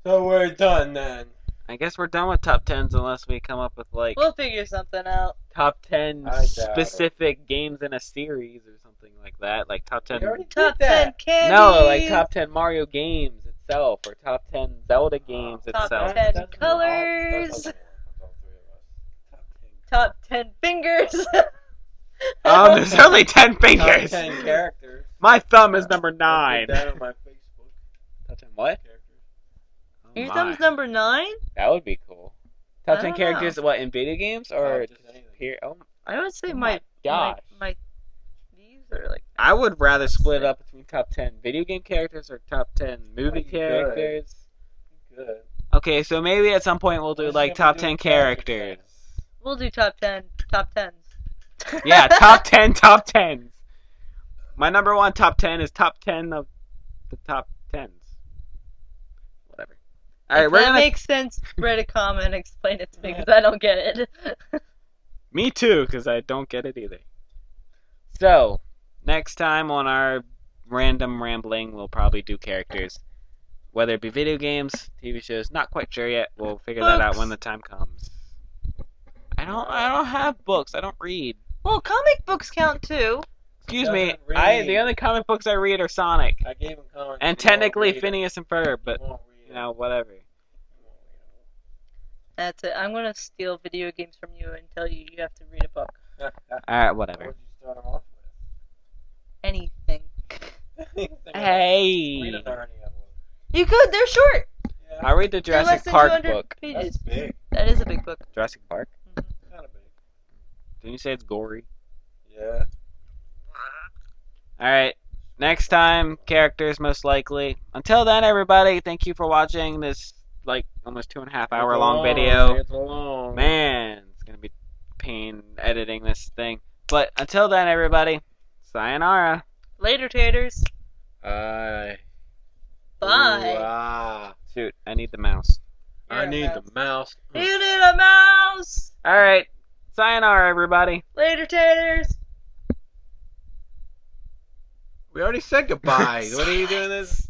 So we're done then. I guess we're done with top 10s unless we come up with like We'll figure something out. top 10 I doubt it. specific games in a series or something like that, like top 10. We already Top did 10 that. candies. No, like top 10 Mario games itself or top 10 Zelda games Top itself. 10 That's colors. all three of us. Top 10. Top 10 fingers. There's only 10 Top fingers. 10 characters. My thumb is number I 9. put that on my Facebook. Top 10 what? Characters. Oh Your my. thumb's number 9? That would be cool. Top I 10 don't characters, what, in video games or just anything. here? Oh, I would say Oh my gosh. my these are like I would rather split it up between top 10 video game characters or top 10 movie you could. characters. Good. Okay, so maybe at some point we'll do Let's like see if top we do 10 characters characters. we'll do top 10 Yeah, top 10 top 10s. My number one top 10 is top 10 of the top 10s. All right, if we're that gonna. makes sense, write a comment and explain it to me because I don't get it. Me too, because I don't get it either. So, next time on our random rambling, we'll probably do characters. Whether it be video games, TV shows, not quite sure yet. We'll figure that out Books. when the time comes. I don't have books. I don't read. Well, comic books count too. Excuse me. Doesn't read. The only comic books I read are Sonic. I gave him comics. And he won't technically read it. Phineas and Ferb, He but won't read you know, whatever. it. He won't read That's it. I'm gonna steal video games from you and tell you you have to read a book. it. Alright, What whatever. would you start him off Anything. with? Hey. Read a Narnia book. You could. They're short. Yeah, I read the They're Jurassic less than Park 200 book. pages. that's big. That is a big book. Jurassic Park? Kind of big. Didn't you say it's gory? Yeah. Alright. Next time, characters most likely. Until then, everybody, thank you for watching this, like, almost 2.5 hour long video. It's long. Man, it's gonna be pain editing this thing. But until then, everybody, sayonara. Later, taters. Aye. Bye. Ooh, ah. Shoot, I need the mouse. I need the mouse. You need a mouse. Alright, sayonara, everybody. Later, taters. We already said goodbye. What are you doing this?